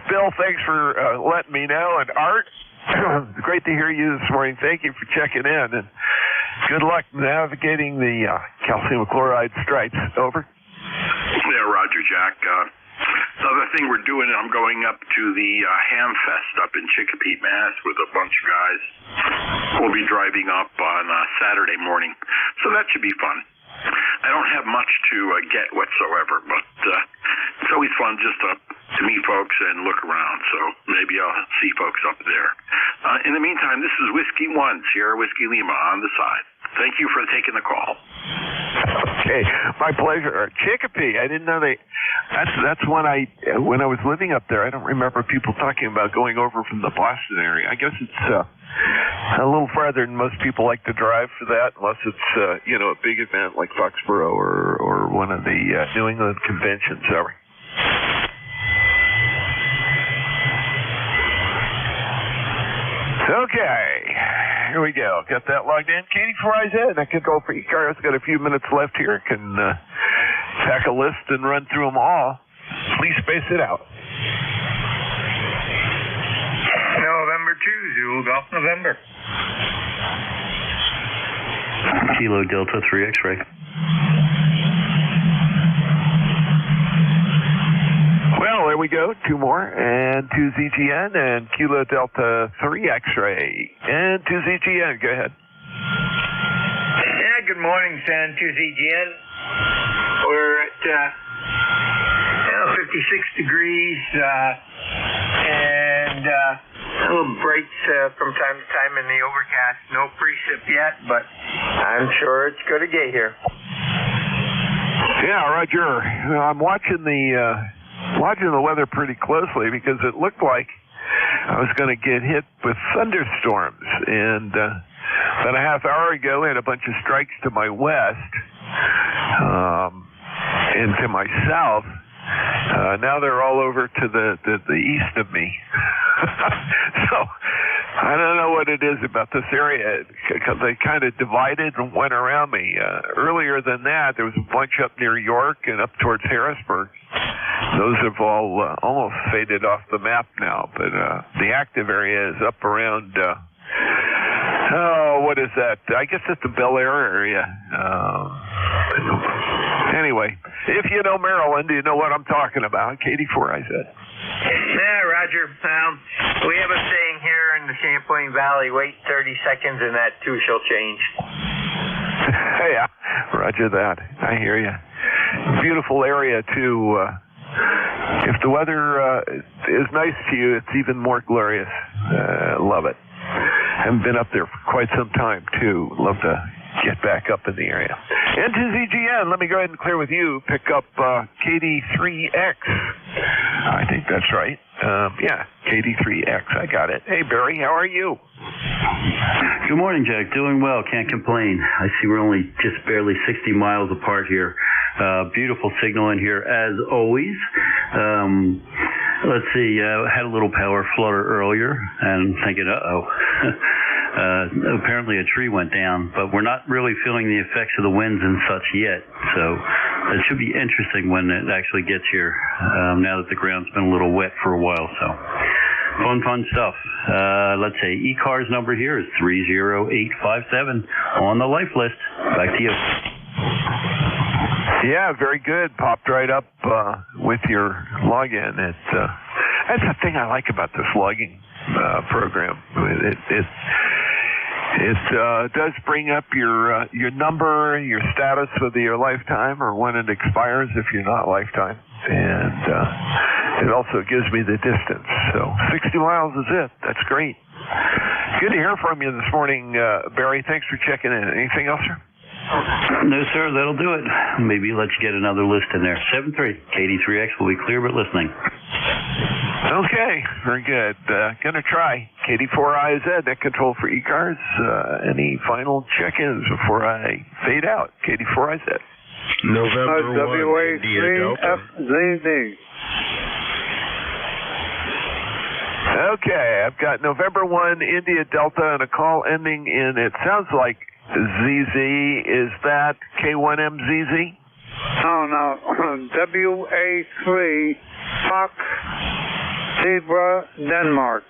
Bill, thanks for letting me know. And Art, great to hear you this morning. Thank you for checking in. And good luck navigating the calcium chloride stripes. Over. Yeah, Roger, Jack. The other thing we're doing, I'm going up to the Ham Fest up in Chicopee, Mass. with a bunch of guys. We'll be driving up on Saturday morning, so that should be fun. I don't have much to get whatsoever, but it's always fun just to meet folks and look around, so maybe I'll see folks up there. In the meantime, this is Whiskey 1, Sierra Whiskey Lima on the side. Thank you for taking the call. Okay, my pleasure. Chicopee, I didn't know that's when I was living up there, I don't remember people talking about going over from the Boston area. I guess it's a little farther than most people like to drive for that, unless it's a big event like Foxborough or one of the New England conventions ever. Okay, here we go. Got that logged in. Katie Fries I control for ECARS. Got a few minutes left here. Can pack a list and run through them all. Please space it out. November 2, Zulu Golf November. Kilo Delta 3 X-ray. Well, there we go. 2 more. And 2 ZGN and Kilo Delta 3 X-ray. And 2 ZGN. Go ahead. Yeah, good morning, San 2 ZGN. We're at 56 degrees and a little breaks from time to time in the overcast. No precip yet, but I'm sure it's going to get here. Yeah, Roger. I'm watching the weather pretty closely because it looked like I was going to get hit with thunderstorms. And about a half hour ago, I had a bunch of strikes to my west and to my south. Now they're all over to the east of me. So I don't know what it is about this area because they kind of divided and went around me. Earlier than that, there was a bunch up near York and up towards Harrisburg. Those have all almost faded off the map now, but the active area is up around, what is that? I guess it's the Bel Air area. Anyway, if you know Maryland, you know what I'm talking about. Katie 4, I said. Yeah, Roger. We have a saying here in the Champlain Valley, wait 30 seconds and that too shall change. Yeah, Roger that. I hear you. Beautiful area, too. If the weather is nice to you, it's even more glorious. Love it. Haven't been up there for quite some time, too. Love to get back up in the area. And to ZGN, let me go ahead and clear with you. Pick up KD3X. I think that's right. Yeah, KD3X. I got it. Hey, Barry, how are you? Good morning, Jack. Doing well. Can't complain. I see we're only just barely 60 miles apart here. Beautiful signal in here, as always. Let's see. Had a little power flutter earlier, and thinking, apparently a tree went down, but we're not really feeling the effects of the winds and such yet. So it should be interesting when it actually gets here, now that the ground's been a little wet for a while. So fun stuff. Let's say ECARS number here is 30857 on the life list. Back to you. Yeah, very good. Popped right up with your login. That's the thing I like about this logging program. It does bring up your number, your status of your lifetime, or when it expires if you're not lifetime, and it also gives me the distance. So 60 miles is it. That's great. Good to hear from you this morning, Barry. Thanks for checking in. Anything else, sir? No, sir. That'll do it. Maybe let's get another list in there. 7-3. KD3X will be clear but listening. Okay, very good. Gonna try. KD4IZ, net control for ECARS. Any final check-ins before I fade out? KD4IZ. November 1, India Delta. FZZ. Okay, I've got November 1, India Delta, and a call ending in, it sounds like ZZ. Is that K1MZZ? Oh, no. WA3, Fox, Zebra, Denmark.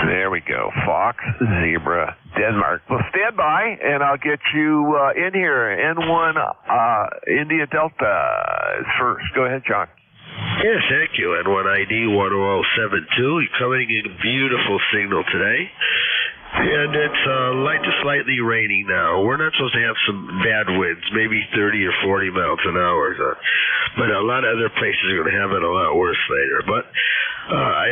There we go. Fox, Zebra, Denmark. Well, stand by, and I'll get you in here. N1 India Delta is first. Go ahead, John. Yes, thank you. N1ID 10072. You're coming in a beautiful signal today. And it's just slightly raining now. We're not supposed to have some bad winds, maybe 30 or 40 miles an hour. But a lot of other places are going to have it a lot worse later. But I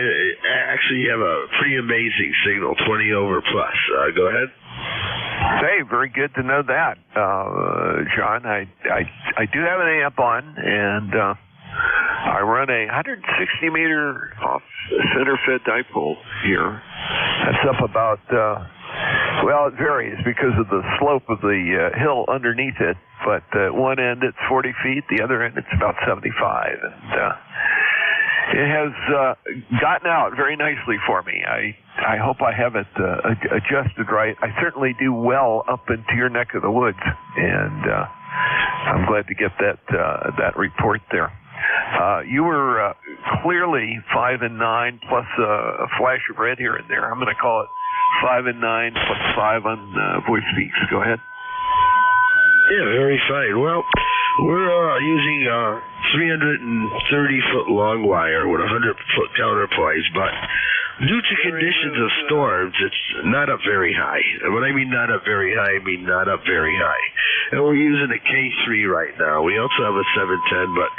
actually have a pretty amazing signal, 20 over plus. Go ahead. Hey, very good to know that, John. I do have an amp on, and I run a 160-meter off-center-fed dipole here. That's up about, it varies because of the slope of the hill underneath it. But at one end it's 40 feet, the other end it's about 75. And it has gotten out very nicely for me. I hope I have it adjusted right. I certainly do well up into your neck of the woods, and I'm glad to get that report there. You were clearly 5 and 9 plus a flash of red here and there. I'm going to call it 5 and 9 plus 5 on voice speaks. Go ahead. Yeah, very fine. Well, we're using 330-foot long wire with 100-foot counterpoise, but due to conditions of storms, it's not up very high. And when I mean not up very high, I mean not up very high. And we're using a K3 right now. We also have a 710, but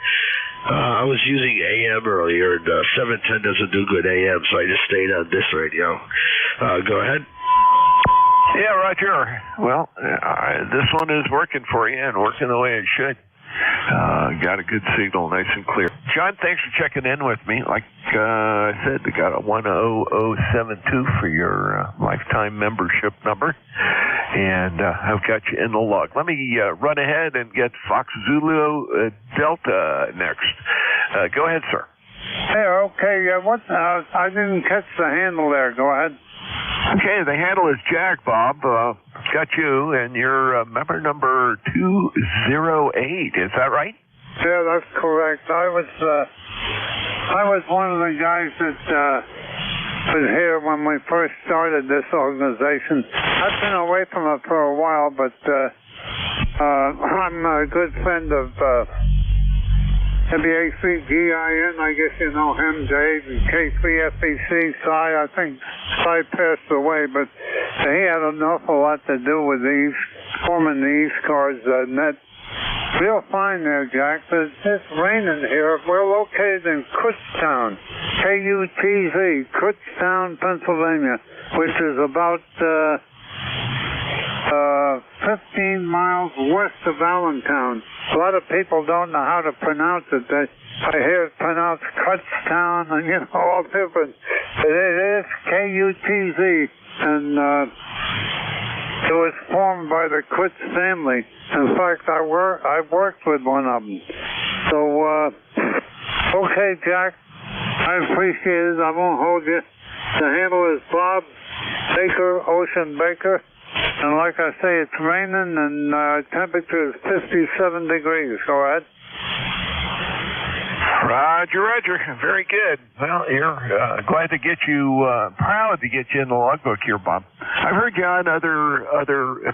I was using AM earlier, and 710 doesn't do good AM, so I just stayed on this radio. Go ahead. Yeah, Roger. Well, this one is working for you and working the way it should. Got a good signal, nice and clear. John, thanks for checking in with me. Like I said, I got a 10072 for your lifetime membership number, and I've got you in the log. Let me run ahead and get Fox Zulu Delta next. Go ahead, sir. Hey, okay. I didn't catch the handle there. Go ahead. Okay, the handle is Jack, Bob. Got you, and you're member number 208. Is that right? Yeah, that's correct. I was one of the guys that was here when we first started this organization. I've been away from it for a while, but I'm a good friend of WACGIN, I guess you know him, Dave, and K3FEC, Cy. I think Cy passed away, but he had an awful lot to do with forming the ECARS net. Real fine there, Jack. It's raining here. We're located in Kutztown, K-U-T-Z, Kutztown, Pennsylvania, which is about 15 miles west of Allentown. A lot of people don't know how to pronounce it. I hear it pronounced Kutztown and, all different. It is K-U-T-Z, and it was formed by the Kutz family. In fact, I worked with one of them. So, okay, Jack, I appreciate it. I won't hold you. The handle is Bob Baker, Ocean Baker. And like I say, it's raining, and temperature is 57 degrees. Go ahead. Roger. Very good. Well, here, glad to get you, proud to get you in the logbook here, Bob. I've heard you on other,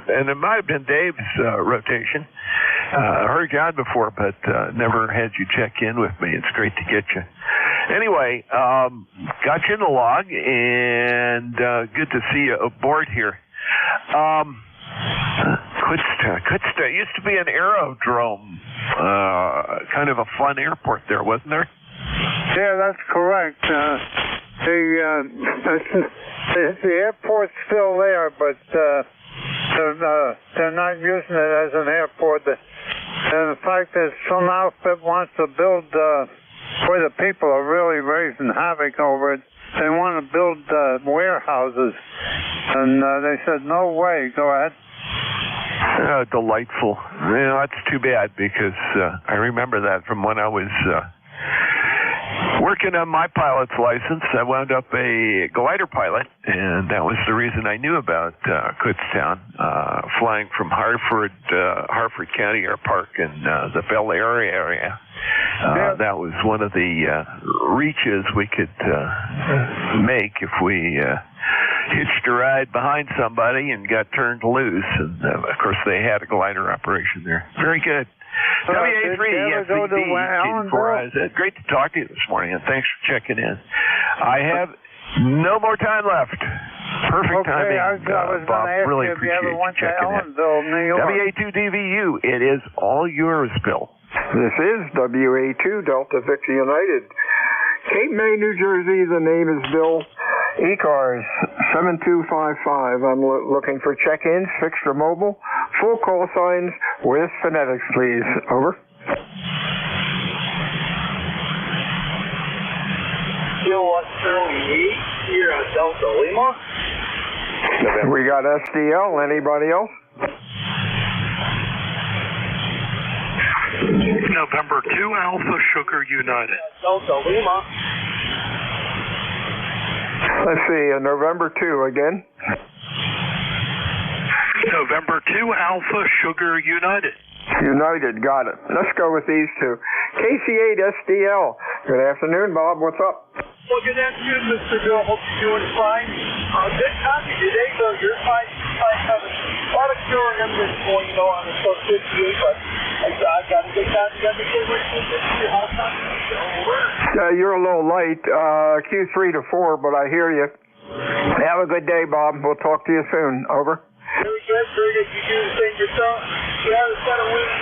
and it might have been Dave's rotation. I heard you on before, but never had you check in with me. It's great to get you. Anyway, got you in the log, and good to see you aboard here. Kutztown used to be an aerodrome, kind of a fun airport there, wasn't there? Yeah, that's correct. The airport's still there, but they're not using it as an airport. And in fact, there's some outfit wants to build where the people are really raising havoc over it. They want to build warehouses, and they said, no way. Go ahead. Delightful. That's too bad, because I remember that from when I was working on my pilot's license. I wound up a glider pilot, and that was the reason I knew about Kutztown, flying from Hartford County Air Park in the Bel Air area. That was one of the reaches we could make if we hitched a ride behind somebody and got turned loose. And, of course, they had a glider operation there. Very good. WA3, FCD, great to talk to you this morning, and thanks for checking in. I have no more time left. Perfect timing, Bob. Really appreciate you checking in. WA2DVU, it is all yours, Bill. This is WA2 Delta Victor United. Cape May, New Jersey, the name is Bill. ECARS 7255. I'm looking for check-ins, fixed or mobile. Full call signs with phonetics, please. Over. Kilowatt Charlie 8 here at Delta Lima. We got SDL. Anybody else? November 2 Alpha Sugar United. Delta Lima. Let's see, November 2 again. November 2 Alpha Sugar United. United, got it. Let's go with these two. KC8 SDL. Good afternoon, Bob. What's up? Well, good afternoon, Mr. Bill. Hope you're doing fine. Good copy today, though. You're fine. Having a lot of curing in this morning, on the sub 58, but I got a good copy. Got the you're a little late, Q3 to 4, but I hear you. Have a good day, Bob. We'll talk to you soon. Over. Very good, very good. You do the same yourself. Yeah, the set of wind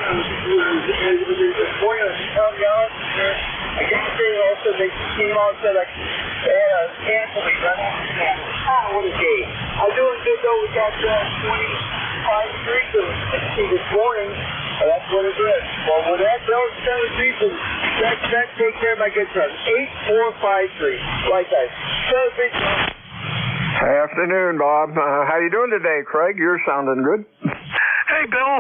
this morning on the County Island. I guess they also they came out and said they had a canceling. What a day. I'm doing good though. We got 25 degrees to 60 this morning. That's what it is. Well, with that, those 7 people, that take care of my good friend. 8453. Right, guys. Afternoon, Bob. How you doing today, Craig? You're sounding good. Hey, Bill.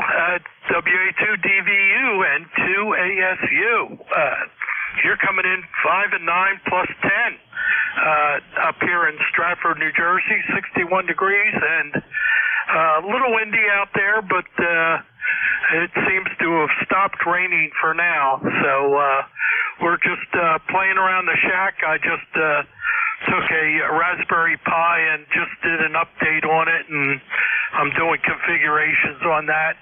WA2DVU and 2ASU. You're coming in 5 and 9 plus 10 up here in Stratford, New Jersey, 61 degrees, and a little windy out there, but it seems to have stopped raining for now. So we're just playing around the shack. I just took a Raspberry Pi and just did an update on it, and I'm doing configurations on that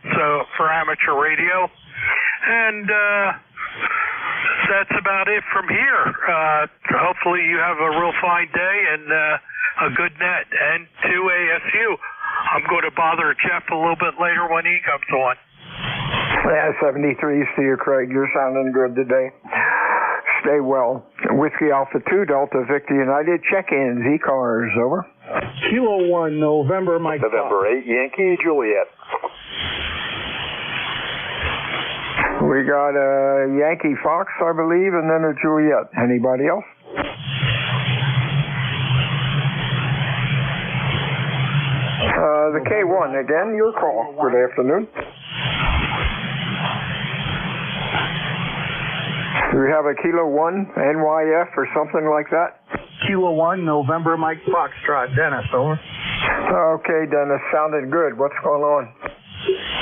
for amateur radio. And that's about it from here. Hopefully you have a real fine day and a good net. And to ASU, I'm going to bother Jeff a little bit later when he comes on. Yeah, 73s to you, Craig. You're sounding good today. Stay well. Whiskey Alpha 2, Delta Victor United. Check-ins, ECARS, over. Kilo 1, November, Mike. November 8, Yankee Juliet. We got a Yankee Fox, I believe, and then a Juliet. Anybody else? The K1 again, your call. Good afternoon. Do we have a Kilo 1 NYF or something like that? Kilo 1, November, Mike Foxtrot. Dennis, over. Okay, Dennis, sounded good. What's going on?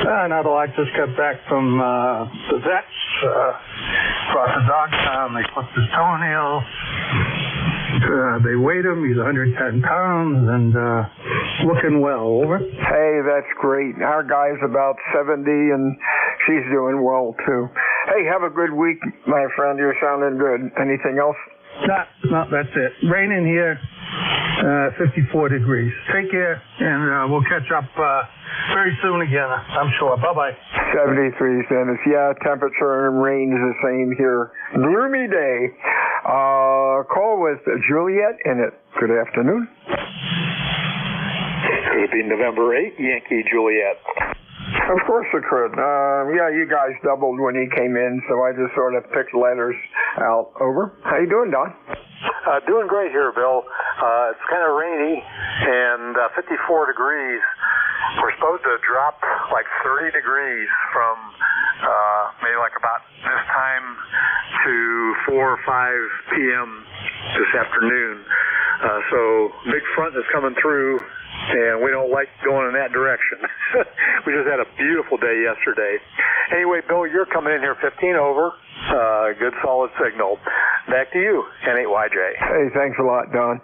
Not a lot. Just got back from the vets. Across the dog town. They clipped his toenail. They weighed him. He's 110 pounds and looking well. Over. Hey, that's great. Our guy's about 70 and she's doing well too. Hey, have a good week, my friend. You're sounding good. Anything else? No, that's it. Raining here, 54 degrees. Take care, and we'll catch up very soon again, I'm sure. Bye-bye. 73, Dennis. Yeah, temperature and rain is the same here. Gloomy day. Call with Juliet in it. Good afternoon. Could it be November 8, Yankee Juliet? Of course it could. Yeah, you guys doubled when he came in, so I just sort of picked letters out. Over. How you doing, Don? Doing great here, Bill. It's kind of rainy and 54 degrees. We're supposed to drop like 30 degrees from maybe like about this time to 4 or 5 p.m. this afternoon. So big front is coming through and we don't like going in that direction. We just had a beautiful day yesterday. Anyway, Bill, you're coming in here 15 over. Good solid signal. Back to you, N8YJ. Hey, thanks a lot, Don.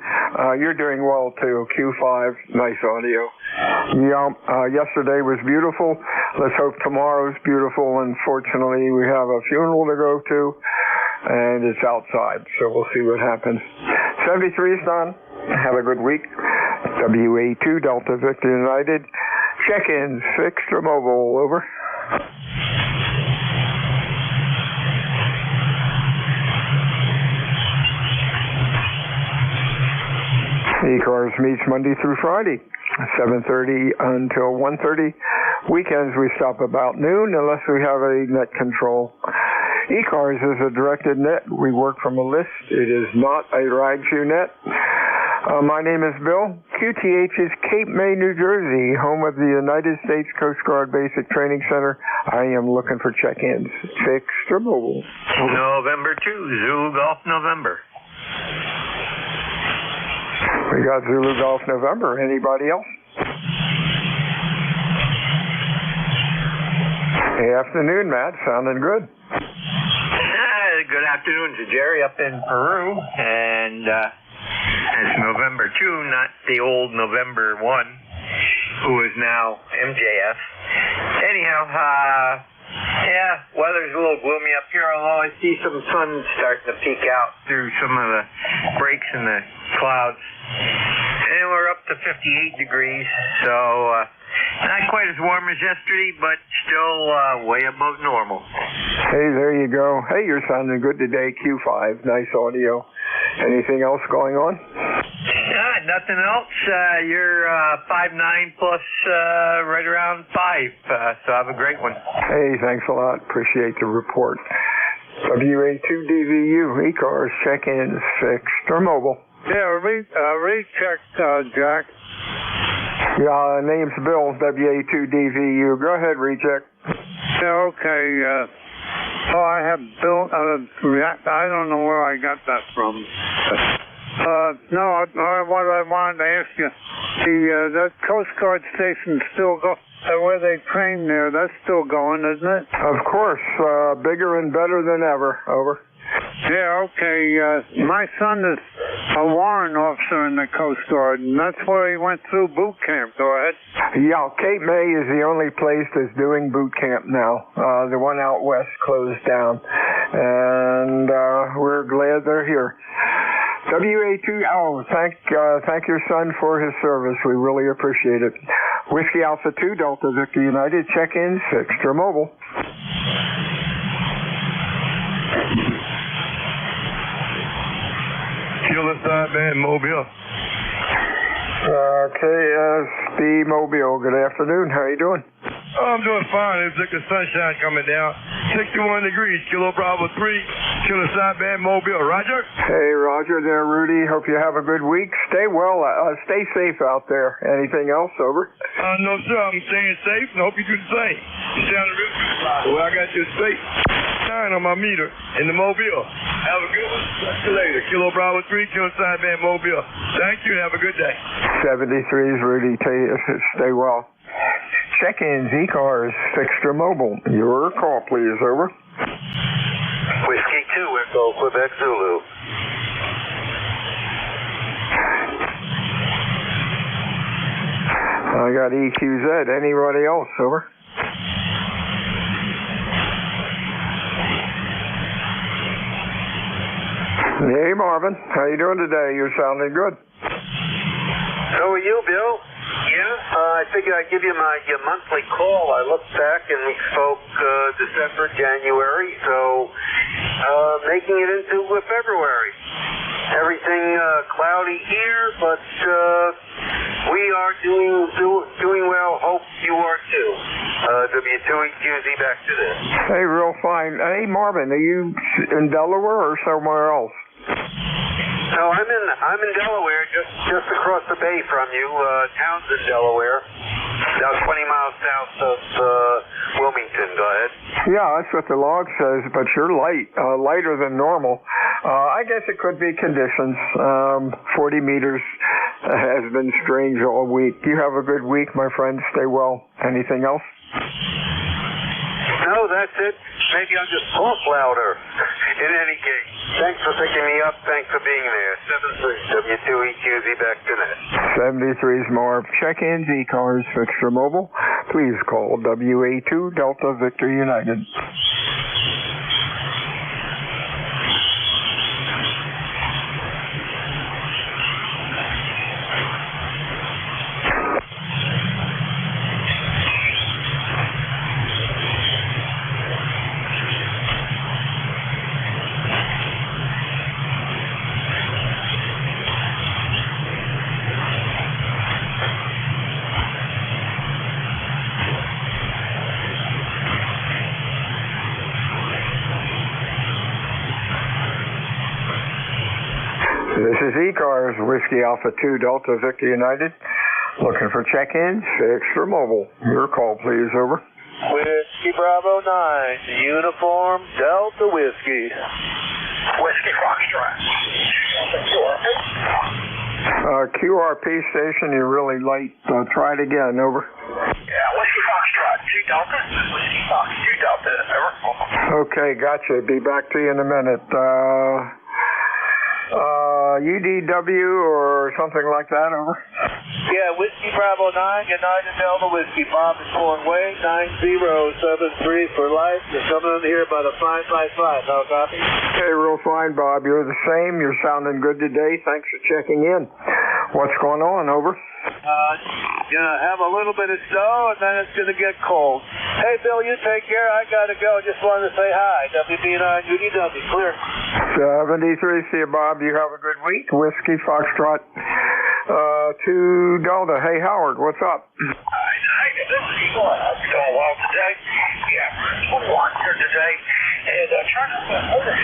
You're doing well too. Q5, nice audio. Yeah, yesterday was beautiful. Let's hope tomorrow's beautiful. Unfortunately, we have a funeral to go to, and it's outside, so we'll see what happens. 73 is done. Have a good week. WA2 Delta Victor United. Check-ins, fixed or mobile, over. ECARS meets Monday through Friday, 7:30 until 1:30. Weekends we stop about noon unless we have a net control. ECARS is a directed net. We work from a list. It is not a RAGSU net. My name is Bill. QTH is Cape May, New Jersey, home of the United States Coast Guard Basic Training Center. I am looking for check-ins, fixed or mobile. November 2, Zulu Golf November. We got Zulu Golf November. Anybody else? Hey, afternoon, Matt. Sounding good. Good afternoon to Jerry up in Peru, and it's November 2, not the old November 1, who is now MJF. Anyhow, yeah, weather's a little gloomy up here, although I see some sun starting to peek out through some of the breaks in the clouds. And we're up to 58 degrees, so not quite as warm as yesterday, but still way above normal. Hey, there you go. Hey, you're sounding good today, Q5. Nice audio. Anything else going on? Nothing else. You're 5'9" plus right around 5, so have a great one. Hey, thanks a lot. Appreciate the report. WA2DVU, ECARS, check-ins, fixed or mobile. Yeah, recheck, Jack. Yeah, name's Bill, WA2DVU. Go ahead, recheck. Yeah, okay. I have built, I don't know where I got that from. No, what I wanted to ask you, that Coast Guard station still go, where they train there, that's still going, isn't it? Of course, bigger and better than ever, over. Yeah, okay. My son is a warrant officer in the Coast Guard, and that's where he went through boot camp. Go ahead. Yeah, Cape May is the only place that's doing boot camp now. The one out west closed down, and we're glad they're here. WA2, thank your son for his service. We really appreciate it. Whiskey Alpha 2, Delta Victor United, check-in, fixed or mobile. Killer Sideband Mobile. KSB Mobile, good afternoon. How are you doing? I'm doing fine. It's like the sunshine coming down. 61 degrees, Kilo Bravo 3, Killer Sideband Mobile. Roger? Hey, Roger there, Rudy. Hope you have a good week. Stay well. Stay safe out there. Anything else, over? No, sir. I'm staying safe and hope you do the same. You sound real good. Well, I got your safe sign on my meter in the Mobile. Have a good one. See you later. Kilo Bravo 3, Killer Sideband Mobile. Thank you and have a good day. 73s, Rudy. Stay well. Check-ins, ECARS, fixed or mobile. Your call, please, over. Whiskey 2, Echo, Quebec, Zulu. I got EQZ. Anybody else, over? Hey, Marvin. How you doing today? You're sounding good. How are you, Bill? Yeah, I figured I'd give you your monthly call. I looked back and we spoke December, January, so making it into February. Everything cloudy here, but we are doing well. Hope you are too. W2EQZ, back to this. Hey, real fine. Hey, Marvin, are you in Delaware or somewhere else? No, I'm in Delaware, just across the bay from you, Townsend, Delaware. About 20 miles south of Wilmington. Go ahead. Yeah, that's what the log says, but you're light, lighter than normal. I guess it could be conditions. 40 meters has been strange all week. You have a good week, my friend. Stay well. Anything else? No, that's it. Maybe I'll just talk louder. In any case, thanks for picking me up. Thanks for being there. 73 W2EQZ back to net. 73's Marv. Check-ins, ECARS, Fixture Mobile. Please call WA2 Delta Victor United. This is ECARS, Whiskey Alpha 2 Delta Victor United. Looking for check-ins, Extra Mobile. Your call, please, over. Whiskey Bravo 9, Uniform Delta Whiskey. Whiskey Foxtrot. QRP station, you're really light. Try it again, over. Yeah, Whiskey Foxtrot, 2 Delta. Whiskey Fox, 2 Delta, over. Okay, gotcha. Be back to you in a minute. UDW or something like that, over? Yeah, Whiskey Bravo 9, United Delta Whiskey. Bob is pulling way, 9073 for life. You're coming in here about a 555. No copy? Okay, real fine, Bob. You're the same. You're sounding good today. Thanks for checking in. What's going on, over? Gonna have a little bit of snow, and then it's gonna get cold. Hey, Bill, you take care. I gotta go. Just wanted to say hi. WB9 UDW, clear. 73, see you, Bob. You have a good week. Whiskey Foxtrot 2 Delta. Hey, Howard, what's up? Hi, Bill. How's it going well today? Yeah, 21 here today. And trying to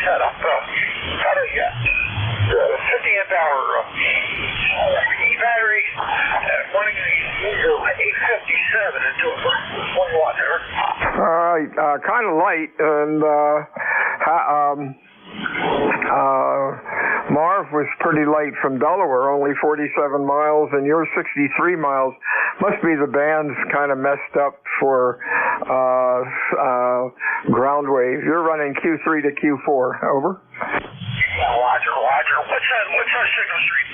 set up got a 50 amp hour e-battery running a 857 into a 1 there. All right, kind of light, and Marv was pretty late from Delaware, only 47 miles, and you're 63 miles. Must be the band's kind of messed up for ground wave. You're running Q3 to Q4, over. Roger. What's our signal street?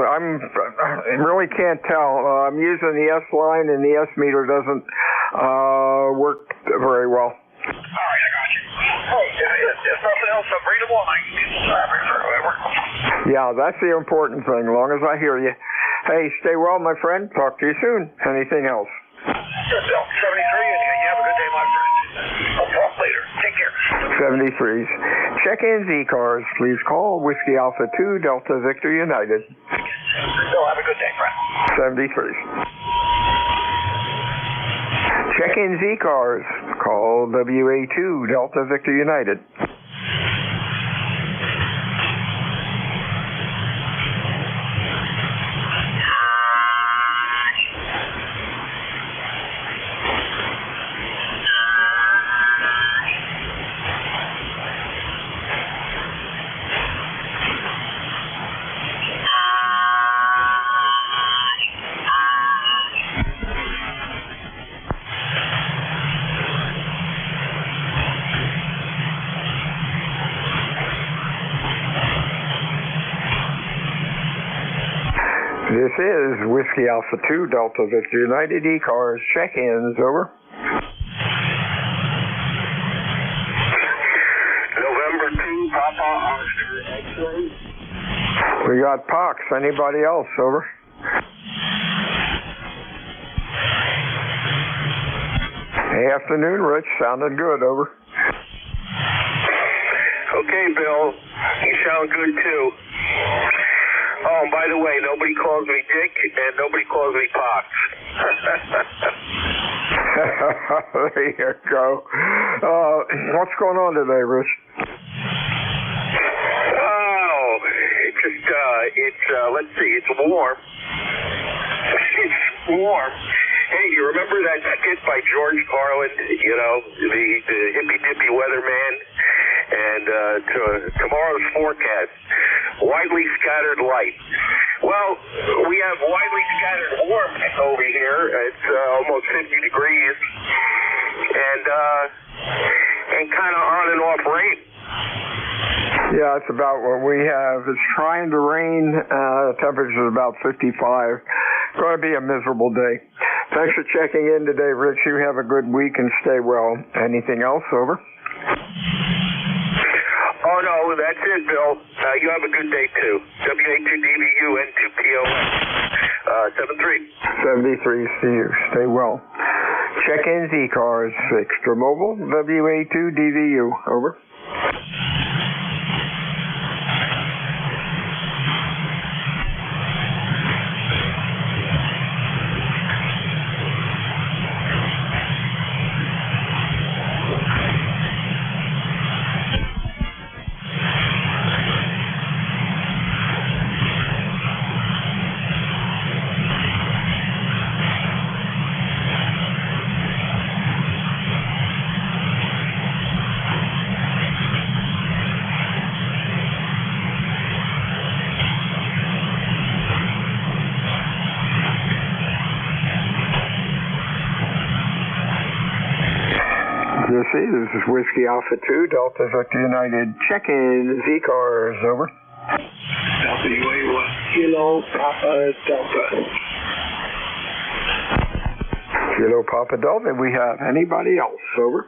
I really can't tell. I'm using the S line, and the S meter doesn't work very well. All right, I got you. Hey, if nothing else, I'm readable and I can get the traffic for whoever. Yeah, that's the important thing, as long as I hear you. Hey, stay well, my friend. Talk to you soon. Anything else? Sure, Bill. 73, and you have a good day, my friend. I'll talk later. Take care. 73s. Check-ins, ECARS. Please call Whiskey Alpha 2 Delta Victor United. Bill, have a good day, friend. 73s. Check-ins, ECARS. Call WA2 Delta Victor United. This is Whiskey Alpha 2 Delta Victor United ECARS. Check-ins, over. November 2, Papa Oscar X-ray. We got Pox. Anybody else, over? Hey, afternoon, Rich. Sounded good, over. Okay, Bill. You sound good, too. Oh, and by the way, nobody calls me Dick, and nobody calls me Pox. There you go. What's going on today, Rich? Oh, it's let's see, it's warm. It's warm, Hey, you remember that skit by George Carlin, you know, the hippy-dippy weatherman? And tomorrow's forecast, widely scattered light. Well, we have widely scattered warm over here. It's almost 50 degrees. And kind of on and off rain. Yeah, it's about what we have. It's trying to rain. The temperature is about 55. Going to be a miserable day. Thanks for checking in today, Rich. You have a good week and stay well. Anything else? Over. Oh, no, that's it, Bill. You have a good day, too. WA2DVU N2POS. 73. 73, see you. Stay well. Check-ins, ECARS, fixed or mobile, WA2DVU. Over. This is Whiskey Alpha 2, Delta Victor United. Check-in, ECARS, over. WA1 Kilo Papa Delta. Kilo Papa Delta. We have anybody else, over.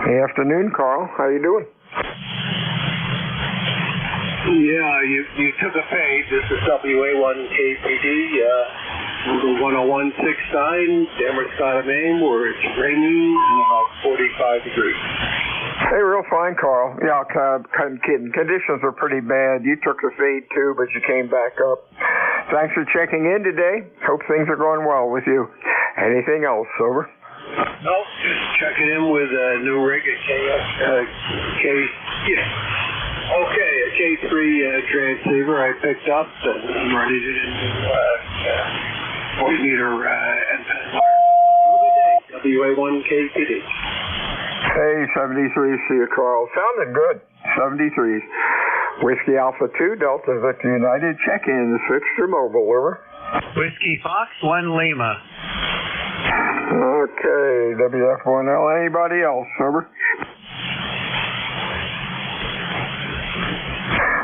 Hey, afternoon, Carl. How you doing? Yeah, you took a fade. This is WA1KPD, 10169, Damerscott, Maine, where it's raining and about 45 degrees. Hey, real fine, Carl. Yeah, I'm kidding. Conditions are pretty bad. You took the fade, too, but you came back up. Thanks for checking in today. Hope things are going well with you. Anything else, over? No, just checking in with a new rig at a K3 transceiver I picked up, and I'm ready to do 40 meter antenna. Have a good day. WA1KPD. Hey, 73, see you, Carl. Sounding good. 73. Whiskey Alpha 2, Delta Victor United. Check-in, fixed or mobile, over. Whiskey Fox 1 Lima. Okay, WF1L. Anybody else, over?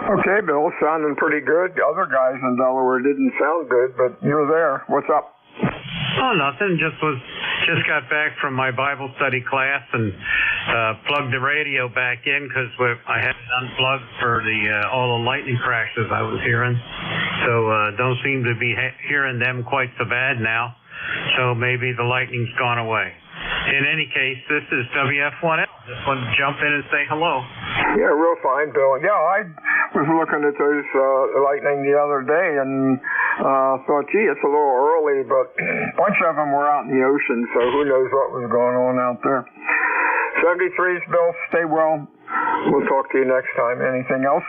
Okay, Bill, sounding pretty good. The other guys in Delaware didn't sound good, but you're there. What's up? Oh, nothing. Just got back from my Bible study class and plugged the radio back in because I had it unplugged for all the lightning crashes I was hearing. So don't seem to be hearing them quite so bad now. So maybe the lightning's gone away. In any case, this is WF1L. Just wanted to jump in and say hello. Yeah, real fine, Bill. Yeah, I was looking at those lightning the other day and thought, gee, it's a little early, but a bunch of them were out in the ocean, so who knows what was going on out there. 73's, Bill. Stay well. We'll talk to you next time. Anything else?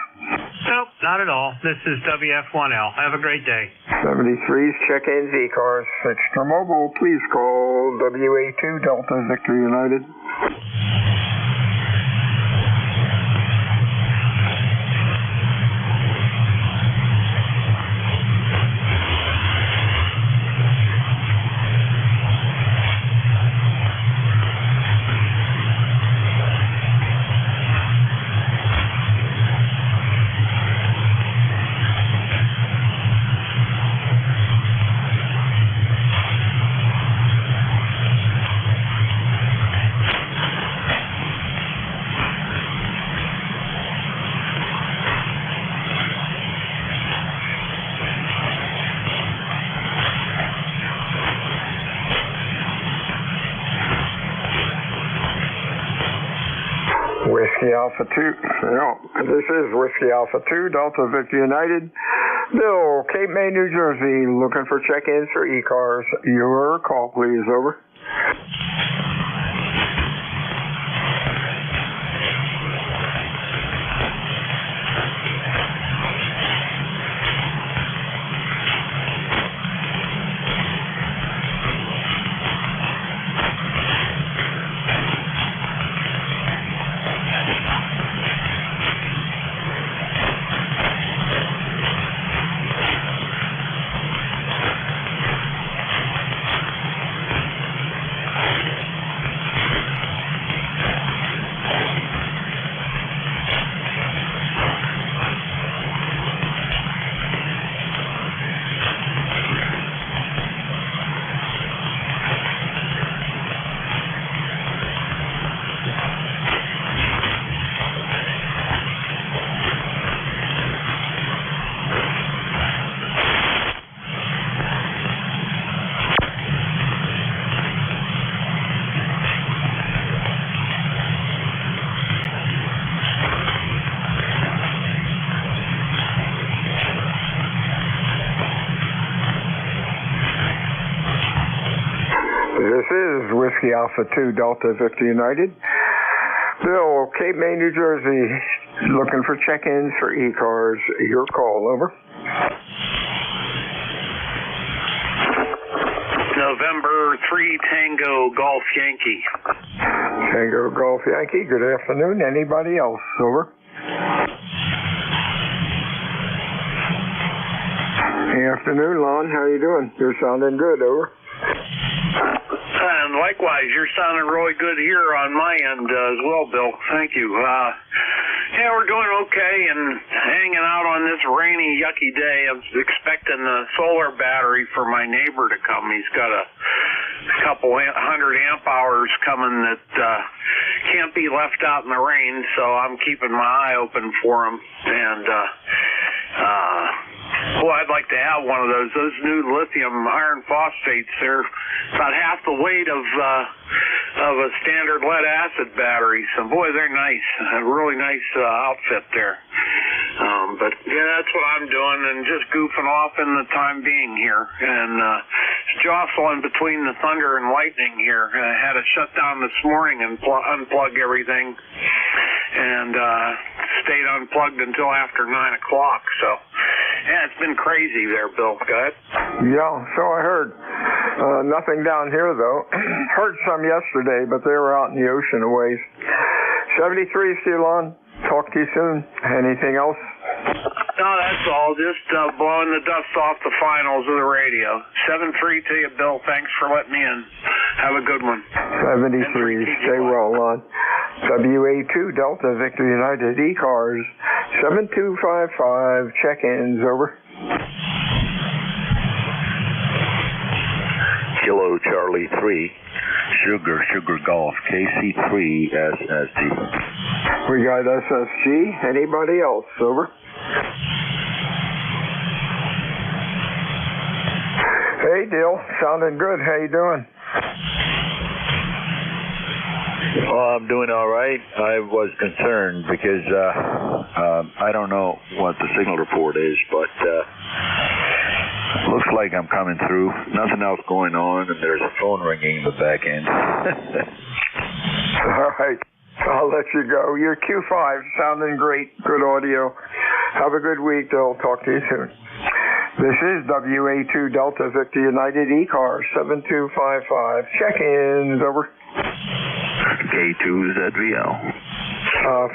Nope, not at all. This is WF1L. Have a great day. 73's, check-in, ECARS, fixed or mobile. Please call WA2 Delta Victor United. Whiskey Alpha 2. This is Whiskey Alpha 2, Delta Victor United. Bill, Cape May, New Jersey, looking for check-ins for ECARS. Your call, please. Over. is Whiskey Alpha 2 Delta Victor United. Bill, Cape May, New Jersey, looking for check-ins for ECARS. Your call, over. November 3 Tango Golf Yankee. Tango Golf Yankee, good afternoon. Anybody else, over? Afternoon, Lon. How you doing? You're sounding good, over. And likewise, you're sounding really good here on my end as well, Bill. Thank you. Yeah, we're doing okay and hanging out on this rainy, yucky day. I'm expecting a solar battery for my neighbor to come. He's got a couple 100 amp hours coming that can't be left out in the rain, so I'm keeping my eye open for him. And well, I'd like to have one of those. Those new lithium iron phosphates, they're about half the weight of a standard lead acid battery. So, boy, they're nice. A really nice outfit there. But, yeah, that's what I'm doing and just goofing off in the time being here. And jostling between the thunder and lightning here. I had to shut down this morning and unplug everything. And stayed unplugged until after 9 o'clock. So, yeah, it's been crazy there, Bill. Go ahead. Yeah, so I heard. Nothing down here, though. Heard some yesterday, but they were out in the ocean a ways. 73, still on. Talk to you soon. Anything else? No, that's all. Just blowing the dust off the finals of the radio. 7-3 to you, Bill. Thanks for letting me in. Have a good one. 73. Stay well, Lon. WA2 Delta Victor United ECARS 7255. Check-ins, over. Kilo Charlie 3 Sugar Golf KC3 SSG. We got SSG. Anybody else, over? Hey, Dill. Sounding good. How you doing? Well, I'm doing all right. I was concerned because I don't know what the signal report is, but looks like I'm coming through. Nothing else going on, and there's a phone ringing in the back end. All right. I'll let you go. You're Q5. Sounding great. Good audio. Have a good week, Dill. Talk to you soon. This is WA2 Delta Victor United ECAR 7255. Check-ins, over. K2ZVL.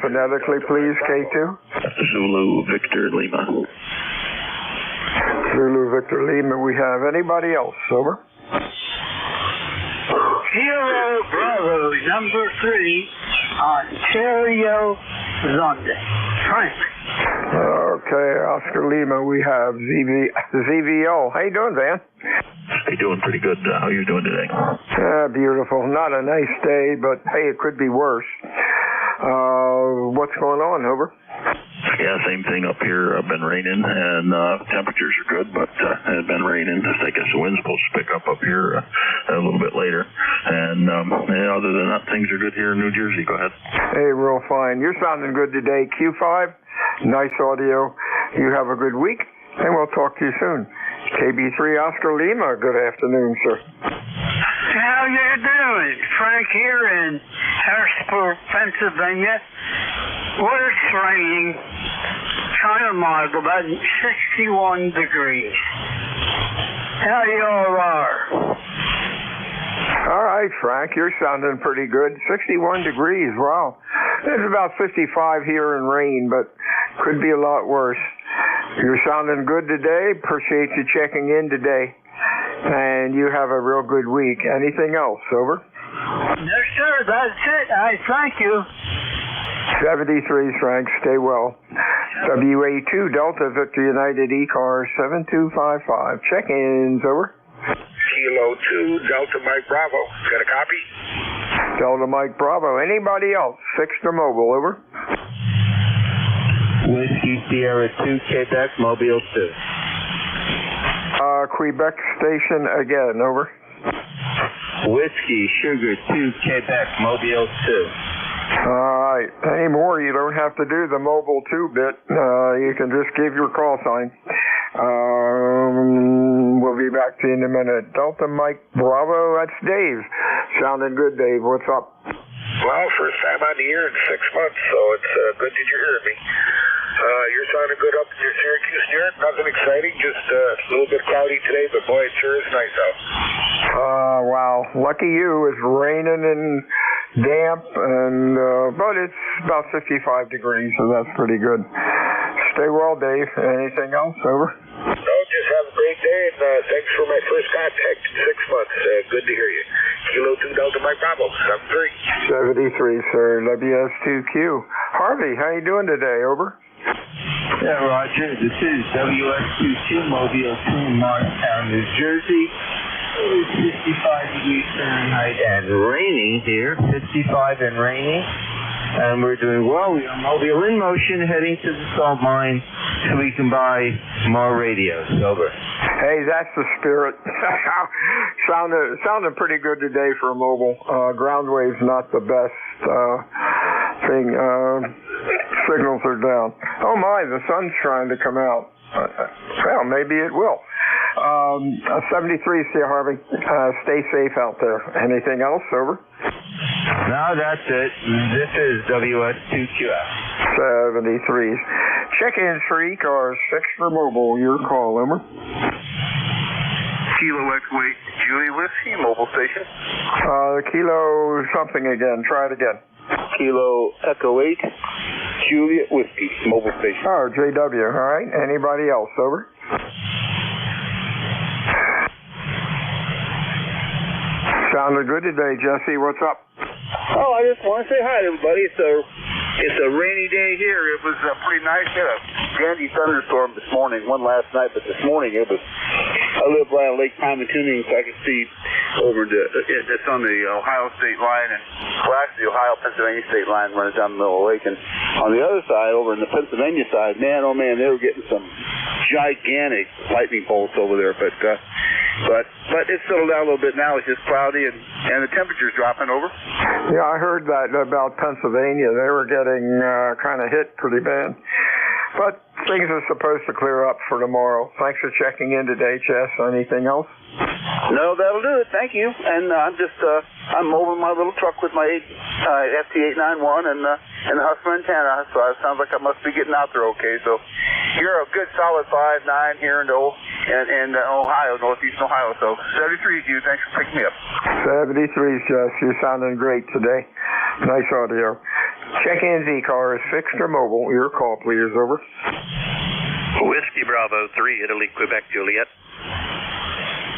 Phonetically, please, K2. Zulu Victor Lima. Zulu Victor Lima. We have anybody else, over? Kilo Bravo, number 3, Ontario, London. Frank. Okay, Oscar Lima, we have ZVO. How you doing, Van? Hey, doing pretty good. How you doing today? Beautiful. Not a nice day, but hey, it could be worse. What's going on, over? Yeah, same thing up here. I've been raining, and temperatures are good, but it's been raining. I guess the wind's supposed to pick up here a little bit later. And yeah, other than that, things are good here in New Jersey. Go ahead. Hey, real fine. You're sounding good today. Q5, nice audio. You have a good week, and we'll talk to you soon. KB3 Oscar Lima, good afternoon, sir. How you doing? Frank here in Harrisburg, Pennsylvania. Where it's raining, kind of mild, about 61 degrees. How you all are? All right, Frank, you're sounding pretty good. 61 degrees, wow. It's about 55 here in rain, but could be a lot worse. You're sounding good today. Appreciate you checking in today. And you have a real good week. Anything else, over? No, sir, that's it. I thank you. 73, Frank. Stay well. WA2 Delta Victor United ECAR 7255. Check-ins, over. Kilo 2 Delta Mike Bravo. Got a copy? Delta Mike Bravo. Anybody else? Fixed or mobile, over. Whiskey Sierra 2 Quebec Mobile 2. Quebec station again, over. Whiskey Sugar 2 Quebec Mobile 2. All right. Anymore, you don't have to do the mobile 2 bit. You can just give your call sign. We'll We'll be back to you in a minute. Delta Mike Bravo, that's Dave. Sounding good, Dave. What's up? Well, first time on the air in 6 months, so it's good that you're hearing me. You're sounding good up in your Syracuse, New York. Nothing exciting, just a little bit cloudy today, but boy, it sure is nice out. Wow. Lucky you. It's raining and damp, and but it's about 55 degrees, so that's pretty good. Stay well, Dave. Anything else? Over? No, just have a great day, and thanks for my first contact in 6 months. Good to hear you. Kilo 2 Delta Mike Bravo, 73. 73, sir. WS2Q. Harvey, how you doing today? Over? Yeah, Roger. This is WS22 Mobile 2, Morristown, New Jersey. It's 55 degrees Fahrenheit and raining here. 55 and raining. And we're doing well. We are mobile in motion, heading to the salt mine so we can buy more radios. Over. Hey, that's the spirit. Sounded pretty good today for a mobile. Ground wave's not the best thing. Signals are down. Oh my, the sun's trying to come out. Well, maybe it will. 73, see you, Harvey. Stay safe out there. Anything else? Over? No, that's it. This is WS2QF. 73s. Check-ins for ECARS, 6 for mobile. Your call, over. Kilo X-Way, Julie Whiskey, mobile station. Kilo something again. Try it again. Kilo Echo 8, Juliet Whiskey, mobile station. Oh, JW. All right. Anybody else? Over. Sounded good today, Jesse. What's up? Oh, I just want to say hi to everybody. It's a rainy day here. It was pretty nice. We had a dandy thunderstorm this morning, one last night, but this morning it was. I live by Lake Pymatuning, so I can see over it's on the Ohio state line, and well, actually the Ohio-Pennsylvania state line runs down the middle of the lake. And on the other side, over in the Pennsylvania side, man, oh man, they were getting some gigantic lightning bolts over there. But it's settled down a little bit now. It's just cloudy, and the temperature's dropping. Over. Yeah, I heard that about Pennsylvania. They were getting kind of hit pretty bad. But things are supposed to clear up for tomorrow. Thanks for checking in today, Chess. Anything else? No, that'll do it. Thank you. And I'm moving my little truck with my FT891 and the Husker antenna, so it sounds like I must be getting out there okay. So you're a good solid 5'9" here in Ohio, northeast Ohio. So 73 is you. Thanks for picking me up. 73's, Jess. You're sounding great today. Nice audio. Check-ins, ECARS, fixed or mobile. Your call, please. Over. Whiskey Bravo 3, Italy, Quebec, Juliet.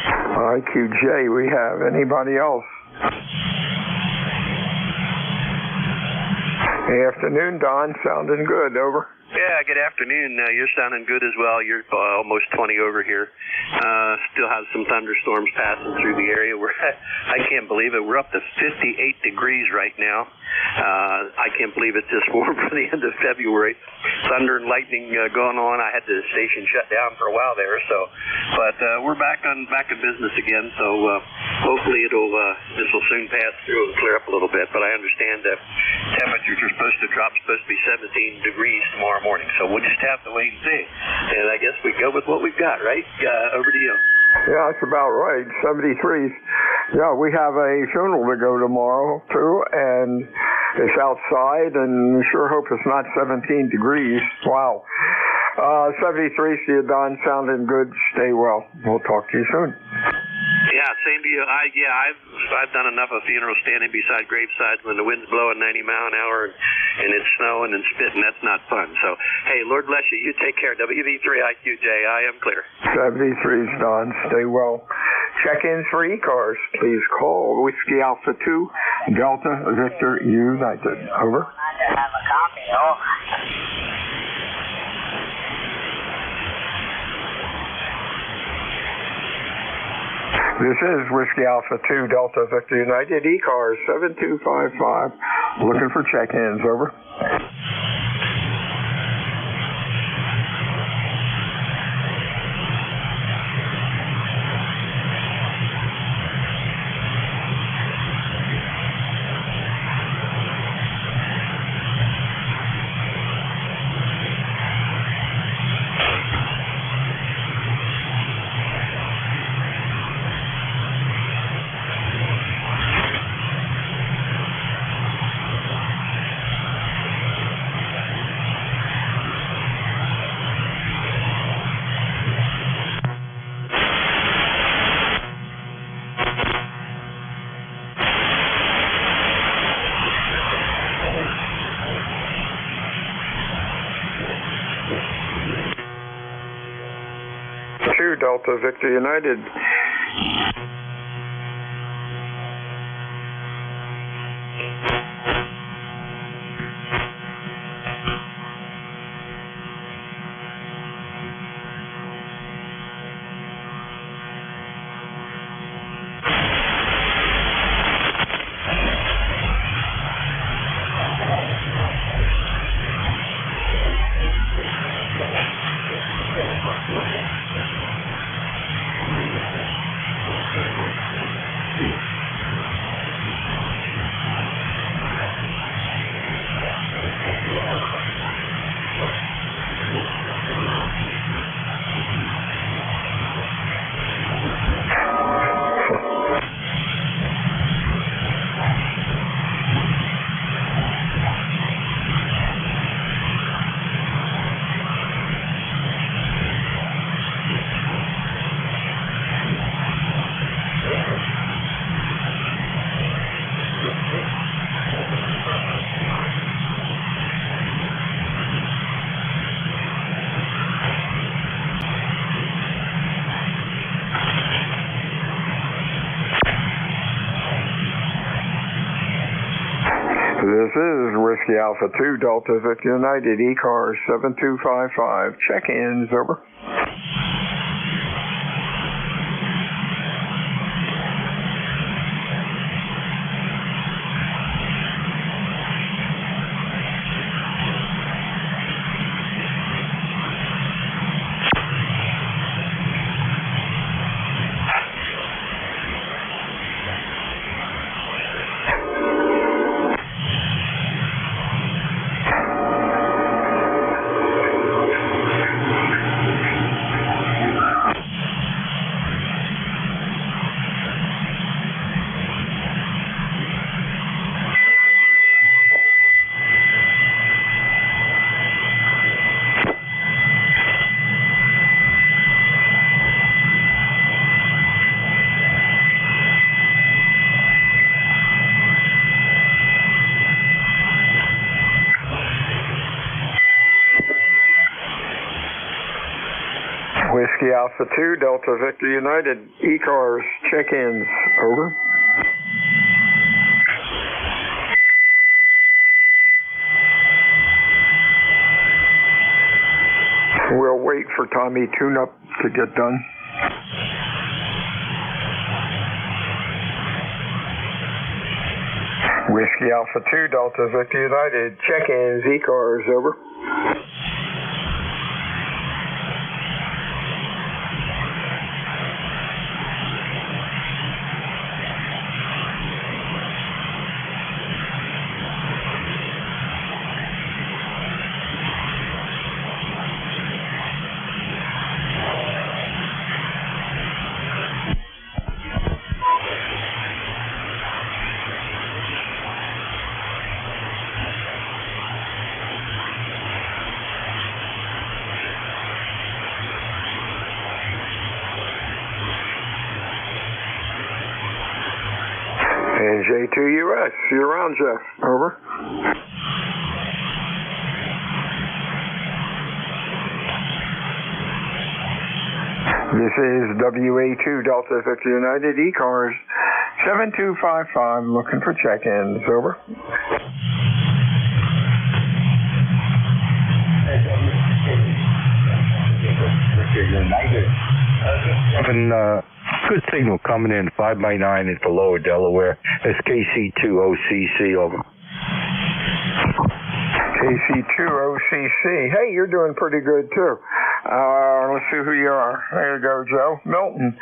IQJ, we have. Anybody else? Afternoon, Don. Sounding good. Over. Yeah, good afternoon. You're sounding good as well. You're almost 20 over here. Still have some thunderstorms passing through the area. I can't believe it. We're up to 58 degrees right now. I can't believe it's this warm for the end of February. Thunder and lightning going on. I had the station shut down for a while there. But we're back in business again. So hopefully this will soon pass through and clear up a little bit. But I understand that temperatures are supposed to drop. Supposed to be 17 degrees tomorrow morning, so we'll just have to wait and see. And I guess we go with what we've got, right? Over to you. Yeah, that's about right. 73s. Yeah, we have a funeral to go tomorrow, too, and it's outside, and sure hope it's not 17 degrees. Wow. 73, see you, Don. Sounding good. Stay well. We'll talk to you soon. Yeah, same to you. I've done enough of funerals standing beside gravesides when the wind's blowing 90 mile an hour and it's snowing and spitting. That's not fun. So, hey, Lord bless you. You take care. WV3IQJ, I am clear. 73's, Don. Stay well. Check-ins for ECARS. Please call Whiskey Alpha 2, Delta Victor United. Over. This is Whiskey Alpha 2, Delta Victor United, ECARS 7255. Looking for check-ins. Over. 2 Delta Victor United. This is Whiskey Alpha 2 Delta Victor United, ECARS 7255. Check-ins, over. Whiskey Alpha 2 Delta Victor United, ECARS, check-ins, over. We'll wait for Tommy Tune-Up to get done. Whiskey Alpha 2 Delta Victor United, check-ins, ECARS, over. And J2US, you're on, Jeff. Over. This is WA2 Delta Victor United, ECARS 7255, looking for check-ins. Over. Having good signal coming in 5x9 into Lower Delaware. That's KC2OCC, over. KC2OCC. Hey, you're doing pretty good too. Let's see who you are. There you go, Joe. Milton,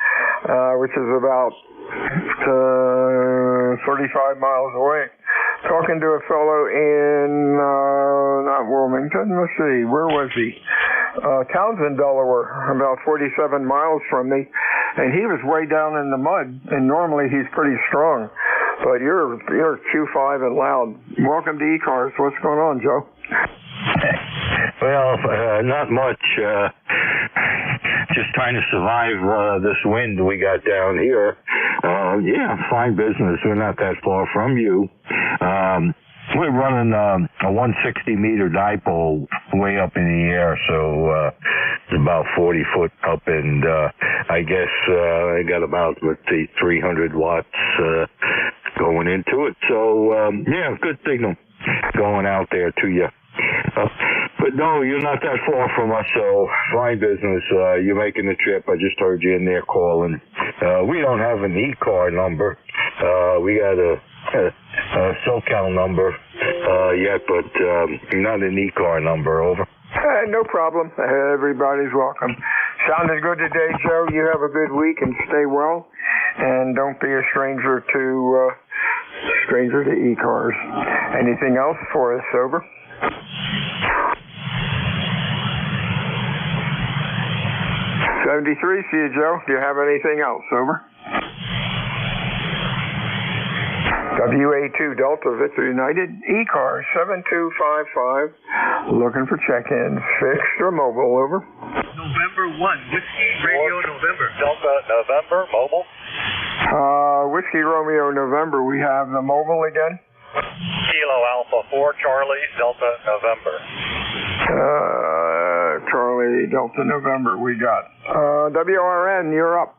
which is about 35 miles away. Talking to a fellow in, not Wilmington, let's see, where was he? Townsend, Delaware, about 47 miles from me. And he was way down in the mud, and normally he's pretty strong. But you're Q5 and loud. Welcome to ECARS. What's going on, Joe? Well, not much. Just trying to survive this wind we got down here. Yeah, fine business. We're not that far from you. We're running a 160-meter dipole way up in the air, so about 40 foot up, and I guess I got about, let's see, 300 watts going into it. So, yeah, good signal going out there to you. But no, you're not that far from us, so fine business. You're making the trip. I just heard you in there calling. We don't have an ECAR number. We got a SoCal number yet, but not an ECAR number. Over. No problem. Everybody's welcome. Sounded good today, Joe. You have a good week and stay well. And don't be a stranger to ECARS. Anything else for us? Over. 73, see you, Joe. Do you have anything else? Over. WA2 Delta Victor United, ECARS 7255, looking for check-ins, fixed or mobile. Over. November 1, Whiskey Radio November. Delta November, mobile. Whiskey Romeo November, we have the mobile again. Kilo Alpha 4, Charlie, Delta November. Charlie Delta November, we got. WRN, you're up.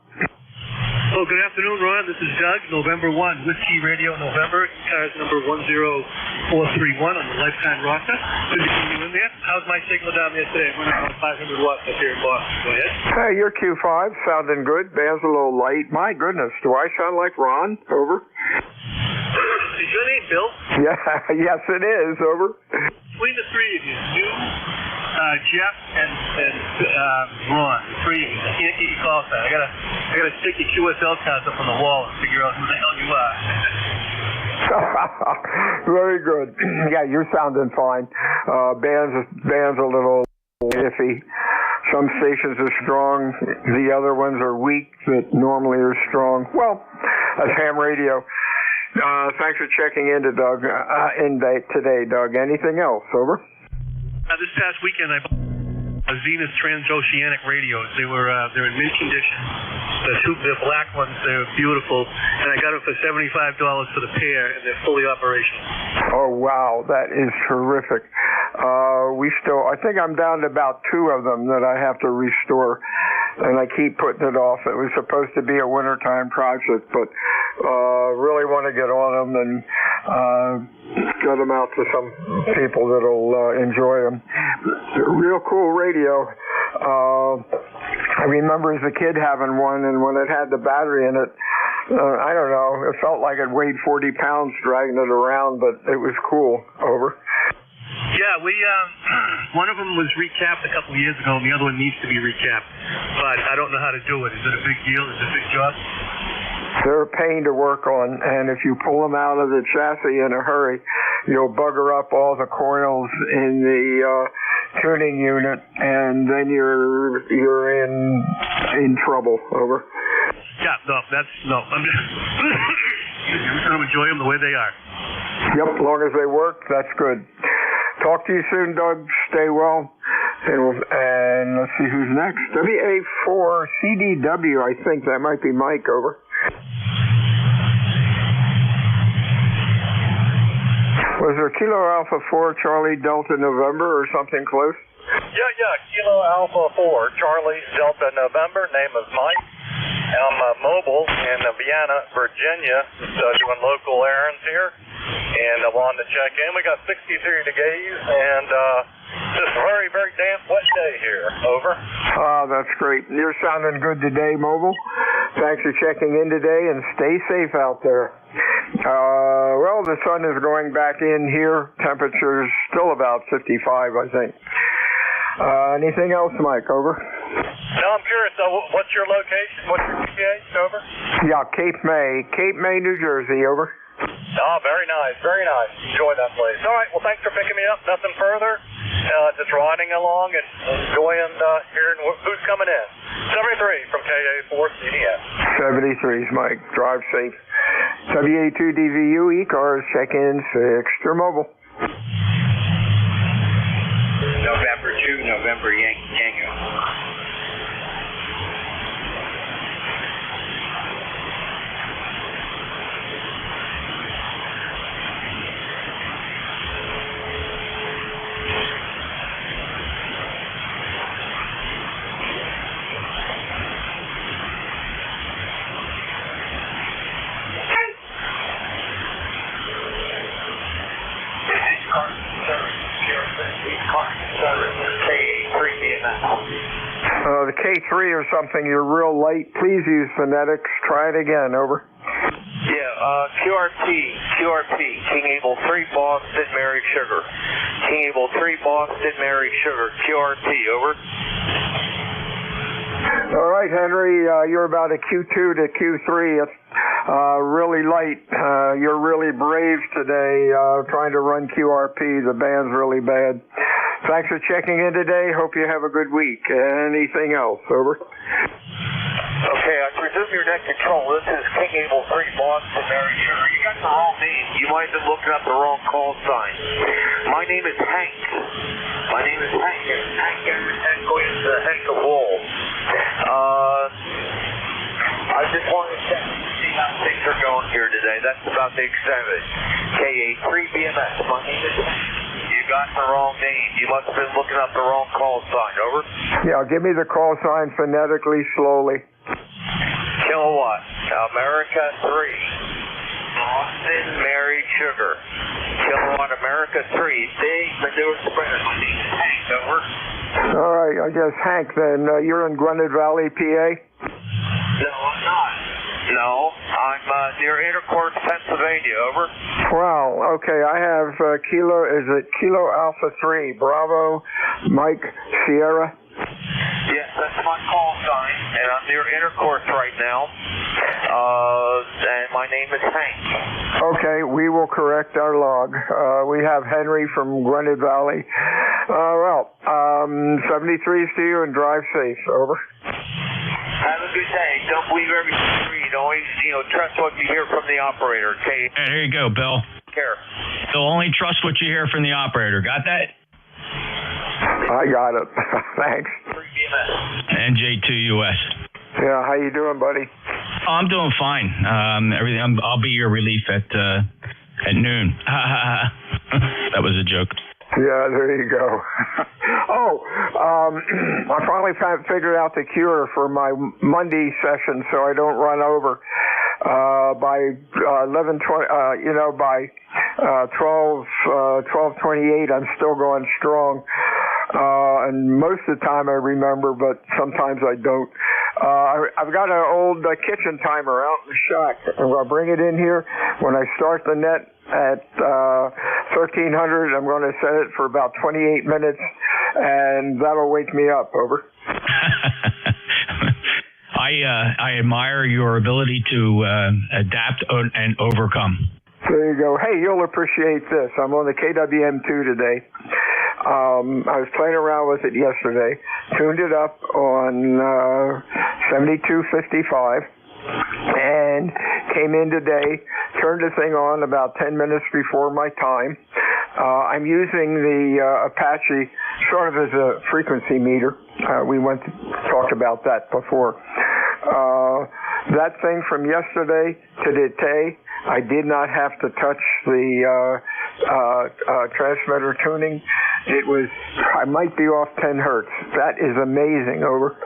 Oh, good afternoon, Ron. This is Doug, November 1, Whiskey Radio November, ECARS number 10431 on the lifetime roster. Good to see you in there. How's my signal down there today? I'm running about 500 watts up here in Boston. Go ahead. Hey, your Q5 sounding good. Band's a little light. My goodness, do I sound like Ron? Over. Is your name Bill? Yeah, yes it is. Over. Between the three of you, you, Jeff, and Ron, the three of you, I can't get you call sign. I gotta stick your QSL cards up on the wall and figure out who the hell you are. Very good. Yeah, you're sounding fine. Band's a little iffy. Some stations are strong, the other ones are weak that normally are strong. Well, that's ham radio. Thanks for checking in today, Doug. Anything else? Over. This past weekend, I bought a Zenith Transoceanic radios. They're in mint condition. The black ones, they're beautiful, and I got them for $75 for the pair, and they're fully operational. Oh wow, that is terrific. I think I'm down to about 2 of them that I have to restore, and I keep putting it off. It was supposed to be a wintertime project, but really want to get on them and get them out to some people that'll enjoy them. Real cool radio. I remember as a kid having one, and when it had the battery in it, I don't know, it felt like it weighed 40 pounds dragging it around, but it was cool. Over. Yeah, one of them was recapped a couple of years ago, and the other one needs to be recapped, but I don't know how to do it. Is it a big deal? Is it a big job? They're a pain to work on, and if you pull them out of the chassis in a hurry, you'll bugger up all the coils in the tuning unit, and then you're in trouble. Over. Yeah, I'm just going to enjoy them the way they are. Yep, as long as they work, that's good. Talk to you soon, Doug. Stay well. And let's see who's next. WA4CDW, I think that might be Mike. Over. Was there Kilo Alpha 4 Charlie Delta November or something close? Yeah, Kilo Alpha 4 Charlie Delta November. Name is Mike. I'm mobile in Vienna, Virginia, doing local errands here, and I wanted to check in. We got 63 degrees and just very, very damp wet day here. Over. Oh, that's great. You're sounding good today, mobile. Thanks for checking in today, and stay safe out there. Well, the sun is going back in here. Temperature's still about 55, I think. Anything else, Mike? Over. No, I'm curious. What's your location? What's your PH? Over. Yeah, Cape May, New Jersey. Over. Oh, very nice, very nice. Enjoy that place. All right, well, thanks for picking me up. Nothing further. Just riding along and enjoying hearing who's coming in. 73 from KA4CDN. 73's Mike. Drive safe. WA2DVU, ECARS, check-in, fixed or mobile. November 2, November Yankee Tango. or something. You're real light. Please use phonetics. Try it again. Over. Yeah, QRT, King Able 3, Boston, Mary Sugar. King Able 3, Boston, Mary Sugar, QRT, over. All right, Henry, you're about a Q2 to Q3. It's really light. You're really brave today trying to run QRP. The band's really bad. Thanks for checking in today. Hope you have a good week. Anything else? Over. Okay, I presume you're net control. This is King Able 3, Boston, Mary Sugar. You got the wrong name. You might have been looking up the wrong call sign. My name is Hank. Hank goes to Hank the Wall. I just wanted to check to see how things are going here today. That's about the extent of it. KA3BMS. My name is Hank. You got the wrong name. You must have been looking up the wrong call sign. Over. Yeah, give me the call sign phonetically, slowly. Kilowatt, America 3, Boston, Mary Sugar. Kilowatt, America 3, big manure spreader. My name is Hank, over. All right, I guess Hank, then you're in Gwynedd Valley, PA? No, I'm not. No, I'm near Intercourse, Pennsylvania, over. Wow, okay, I have Kilo Alpha 3, Bravo, Mike, Sierra? Yes, that's my call sign, and I'm near Intercourse right now. And my name is Hank. Okay, we will correct our log. We have Henry from Gwynedd Valley. 73s to you and drive safe. Over. Have a good day. Don't believe everything you read. Always, trust what you hear from the operator, okay? Hey, here you go, Bill. Take care. So only trust what you hear from the operator. Got that? I got it. Thanks. NJ2US. Yeah, how you doing, buddy? Oh, I'm doing fine. I'll be your relief at noon. That was a joke. Yeah, there you go. I finally figured out the cure for my Monday session, so I don't run over. By 11:20, by 12:28, I'm still going strong. And most of the time I remember, but sometimes I don't. I've got an old kitchen timer out in the shack. I'm going to bring it in here. When I start the net at 1300, I'm going to set it for about 28 minutes, and that'll wake me up. Over. I admire your ability to adapt and overcome. There you go. Hey, you'll appreciate this. I'm on the KWM2 today. I was playing around with it yesterday, tuned it up on 7255, and came in today, turned the thing on about 10 minutes before my time. I'm using the Apache sort of as a frequency meter. We talked about that before. That thing from yesterday to today, I did not have to touch the transmitter tuning. I might be off 10 hertz. That is amazing. Over.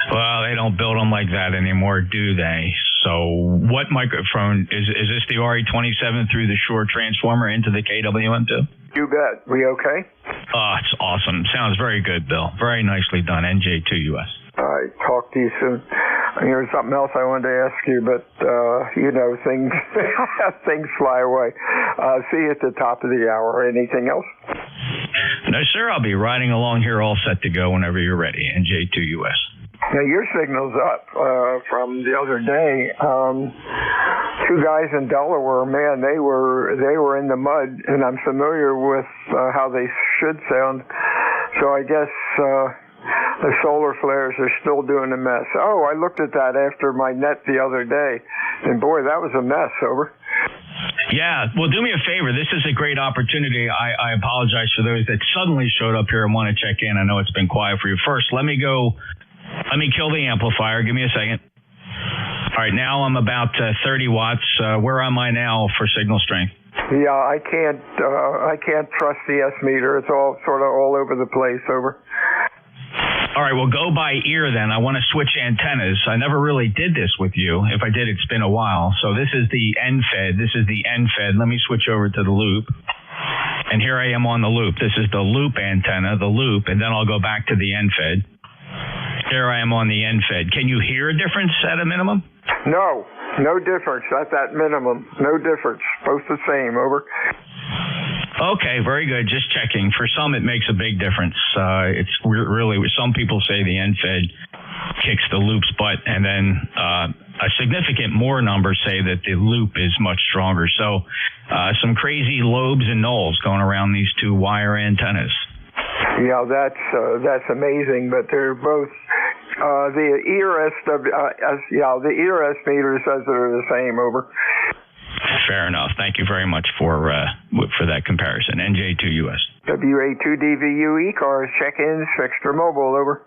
Well, they don't build them like that anymore, do they? So what microphone, is this the RE27 through the Shure transformer into the KWM2? You bet. We okay? Oh, it's awesome. Sounds very good, Bill. Very nicely done. NJ2US. All right. Talk to you soon. Here's something else I wanted to ask you, but, things things fly away. See you at the top of the hour. Anything else? No, sir. I'll be riding along here all set to go whenever you're ready. NJ2US. Now, your signal's up from the other day. Two guys in Delaware, man, they were in the mud, and I'm familiar with how they should sound. So I guess the solar flares are still doing a mess. Oh, I looked at that after my net the other day, and boy, that was a mess. Over. Yeah, well, do me a favor. This is a great opportunity. I apologize for those that suddenly showed up here and want to check in. I know it's been quiet for you. First, let me kill the amplifier. Give me a second. All right, now I'm about 30 watts. Where am I now for signal strength? Yeah, I can't trust the S meter. It's all sort of all over the place. Over. All right, well, go by ear then. I want to switch antennas. I never really did this with you. If I did, it's been a while. So this is the end fed. This is the end fed. Let me switch over to the loop. And here I am on the loop. This is the loop antenna, the loop, and then I'll go back to the end fed. Here I am on the end fed. Can you hear a difference at a minimum? No difference at that minimum. No difference. Both the same. Over. Okay, very good. Just checking. For some, it makes a big difference. It's really, some people say the end fed kicks the loop's butt, and then a significant more number say that the loop is much stronger. So some crazy lobes and nulls going around these two wire antennas. Yeah, that's amazing, but they're both the ERS meter says they're the same. Over. Fair enough. Thank you very much for that comparison. NJ2US. WA2DVU ECARS check-ins fixed or mobile. Over.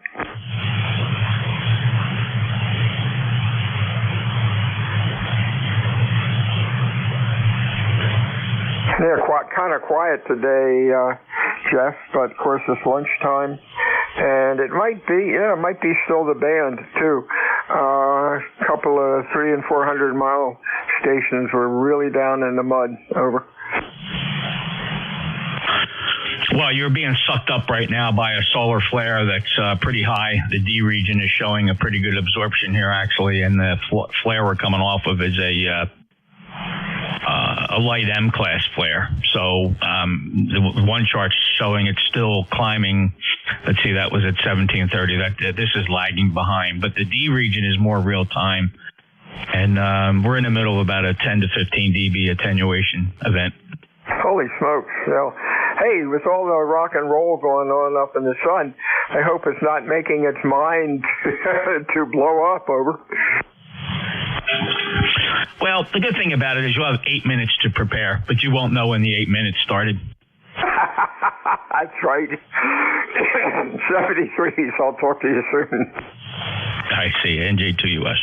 They're kind of quiet today, Jeff, but of course it's lunchtime, and it might be still the band too. A couple of 300 and 400 mile stations were really down in the mud. Over. Well, you're being sucked up right now by a solar flare that's pretty high. The D region is showing a pretty good absorption here, actually, and the flare we're coming off of is a light M class flare. So the one chart's showing it's still climbing. Let's see, that was at 1730. This is lagging behind, but the D region is more real time, and we're in the middle of about a 10 to 15 dB attenuation event. Holy smokes! So, hey, with all the rock and roll going on up in the sun, I hope it's not making its mind to blow up. Over. Well, the good thing about it is you'll have 8 minutes to prepare, but you won't know when the 8 minutes started. That's right. 73, so I'll talk to you soon. I see. NJ2US.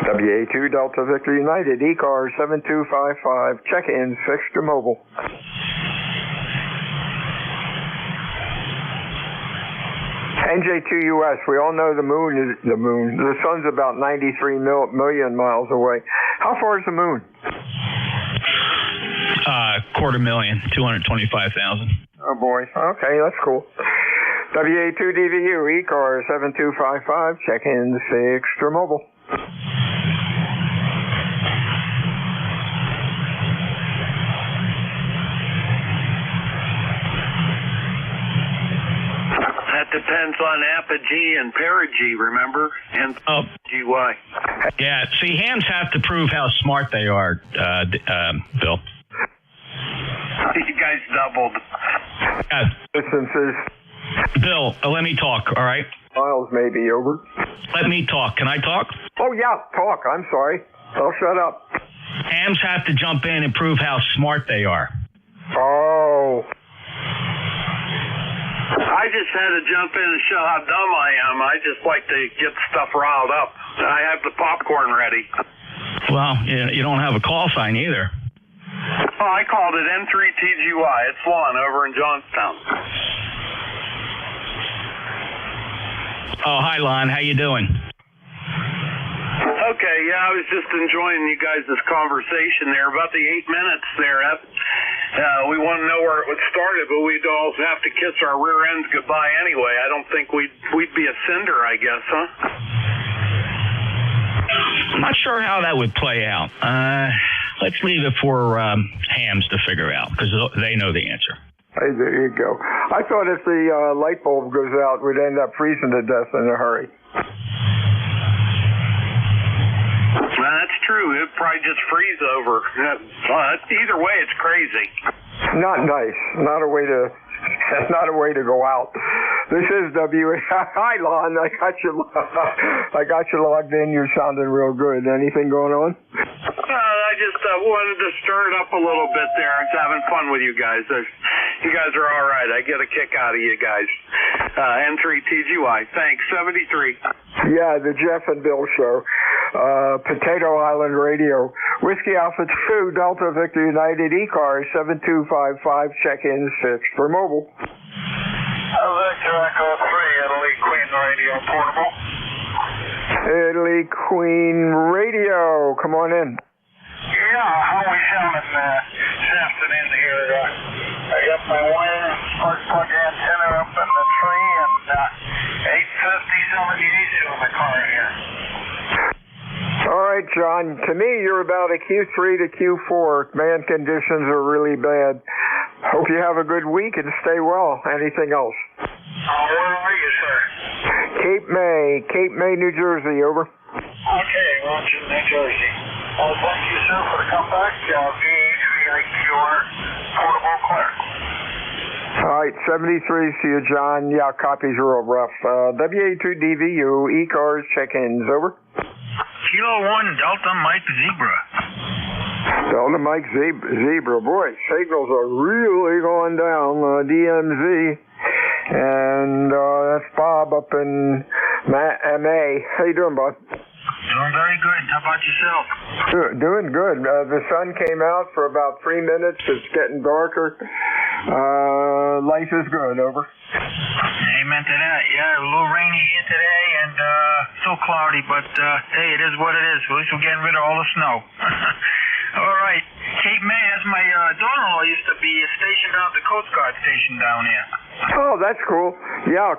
WA2 Delta Victor United, ECARS 7255, check-in fixed or mobile. NJ2US, we all know the sun's about 93 million miles away. How far is the moon? 250,000, 225,000. Oh boy, okay, that's cool. WA2DVU, ECARS 7255, check-in fixed or mobile. That depends on apogee and perigee, remember? And GY. Yeah, see, hams have to prove how smart they are, Bill. You guys doubled. Distances. Bill, let me talk, all right? Miles maybe. Over. Let me talk. Can I talk? Oh, yeah, talk. I'm sorry. I'll shut up. Hams have to jump in and prove how smart they are. Oh. I just had to jump in and show how dumb I am. I just like to get stuff riled up. I have the popcorn ready. Well, you don't have a call sign either. Oh, I called it N3TGY. It's Lon over in Johnstown. Oh, hi, Lon. How you doing? Okay, yeah, I was just enjoying you guys' conversation there about the 8 minutes there. We want to know where it would started, but we'd all have to kiss our rear ends goodbye anyway. I don't think we'd be a cinder, I guess, huh? I'm not sure how that would play out. Let's leave it for hams to figure out, because they know the answer. Hey, there you go. I thought if the light bulb goes out, we'd end up freezing to death in a hurry. Well, that's true. It'd probably just freeze over. Either way, it's crazy. Not nice. Not a way to go out. This is WA. Hi, Lon. I got you logged in. You're sounding real good. Anything going on? I just wanted to stir it up a little bit there. It's having fun with you guys. You guys are all right. I get a kick out of you guys. N3TGY. Thanks. 73. Yeah, the Jeff and Bill show. Potato Island Radio. Whiskey Alpha 2, Delta Victor United, ECARS 7255, check-in 6 for mobile. Victor Echo 3, Italy Queen Radio portable. Italy Queen Radio, come on in. Yeah, how we sounding this afternoon here? I got my wire spark plug antenna up in the tree and 850 myself if you need to in my car here. All right, John. To me, you're about a Q3 to Q4. Man, conditions are really bad. Hope you have a good week and stay well. Anything else? Where are you, sir? Cape May, New Jersey. Over. Okay, Roger, New Jersey. Thank you, sir, for the comeback. VA3IQR, portable clear. All right, 73 to you, John. Yeah, copies real rough. WA2DVU, ECARS, check-ins. Over. Kilo 1, Delta Mike Zebra. Delta Mike Zebra. Boy, signals are really going down. DMZ. And that's Bob up in MA. How you doing, Bob? Doing very good. How about yourself? Doing good. The sun came out for about 3 minutes. It's getting darker. Life is good. Over. Amen to that. Yeah, a little rainy here today and still cloudy, but hey, it is what it is. At least we're getting rid of all the snow. All right. Cape May, as my daughter-in-law used to be stationed out at the Coast Guard station down here. Oh, that's cool. Yeah,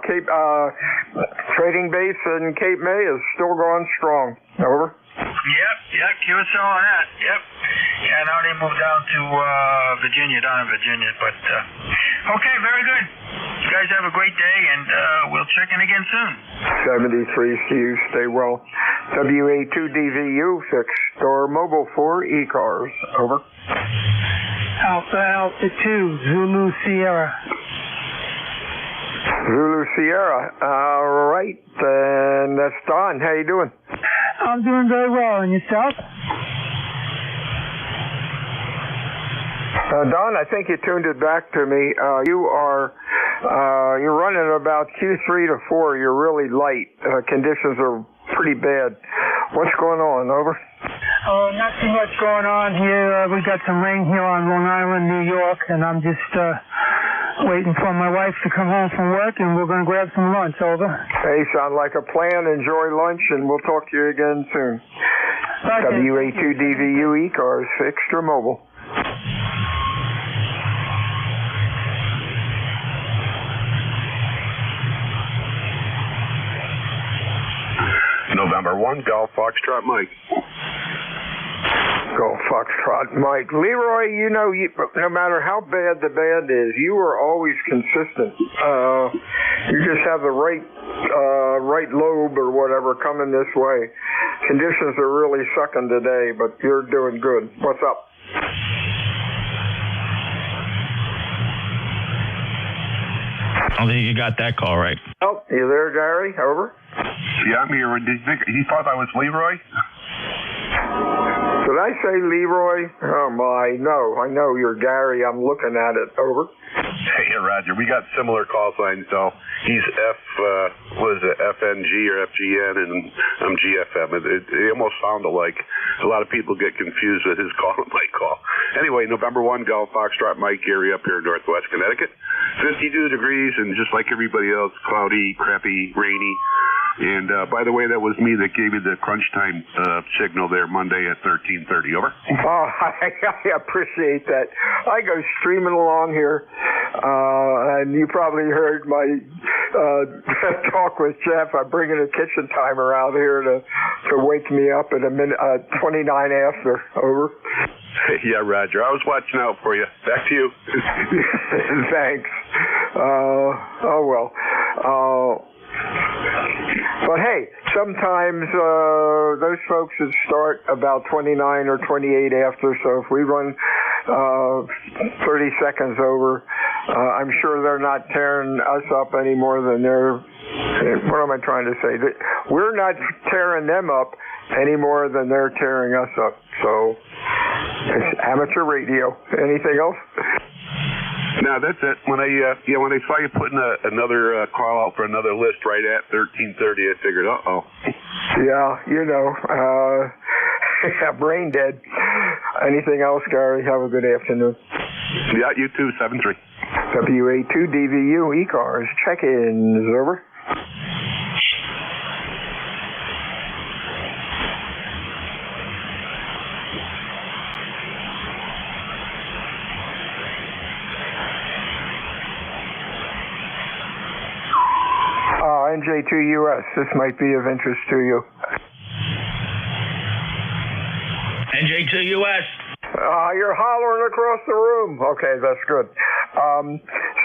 trading base in Cape May is still going strong. Over. Yep, QSL on that. Yep. Yeah, now they moved down to Virginia, down in Virginia. But, okay, very good. You guys have a great day, and we'll check in again soon. 73 to you. Stay well. WA2DVU, 6 Store Mobile 4 ECARS. Over. Alpha 2, Zulu Sierra. Zulu Sierra. All right, and that's Don. How you doing? I'm doing very well. And yourself? Don, I think you tuned it back to me. You're running about Q3 to 4. You're really light. Conditions are pretty bad. What's going on? Over. Oh, not too much going on here. We got some rain here on Long Island, New York, and I'm just waiting for my wife to come home from work, and we're going to grab some lunch. Over. Hey, sound like a plan. Enjoy lunch, and we'll talk to you again soon. WA2DVU ECARS, extra mobile. November 1, Golf Foxtrot Mike. Golf Foxtrot Mike. Leroy, you know, no matter how bad the band is, you are always consistent. You just have the right lobe or whatever coming this way. Conditions are really sucking today, but you're doing good. What's up? I don't think you got that call right. Oh, you there, Gary? Over. Yeah, I'm here. Did you think he thought I was Leroy? Did I say Leroy? Oh my, no. I know you're Gary. I'm looking at it. Over. Hey, Roger. We got similar call signs, so he's FNG or FGN, and I'm GFM. It almost sounded like a lot of people get confused with his call and my call. Anyway, November 1, Golf Foxtrot Mike, Gary up here in Northwest Connecticut. 52 degrees, and just like everybody else, cloudy, crappy, rainy. And by the way, that was me that gave you the crunch time signal there Monday at 13:30. Over. Oh, I appreciate that. I go streaming along here, and you probably heard my talk with Jeff. I'm bringing a kitchen timer out here to wake me up at a minute 29 after. Over. Yeah, Roger. I was watching out for you. Back to you. Thanks. Oh well. But hey, sometimes those folks would start about 29 or 28 after, so if we run 30 seconds over, I'm sure they're not tearing us up any more than they're, what am I trying to say? We're not tearing them up any more than they're tearing us up. So it's amateur radio. Anything else? No, that's it. When I saw you putting another call out for another list right at 13:30, I figured, uh-oh. Yeah, you know, brain dead. Anything else, Gary? Have a good afternoon. Yeah, you too. 7-3. WA2DVU ECARS check-ins. Over. NJ2US. This might be of interest to you. NJ2US. You're hollering across the room. Okay, that's good.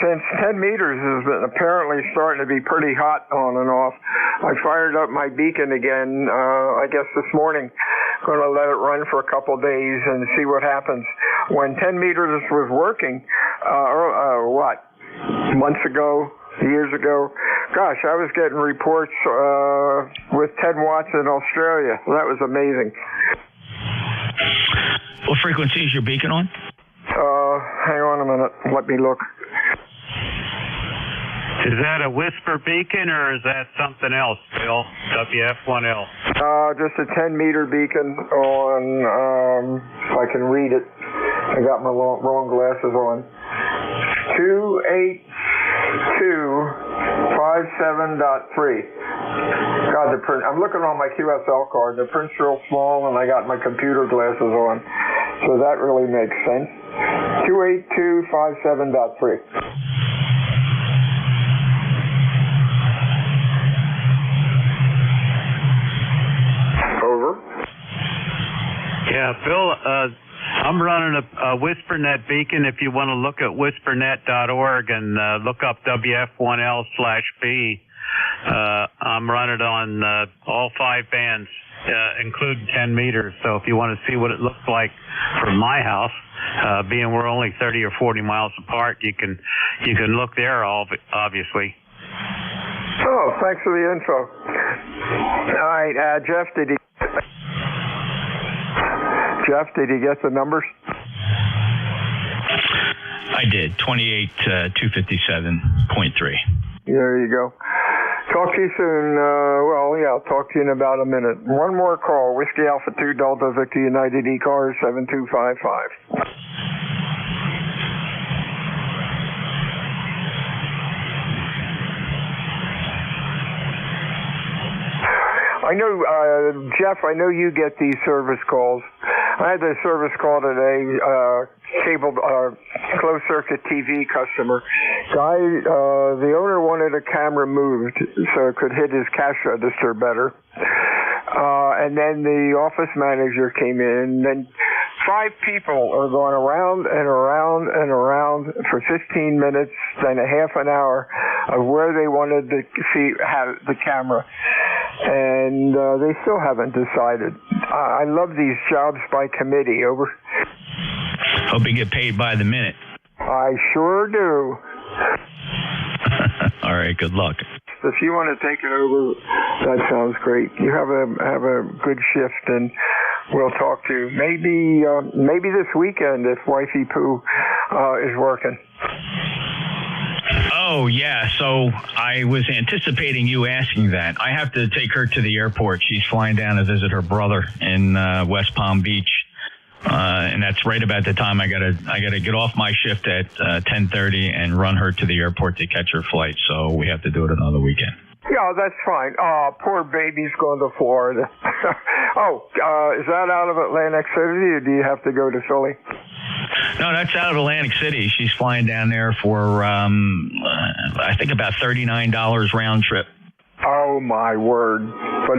Since 10 meters has been apparently starting to be pretty hot on and off, I fired up my beacon again, I guess this morning. Going to let it run for a couple days and see what happens. When 10 meters was working, months ago, years ago, gosh, I was getting reports with 10 watts in Australia. That was amazing. What frequency is your beacon on? Hang on a minute. Let me look. Is that a whisper beacon or is that something else, Bill? WF1L. Just a 10-meter beacon on, if I can read it. I got my wrong glasses on. 28257.3. God, the print. I'm looking on my QSL card. The print's real small, and I got my computer glasses on. So that really makes sense. 28257.3. Over. Yeah, Bill, I'm running a WhisperNet beacon. If you want to look at whispernet.org and look up WF1L/B, I'm running on all 5 bands, including 10 meters. So if you want to see what it looks like from my house, being we're only 30 or 40 miles apart, you can look there, obviously. Oh, thanks for the info. All right, Jeff, did he get the numbers? I did. 28,257.3. There you go. Talk to you soon. I'll talk to you in about a minute. One more call. Whiskey Alpha 2 Delta Victor United ECARS 7255. I know, Jeff, I know you get these service calls. I had a service call today, cable, closed circuit TV customer. Guy, the owner wanted a camera moved so it could hit his cash register better. And then the office manager came in, and 5 people are going around and around and around for 15 minutes, then a half an hour of where they wanted to have the camera. And they still haven't decided. I love these jobs by committee. Over. Hope you get paid by the minute. I sure do. All right, good luck. If you want to take it over, that sounds great. You have a good shift, and we'll talk to you. Maybe this weekend if Wifey Pooh is working. Oh, yeah. So I was anticipating you asking that. I have to take her to the airport. She's flying down to visit her brother in West Palm Beach. And that's right about the time I gotta get off my shift at 10:30 and run her to the airport to catch her flight. So we have to do it another weekend. Yeah, that's fine. Poor baby's going to Florida. Is that out of Atlantic City, or do you have to go to Philly? No, that's out of Atlantic City. She's flying down there for, I think about $39 round trip. Oh, my word. But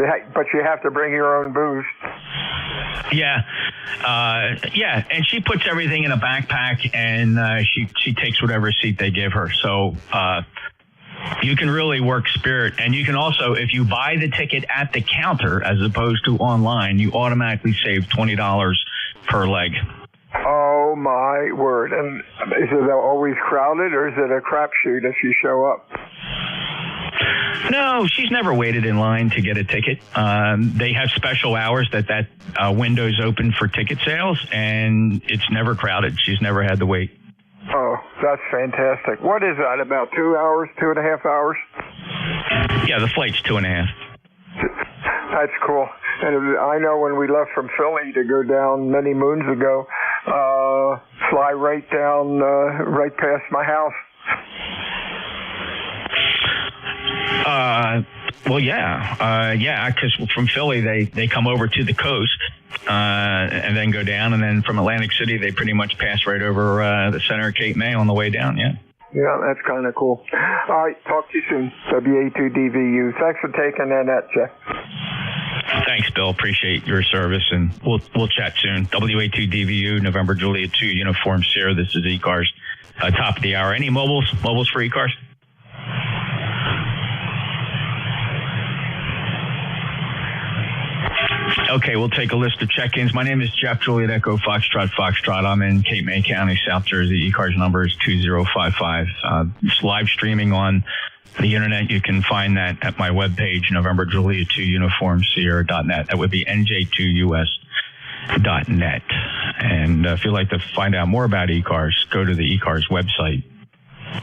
you have to bring your own booze. Yeah. And she puts everything in a backpack, and she takes whatever seat they give her. So you can really work Spirit. And you can also, if you buy the ticket at the counter as opposed to online, you automatically save $20 per leg. Oh, my word. And is it always crowded, or is it a crapshoot if you show up? No, she's never waited in line to get a ticket. They have special hours that window's open for ticket sales, and it's never crowded. She's never had to wait. Oh, that's fantastic. What is that, about 2 hours, 2.5 hours? Yeah, the flight's 2.5. That's cool. And I know when we left from Philly to go down many moons ago, fly right down, right past my house. Because from Philly they come over to the coast and then go down, and then from Atlantic City they pretty much pass right over the center of Cape May on the way down. Yeah. Yeah, that's kind of cool. All right, talk to you soon. WA2DVU. Thanks for taking that, Jeff. Thanks, Bill. Appreciate your service, and we'll chat soon. WA2DVU, November Juliet 2, Uniform Sierra. This is ECARS. Top of the hour. Any mobiles for ECARS? Okay, we'll take a list of check-ins. My name is Jeff, Juliet Echo, Foxtrot. I'm in Cape May County, South Jersey. ECARS number is 2055. It's live streaming on the internet. You can find that at my webpage, November Juliet 2 Uniform Sierra.net. That would be NJ2US.net. And if you'd like to find out more about ECARS, go to the ECARS website,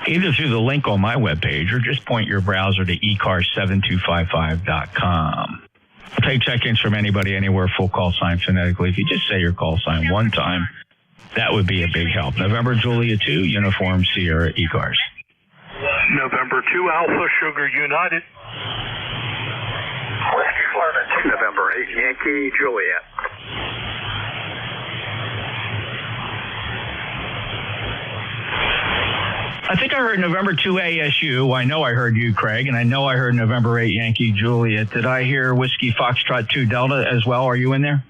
either through the link on my webpage or just point your browser to ECARS7255.com. I'll take check-ins from anybody, anywhere, full call sign phonetically. If you just say your call sign one time, that would be a big help. November Juliet 2, Uniform Sierra, ECARS. November 2, Alpha Sugar United. Whiskey Florida 2, November 8, Yankee Juliet. I think I heard November 2 ASU. I know I heard you, Craig, and I know I heard November 8 Yankee Juliet. Did I hear Whiskey Foxtrot 2 Delta as well? Are you in there?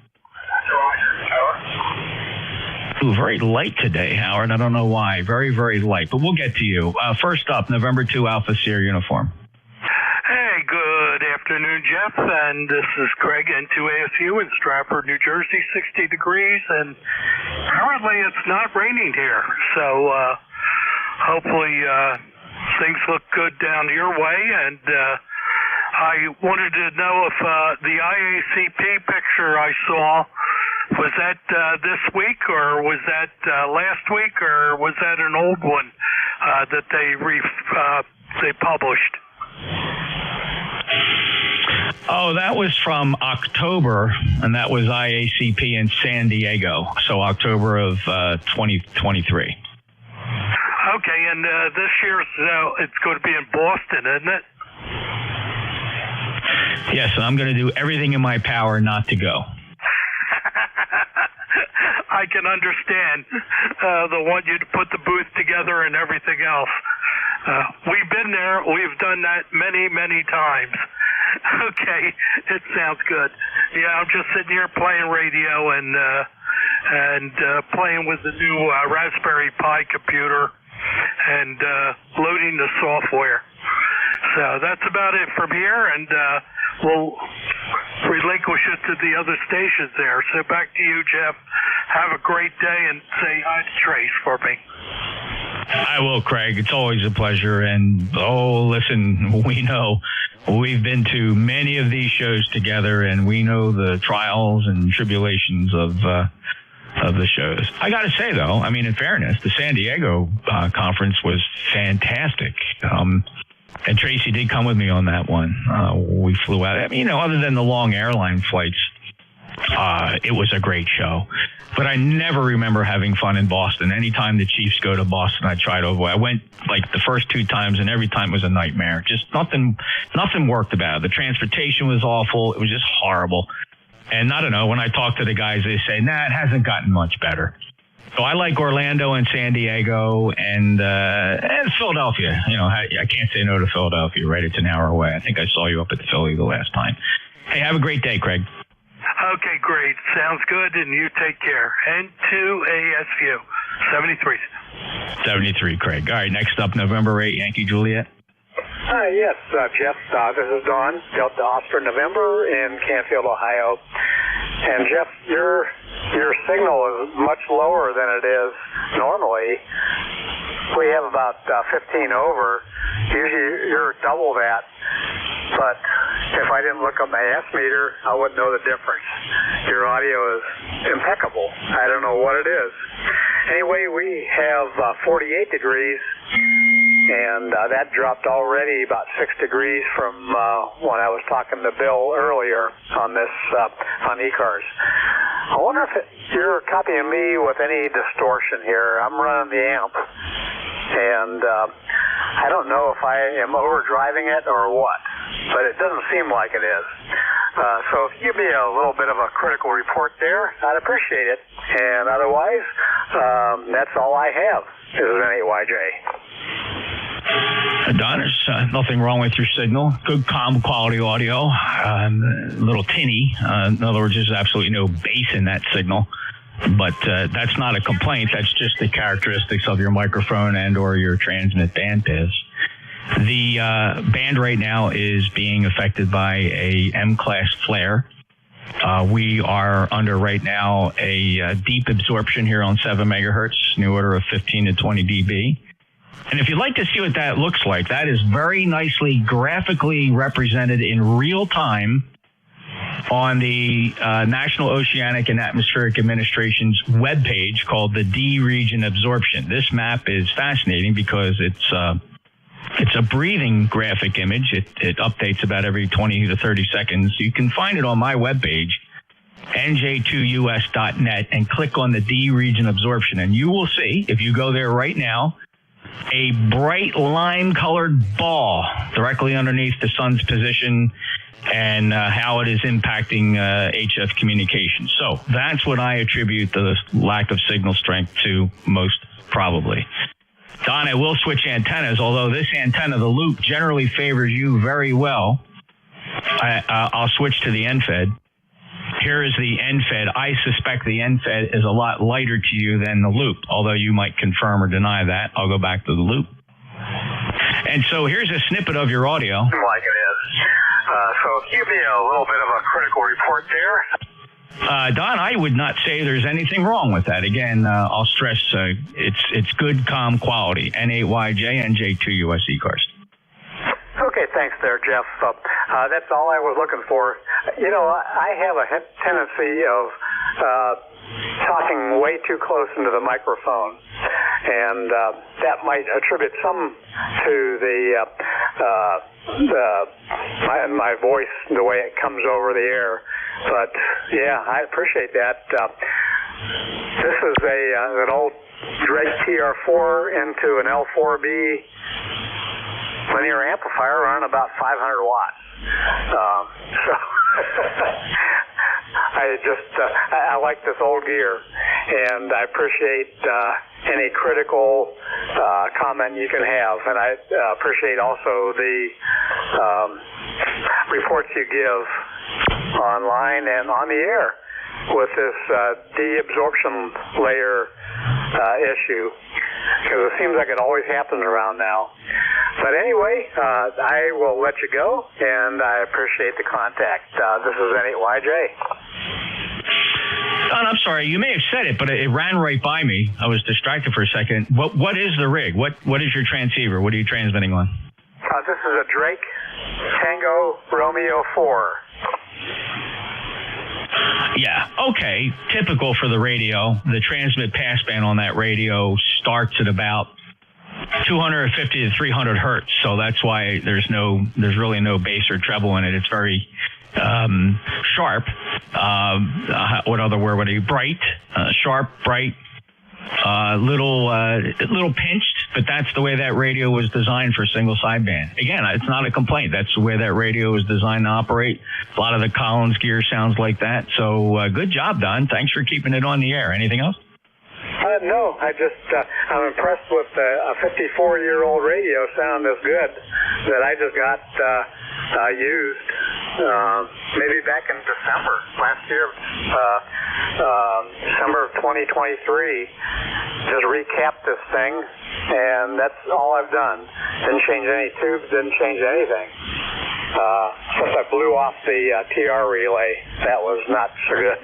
Ooh, very light today, Howard. I don't know why. Very, very light, but we'll get to you. First up, November 2 Alpha Sierra Uniform. Hey, good afternoon, Jeff, and this is Craig, N2ASU in Stratford, New Jersey, 60 degrees, and currently it's not raining here, so hopefully things look good down your way, and I wanted to know if the IACP picture I saw, was that this week, or was that last week, or was that an old one that they published? Oh, that was from October, and that was IACP in San Diego, so October of 2023. Okay, and this year's it's going to be in Boston, isn't it? Yes, and I'm going to do everything in my power not to go. I can understand. They want you to put the booth together and everything else. We've been there. We've done that many, many times. Okay, it sounds good. Yeah, I'm just sitting here playing radio and playing with the new Raspberry Pi computer and loading the software. So that's about it from here, and we'll relinquish it to the other stations there. So back to you, Jeff. Have a great day, and say hi to Trace for me. I will, Craig. It's always a pleasure. And, listen, we know we've been to many of these shows together, and we know the trials and tribulations of the shows. I got to say, though, I mean, in fairness, the San Diego conference was fantastic. And Tracy did come with me on that one. We flew out. I mean, other than the long airline flights, it was a great show. But I never remember having fun in Boston. Anytime the Chiefs go to Boston, I try to avoid. I went like the first 2 times, and every time it was a nightmare. Just nothing worked about it. The transportation was awful. It was just horrible. And I don't know, when I talk to the guys, they say, nah, it hasn't gotten much better. So I like Orlando and San Diego and Philadelphia. I can't say no to Philadelphia, right? It's an hour away. I think I saw you up at the Philly the last time. Hey, have a great day, Craig. Okay, great. Sounds good, and you take care. N2ASU, 73. 73, Craig. All right, next up, November 8, Yankee Juliet. Hi, yes, Jeff. This is Don, Delta Oscar November in Canfield, Ohio. And Jeff, your signal is much lower than it is normally. We have about 15 over. Usually you're double that. But if I didn't look up my S meter, I wouldn't know the difference. Your audio is impeccable. I don't know what it is. Anyway, we have 48 degrees, and that dropped already about 6 degrees from when I was talking to Bill earlier on this on ECARS. I wonder if you're copying me with any distortion here. I'm running the amp, and I don't know if I am overdriving it or what, but it doesn't seem like it is. So if you give me a little bit of a critical report there, I'd appreciate it. And otherwise, that's all I have. This is NAYJ. Don, there's nothing wrong with your signal. Good, calm, quality audio. A little tinny. In other words, there's absolutely no bass in that signal. But that's not a complaint. That's just the characteristics of your microphone and or your transmit bandpass. The band right now is being affected by a M-class flare. We are under right now a deep absorption here on 7 megahertz, new order of 15 to 20 dB. And if you'd like to see what that looks like, that is very nicely graphically represented in real time on the National Oceanic and Atmospheric Administration's webpage called the D region absorption. This map is fascinating because it's a breathing graphic image. It updates about every 20 to 30 seconds. You can find it on my webpage, nj2us.net, and click on the D region absorption. And you will see, if you go there right now, a bright lime-colored ball directly underneath the sun's position and how it is impacting HF communication. So that's what I attribute the lack of signal strength to most probably. Don, I will switch antennas, although this antenna, the loop, generally favors you very well. I'll switch to the end-fed. Here is the end-fed. I suspect the end-fed is a lot lighter to you than the loop, although you might confirm or deny that. I'll go back to the loop. And so here's a snippet of your audio. Like it is. So give me a little bit of a critical report there. Don, I would not say there's anything wrong with that. Again, I'll stress it's good, calm quality. N8YJ, NJ2US ECARS. Okay, thanks there, Jeff. That's all I was looking for. You know, I have a tendency of talking way too close into the microphone, and that might attribute some to my voice, the way it comes over the air. But yeah, I appreciate that. This is an old Drake TR4 into an L4B linear amplifier running about 500 watts. So I like this old gear, and I appreciate any critical comment you can have, and I appreciate also the reports you give online and on the air with this deabsorption layer issue, because it seems like it always happens around now. But anyway, I will let you go, and I appreciate the contact. This is N8YJ. Don, I'm sorry, you may have said it, but it ran right by me. I was distracted for a second. What is the rig? What is your transceiver? What are you transmitting on? This is a Drake Tango Romeo 4. Yeah, okay. Typical for the radio. The transmit passband on that radio starts at about 250 to 300 hertz, so that's why there's really no bass or treble in it. It's very sharp. What other word would I use? Bright, sharp, bright, little pinched, but that's the way that radio was designed for single sideband. Again, it's not a complaint. That's the way that radio was designed to operate. A lot of the Collins gear sounds like that. So good job, Don. Thanks for keeping it on the air. Anything else? No, I'm impressed with a 54-year-old radio sound this good that I just got used maybe back in December last year, December of 2023. Just recapped this thing, and that's all I've done. Didn't change any tubes, didn't change anything. Since I blew off the TR relay, that was not so good.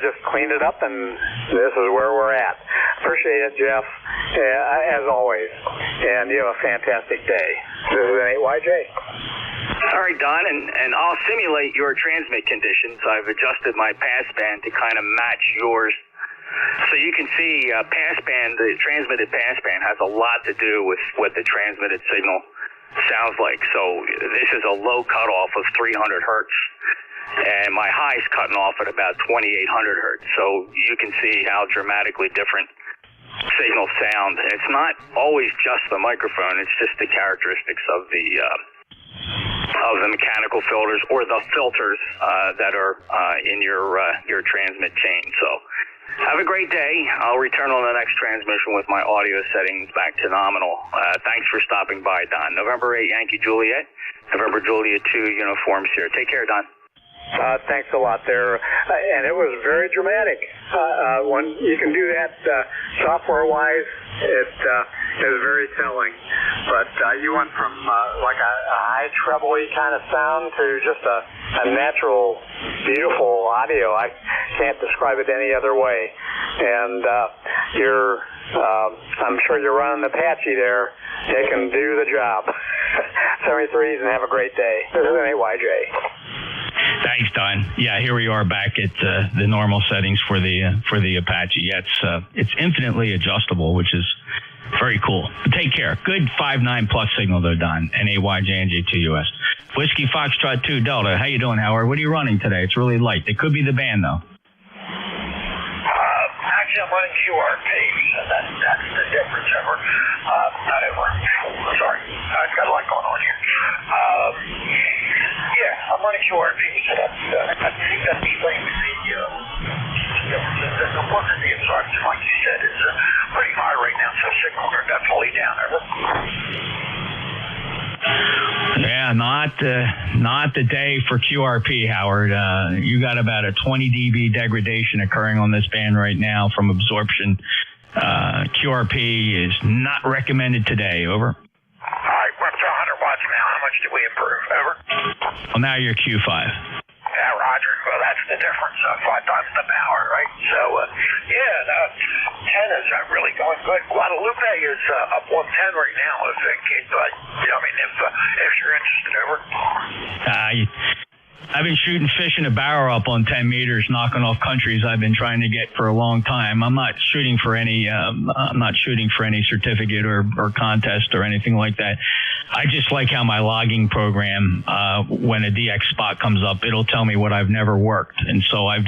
Just cleaned it up, and this is where we're at. Appreciate it, Jeff, as always. And you have a fantastic day. This is N8YJ. All right, Don, and I'll simulate your transmit conditions. I've adjusted my passband to kind of match yours. So you can see passband, the transmitted passband has a lot to do with what the transmitted signal sounds like. So this is a low cutoff of 300 hertz, and my high's cutting off at about 2,800 hertz. So you can see how dramatically different signals sound. And it's not always just the microphone; it's just the characteristics of the mechanical filters or the filters that are in your transmit chain. So Have a great day. I'll return on the next transmission with my audio settings back to nominal. Thanks for stopping by, Don. November 8, Yankee Juliet. November Juliet 2, uniform Sierra. Take care, Don. Thanks a lot there. And it was very dramatic. When you can do that software-wise, it is very telling. But you went from like a high treble-y kind of sound to just a natural, beautiful audio. I can't describe it any other way. And I'm sure you're running Apache there. It can do the job. 73s, and have a great day. This is an AYJ. Thanks, Don. Yeah, here we are back at the normal settings for the Apache. Yeah, it's infinitely adjustable, which is very cool. But take care. Good 5.9 plus signal though, Don. NAYJNJ2US. Whiskey Foxtrot 2 Delta. How you doing, Howard? What are you running today? It's really light. It could be the band though. Actually, I'm running QRP. That's the difference over. Not over. Sorry, I've got a lot going on here. Yeah, I'm running QRP, so that explains the quantity of absorption, like you said, is pretty high right now, so signals are definitely down. Over. Yeah, not the day for QRP, Howard. You got about a 20 dB degradation occurring on this band right now from absorption. QRP is not recommended today. Over. All right, we're up to 100 watts now. How much did we improve? Over. Well, now you're Q5. Yeah, Roger. Well, that's the difference. 5 times the power, right? So, yeah, 10 is really going good. Guadalupe is up 110 right now. If you're interested, over. I've been shooting fish in a barrel up on 10 meters, knocking off countries I've been trying to get for a long time. I'm not shooting for any certificate or contest or anything like that. I just like how my logging program, when a DX spot comes up, it'll tell me what I've never worked. And so I've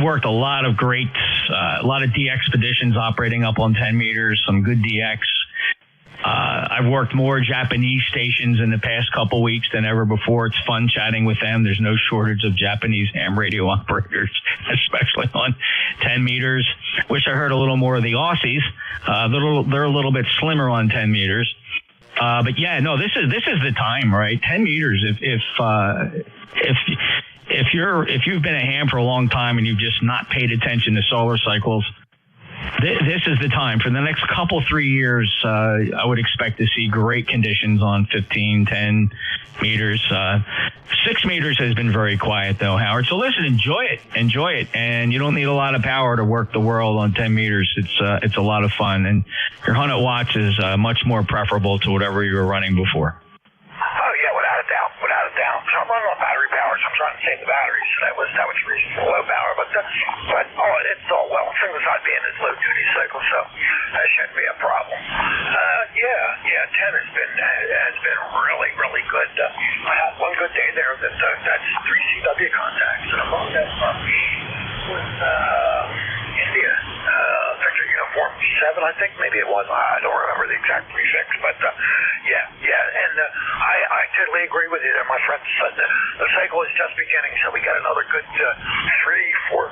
worked a lot of a lot of DX expeditions operating up on 10 meters, some good DX. I've worked more Japanese stations in the past couple weeks than ever before. It's fun chatting with them. There's no shortage of Japanese ham radio operators, especially on 10 meters. Wish I heard a little more of the Aussies. They're a little bit slimmer on 10 meters. But yeah, no, this is the time, right? 10 meters. If you've been a ham for a long time and you've just not paid attention to solar cycles, this is the time. For the next 3 years, I would expect to see great conditions on 15, 10 meters. 6 meters has been very quiet, though, Howard. So listen, enjoy it. And you don't need a lot of power to work the world on 10 meters. It's a lot of fun. And your 100 watts is much more preferable to whatever you were running before. Oh, yeah, without a doubt. So I'm running on battery power, so I'm trying to save the batteries. So that was the reason for low power. But it's all well. Things aside being this low duty cycle, so that shouldn't be a problem. 10 has been really, really good. I had one good day there that's 3 CW contacts, and among them was India, Victor Uniform 7, I think maybe it was. I don't remember the exact prefix, but and I totally agree with you there, my friend. The cycle is just beginning, so we got another good 3, 4,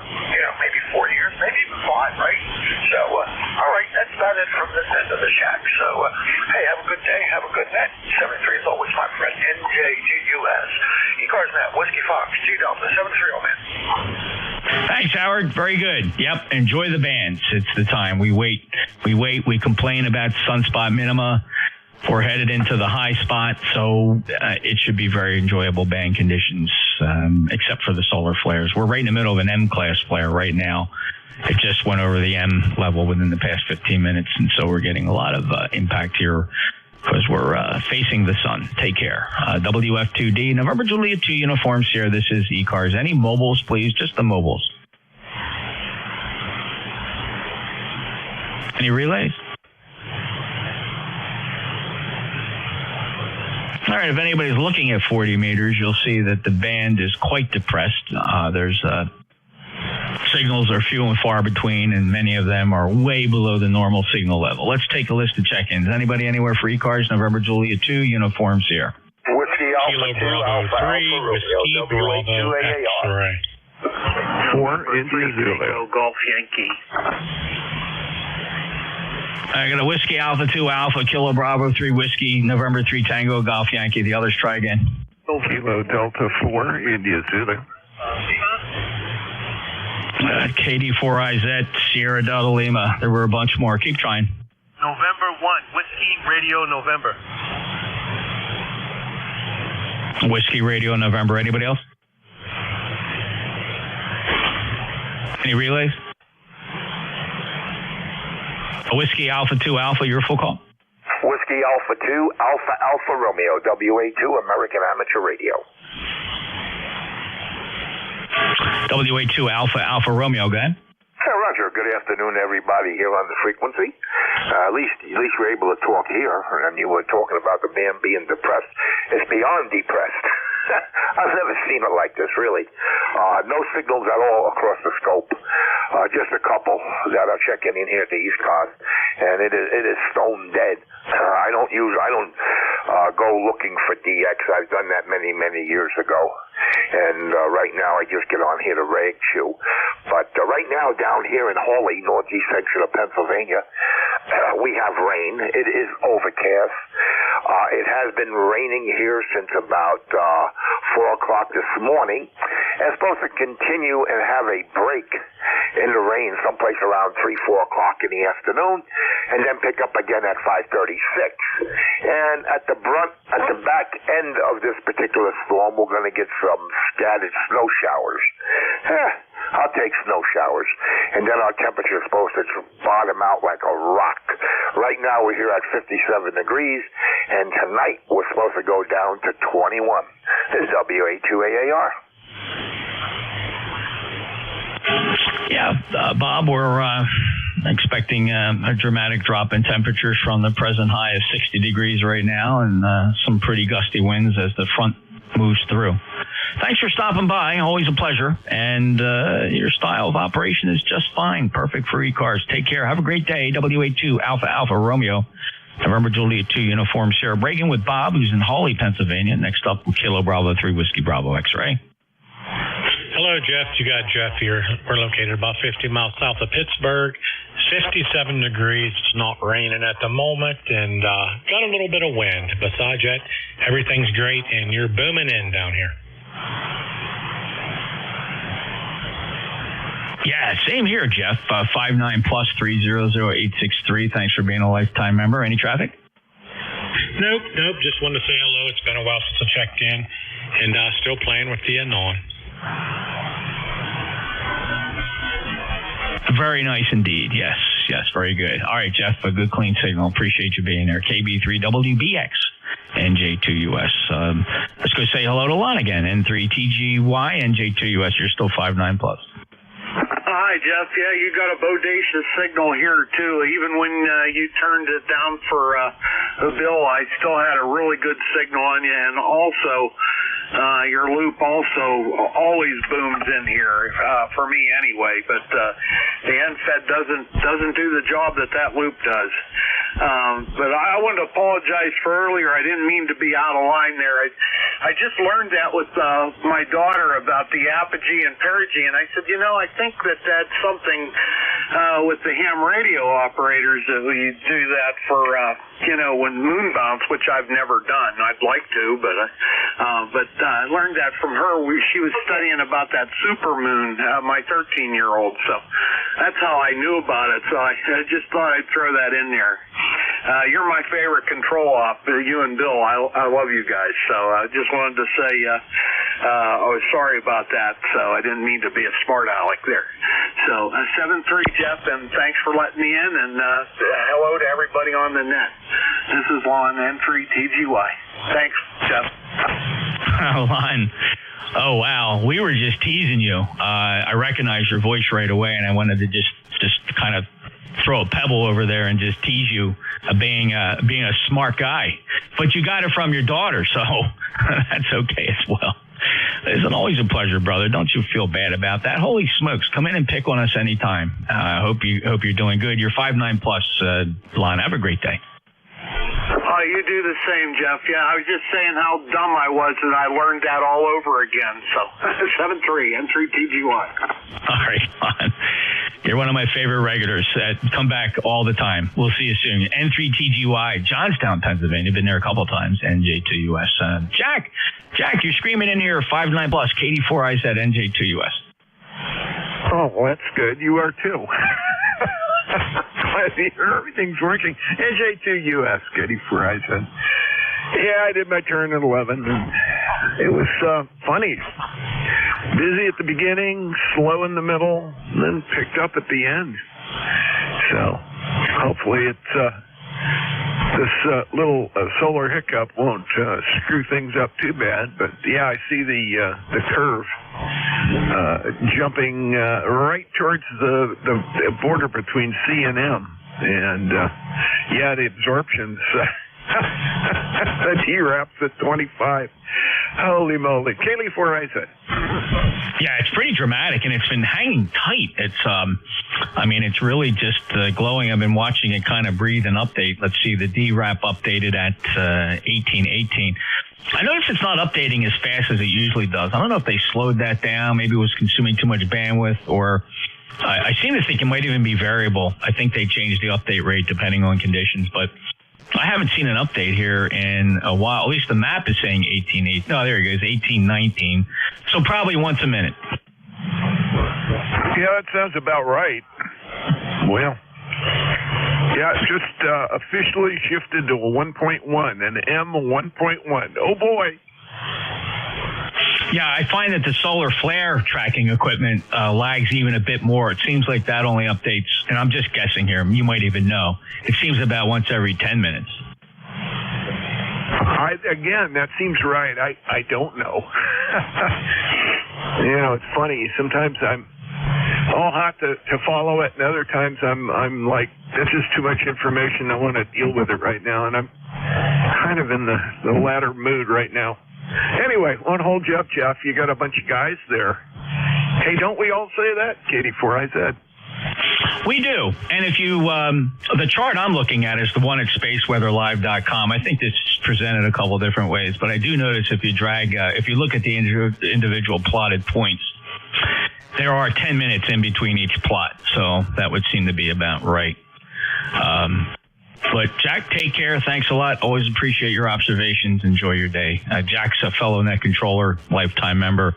maybe 4 years, maybe even 5, right? So, all right, that's about it from this end of the shack. So, hey, have a good day, have a good night. 73 is always my friend. NJGUS. ECARS Net, Whiskey Fox, G Delta, 73, old man. Thanks, Howard. Very good. Yep. Enjoy the bands. It's the time. We wait. We complain about sunspot minima. We're headed into the high spot, so it should be very enjoyable band conditions, except for the solar flares. We're right in the middle of an M-class flare right now. It just went over the M level within the past 15 minutes, and so we're getting a lot of impact here because we're facing the sun. Take care. WF2D, November Juliet 2 uniform Sierra. This is ECARS. Any mobiles, please? Just the mobiles. Any relays? All right, if anybody's looking at 40 meters, you'll see that the band is quite depressed. There's signals are few and far between, and many of them are way below the normal signal level. Let's take a list of check-ins. Anybody anywhere for ECARS? November Juliet 2, uniform Sierra. Whiskey Alpha 2, Alpha 3, Whiskey Bravo X-ray. 4 India Zulu. Golf Yankee. I got a Whiskey Alpha 2 Alpha, Kilo Bravo 3 Whiskey, November 3 Tango, Golf Yankee. The others try again. Kilo Delta 4, India Zulu. KD4IZ, Sierra Delta Lima. There were a bunch more. Keep trying. November 1, Whiskey Radio November. Whiskey Radio November. Anybody else? Any relays? A Whiskey Alpha 2 Alpha, your full call? Whiskey Alpha 2, Alpha Alpha Romeo, WA2, American Amateur Radio. WA2 Alpha Alpha Romeo, go ahead. Roger, good afternoon everybody here on the frequency. At least we're able to talk here, and you were talking about the band being depressed. It's beyond depressed. I've never seen it like this, really. No signals at all across the scope. Just a couple that are checking in here at the ECARS, and it is stone dead. I don't go looking for DX. I've done that many years ago, and right now I just get on here to rag chew. But right now down here in Hawley, northeast section of Pennsylvania, we have rain. It is overcast. It has been raining here since about 4 o'clock this morning. It's supposed to continue and have a break in the rain someplace around 3-4 o'clock in the afternoon, and then pick up again at 5:36. And at the back end of this particular storm, we're going to get some scattered snow showers. I'll take snow showers. And then our temperature is supposed to bottom out like a rock. Right now we're here at 57 degrees, and tonight we're supposed to go down to 21. This is WA2AAR. Yeah, Bob, we're expecting a dramatic drop in temperatures from the present high of 60 degrees right now, and some pretty gusty winds as the front moves through. Thanks for stopping by. Always a pleasure. And your style of operation is just fine. Perfect for ECARS. Take care. Have a great day. WA2 Alpha Alpha Romeo. November Juliet 2 Uniform Sierra. Breaking with Bob, who's in Hawley, Pennsylvania. Next up, Kilo Bravo 3 Whiskey Bravo X-Ray. Hello, Jeff. You got Jeff here. We're located about 50 miles south of Pittsburgh. 57 degrees. It's not raining at the moment, and got a little bit of wind. Besides that, everything's great, and you're booming in down here. Yeah, same here, Jeff. 59+300863. Thanks for being a lifetime member. Any traffic? Nope. Just wanted to say hello. It's been a while since I checked in, and still playing with the Anon. Very nice indeed. Yes, very good. All right, Jeff, a good clean signal. Appreciate you being there. KB3WBX, NJ2US. Let's go say hello to Lon again. N3TGY, NJ2US. You're still 59+. Hi, Jeff. Yeah, you got a bodacious signal here, too. Even when you turned it down for the bill, I still had a really good signal on you. And also, your loop also always booms in here, for me anyway. But the NFED doesn't do the job that loop does. But I wanted to apologize for earlier. I didn't mean to be out of line there. I just learned that with my daughter about the apogee and perigee, and I said, I think that's something with the ham radio operators that we do that for, when moon bounce, which I've never done. I'd like to, but I learned that from her. She was studying about that supermoon, my 13-year-old, so that's how I knew about it. So I just thought I'd throw that in there. You're my favorite control op, you and Bill. I love you guys. So I just wanted to say I was sorry about that. So I didn't mean to be a smart aleck there. So 7-3, Jeff, and thanks for letting me in. And hello to everybody on the net. This is Lon, N3TGY. Thanks, Jeff. Lon. Oh, wow. We were just teasing you. I recognized your voice right away, and I wanted to just kind of throw a pebble over there and just tease you being a smart guy. But you got it from your daughter, so that's okay as well. It's always a pleasure, brother. Don't you feel bad about that. Holy smokes. Come in and pick on us anytime. I hope you're doing good. You're 59+, Lon. Have a great day. Oh, you do the same, Jeff. Yeah, I was just saying how dumb I was, and I learned that all over again. So 7-3, N3TGY. All right, fine. You're one of my favorite regulars. Come back all the time. We'll see you soon. N3TGY, Johnstown, Pennsylvania. Been there a couple times. NJ2US. Jack, you're screaming in here. 59 plus. KD4IZ, NJ2US. Oh, well, that's good. You are too. Glad to hear everything's working. NJ2US, KD4IZ. Yeah, I did my turn at 11, and it was funny. Busy at the beginning, slow in the middle, and then picked up at the end. So hopefully this little solar hiccup won't screw things up too bad. But yeah, I see the curve jumping right towards the border between C and M, and yeah, the absorptions. The T-Rap's at 25. Holy moly. Kaylee 4IZ. Yeah, it's pretty dramatic, and it's been hanging tight. It's, it's really just glowing. I've been watching it kind of breathe and update. Let's see, the D-Rap updated at 1818. I notice it's not updating as fast as it usually does. I don't know if they slowed that down. Maybe it was consuming too much bandwidth, or I seem to think it might even be variable. I think they changed the update rate depending on conditions, but I haven't seen an update here in a while. At least the map is saying 18.8. No, there it goes, 18.19. So probably once a minute. Yeah, that sounds about right. Well, yeah, it's just officially shifted to a 1.1, an M 1.1. Oh, boy. Yeah, I find that the solar flare tracking equipment lags even a bit more. It seems like that only updates, and I'm just guessing here, you might even know, it seems about once every 10 minutes. Again, that seems right. I don't know. It's funny. Sometimes I'm all hot to follow it, and other times I'm like, this is too much information. I want to deal with it right now, and I'm kind of in the latter mood right now. Anyway, won't hold you up, Jeff. You got a bunch of guys there. Hey, don't we all say that? KD4IZ. We do. And if you, the chart I'm looking at is the one at spaceweatherlive.com. I think this is presented a couple different ways, but I do notice if you if you look at the individual plotted points, there are 10 minutes in between each plot. So that would seem to be about right. But Jack, take care. Thanks a lot. Always appreciate your observations. Enjoy your day. Jack's a fellow net controller, lifetime member,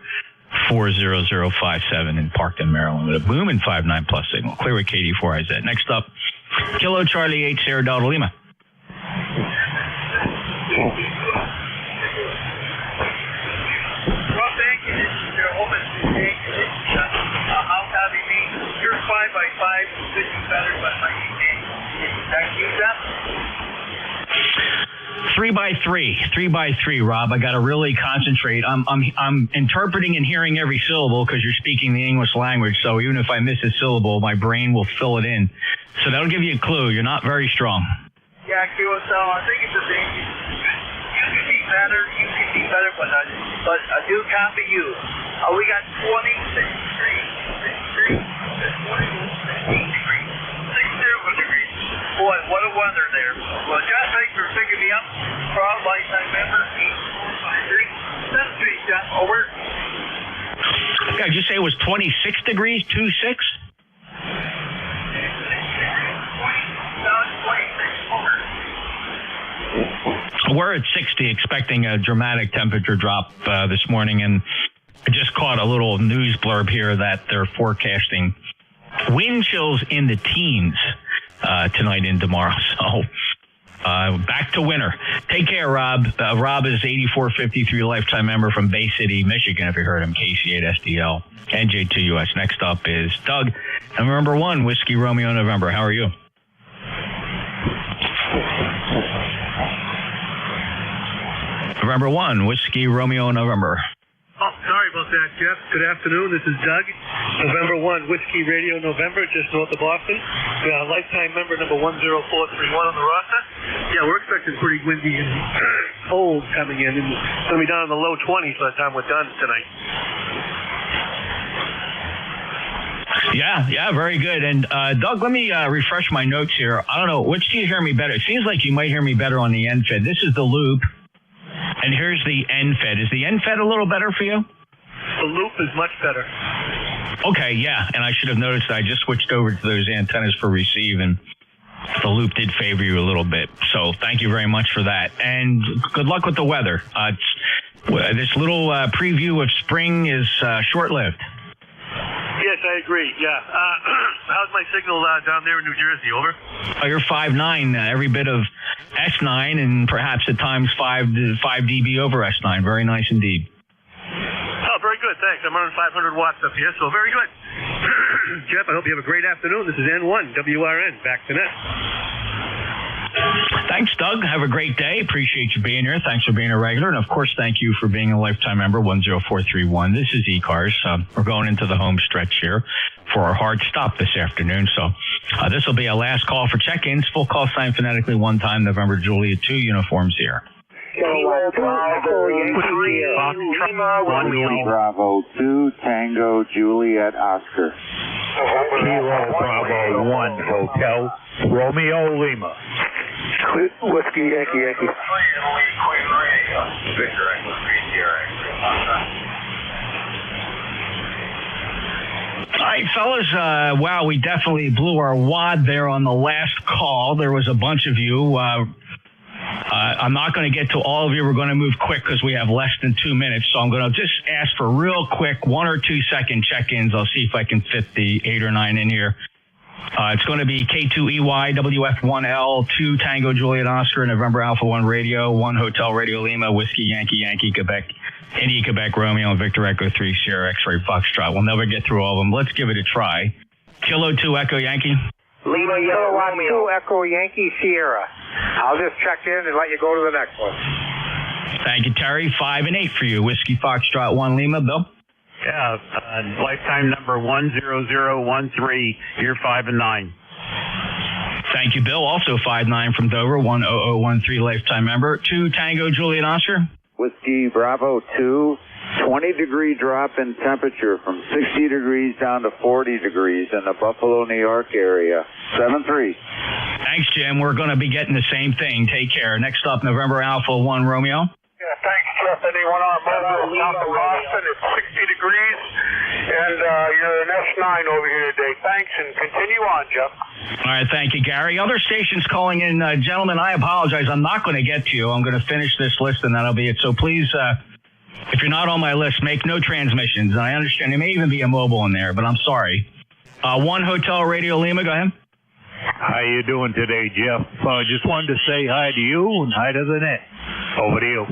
40057 in Parkton, Maryland, with a booming 5.9 plus signal. Clear with KD4IZ. Next up, Kilo Charlie 8 Sierra Delta Lima. Well, thank you. This is your home and how happy me. You're 5x5, this is better, but my thank you, Jeff. 3x3, Rob. I got to really concentrate. I'm interpreting and hearing every syllable because you're speaking the English language. So even if I miss a syllable, my brain will fill it in. So that'll give you a clue. You're not very strong. Yeah, QSL. I think it's a thing. You can be better. But I do copy you. We got 26 degrees. 6 degrees. Boy, what a weather there. Well, Jeff, thanks for picking me up. Proud lifetime member, 8453. 7th Street, Jeff. Over. Okay, did you say it was 26 degrees, 26? We're at 60, expecting a dramatic temperature drop this morning, and I just caught a little news blurb here that they're forecasting wind chills in the teens tonight and tomorrow. So back to winter. Take care, Rob. Rob is 8453 lifetime member from Bay City, Michigan. If you heard him, KC8SDL, NJ2US. Next up is Doug. And number 1, Whiskey Romeo November. How are you? November 1, Whiskey Romeo November. Oh, sorry about that, Jeff. Good afternoon. This is Doug. November 1, Whiskey Radio November, just north of Boston. Lifetime member number 10431 on the roster. Yeah, we're expecting pretty windy and cold coming in. And it's going to be down in the low 20s by the time we're done tonight. Yeah, very good. And Doug, let me refresh my notes here. I don't know, which do you hear me better? It seems like you might hear me better on the NFED. This is the loop. And here's the NFED. Is the NFED a little better for you? The loop is much better. Okay, yeah, and I should have noticed that I just switched over to those antennas for receive, and the loop did favor you a little bit. So thank you very much for that, and good luck with the weather. This little preview of spring is short-lived. Yes, I agree. Yeah. How's my signal down there in New Jersey? Over. You're 5.9, every bit of S9, and perhaps at times 5 dB over S9. Very nice indeed. Oh, very good. Thanks. I'm running 500 watts up here, so very good. Jeff, I hope you have a great afternoon. This is N1 WRN. Back to net. Thanks, Doug. Have a great day. Appreciate you being here. Thanks for being a regular. And, of course, thank you for being a lifetime member, 10431. This is ECARS. We're going into the home stretch here for our hard stop this afternoon. So this will be our last call for check-ins. Full call sign phonetically one time, November Juliet 2 uniforms here. Bravo 2, Tango, Juliet, Oscar. Kilo Bravo 1, Hotel, Romeo Lima. Whiskey, Yankee, Yankee. All right, fellas. Wow, we definitely blew our wad there on the last call. There was a bunch of you. I'm not going to get to all of you. We're going to move quick because we have less than 2 minutes. So I'm going to just ask for real quick 1 or 2 second check-ins. I'll see if I can fit the 8 or 9 in here. It's going to be K2EY, WF1L, 2 Tango Juliet Oscar, November Alpha 1 Radio, 1 Hotel Radio Lima, Whiskey Yankee Yankee Quebec, Indy Quebec Romeo, and Victor Echo 3 Sierra X-Ray Foxtrot. We'll never get through all of them. Let's give it a try. Kilo 2 Echo Yankee. Lima Kilowatt 2 Echo Yankee Sierra. I'll just check in and let you go to the next one. Thank you, Terry. 5 and 8 for you. Whiskey Foxtrot 1 Lima. Bill? Yeah, lifetime number 10013, year 5 and 9. Thank you, Bill. Also 5-9 from Dover, 10013 lifetime member. 2 Tango Juliet Oscar. Whiskey Bravo 2, 20-degree drop in temperature from 60 degrees down to 40 degrees in the Buffalo, New York area. 7-3. Thanks, Jim. We're going to be getting the same thing. Take care. Next up, November Alpha 1 Romeo. Yeah, thanks, Jeff. Anyone on mobile south of Boston? It's 60 degrees, and you're an S9 over here today. Thanks, and continue on, Jeff. All right, thank you, Gary. Other stations calling in. Gentlemen, I apologize. I'm not going to get to you. I'm going to finish this list, and that'll be it. So please, if you're not on my list, make no transmissions. I understand there may even be a mobile in there, but I'm sorry. 1 Hotel Radio Lima, go ahead. How you doing today, Jeff? Just wanted to say hi to you and hi to the net. Over to you.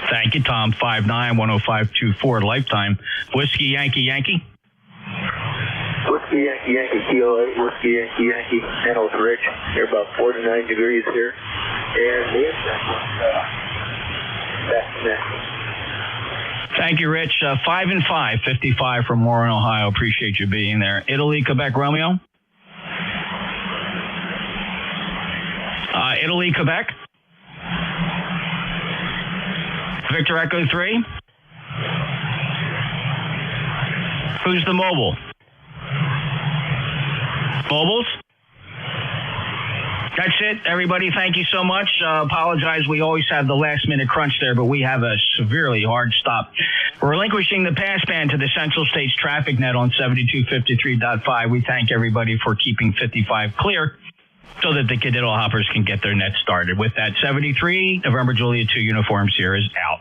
Thank you, Tom. 5910524 lifetime. Whiskey Yankee Yankee. Whiskey Yankee Yankee Kilo 8, Whiskey Yankee Yankee. Handles Rich. They're about 49 degrees here. And the insect that's next. Thank you, Rich. 5 and 5, 55 from Warren, Ohio. Appreciate you being there. Italy, Quebec, Romeo. Italy, Quebec. Victor Echo 3. Who's the mobile? Mobiles? That's it, everybody. Thank you so much. Apologize. We always have the last-minute crunch there, but we have a severely hard stop. We're relinquishing the passband to the Central States Traffic Net on 7253.5. We thank everybody for keeping 55 clear so that the Cadiddle Hoppers can get their net started. With that, 73, November Juliet 2 uniforms here is out.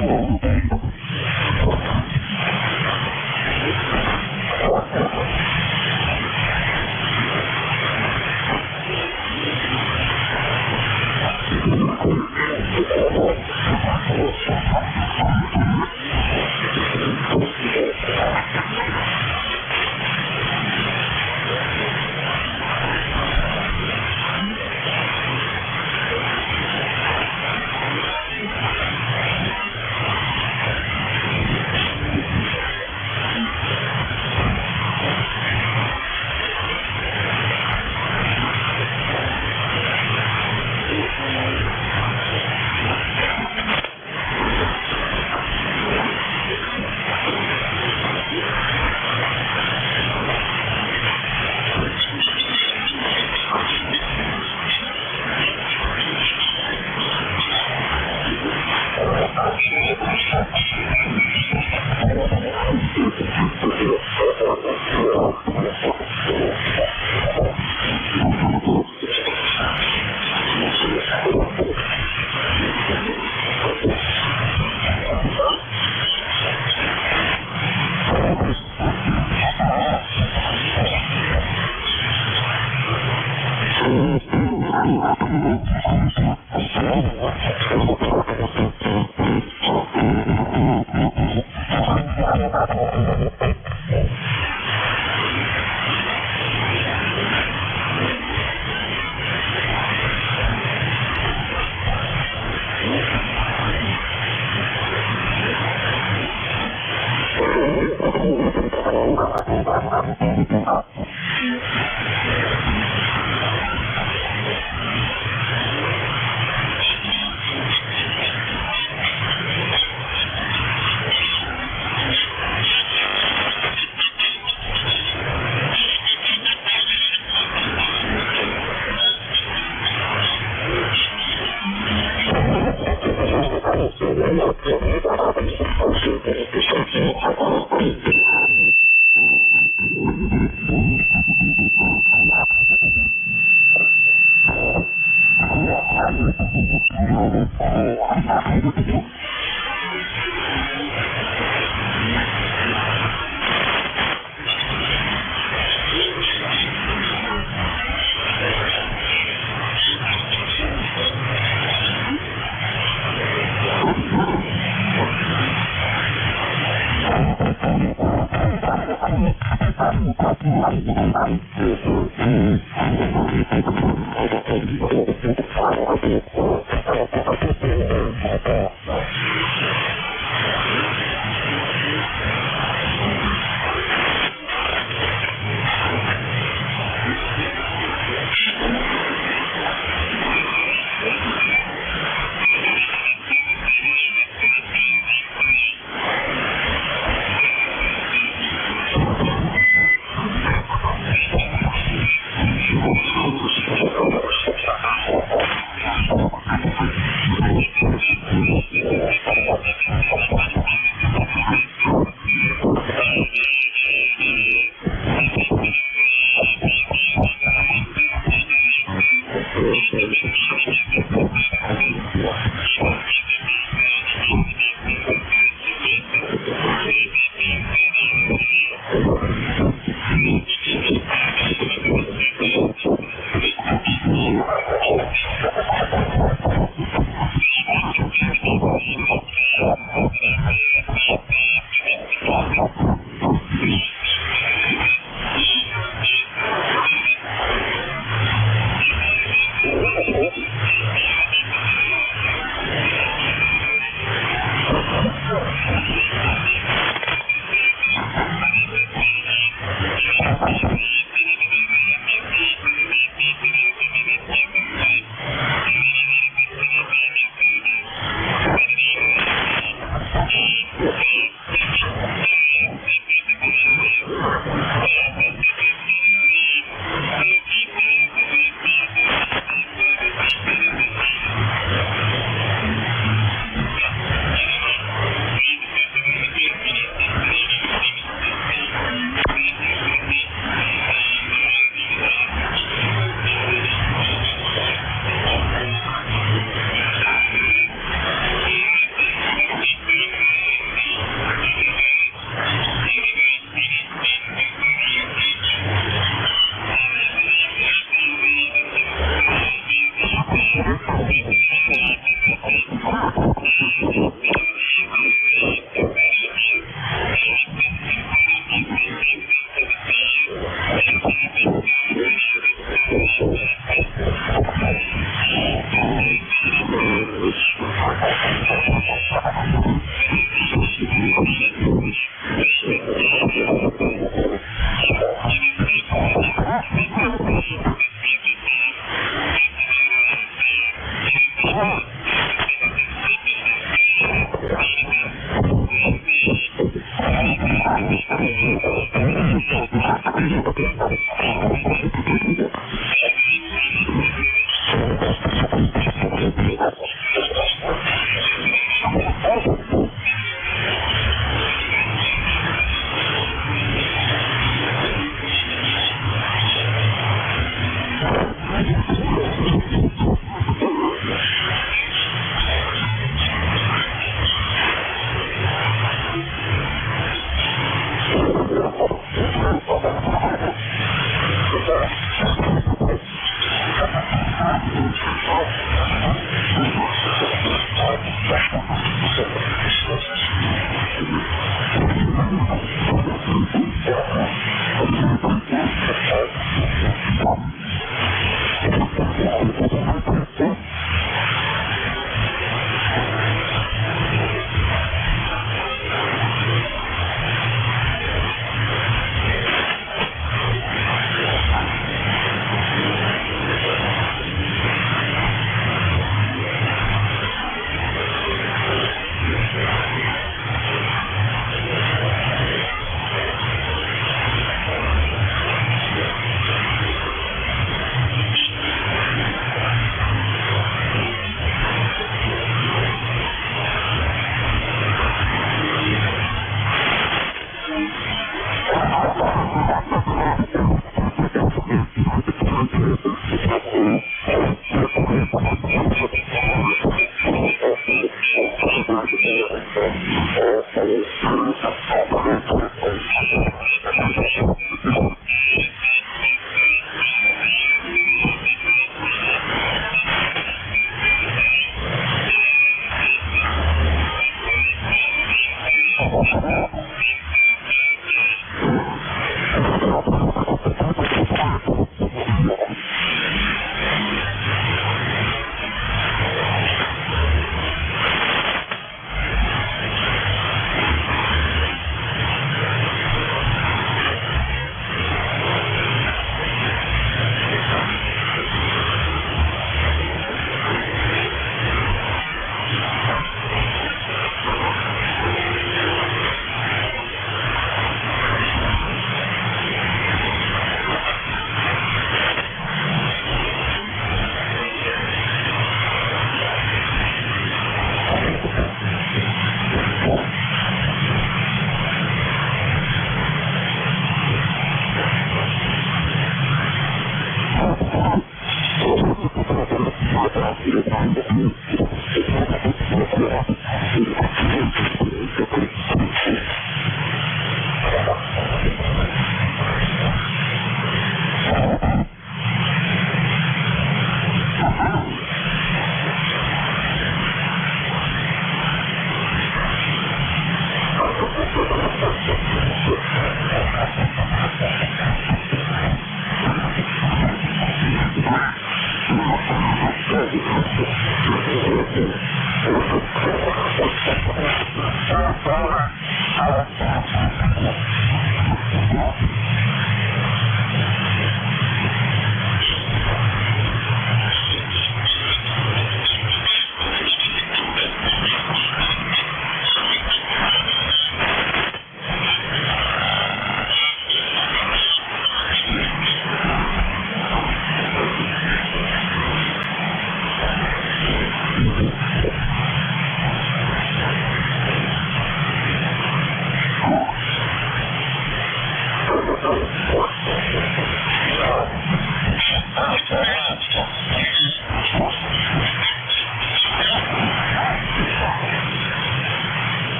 Oh,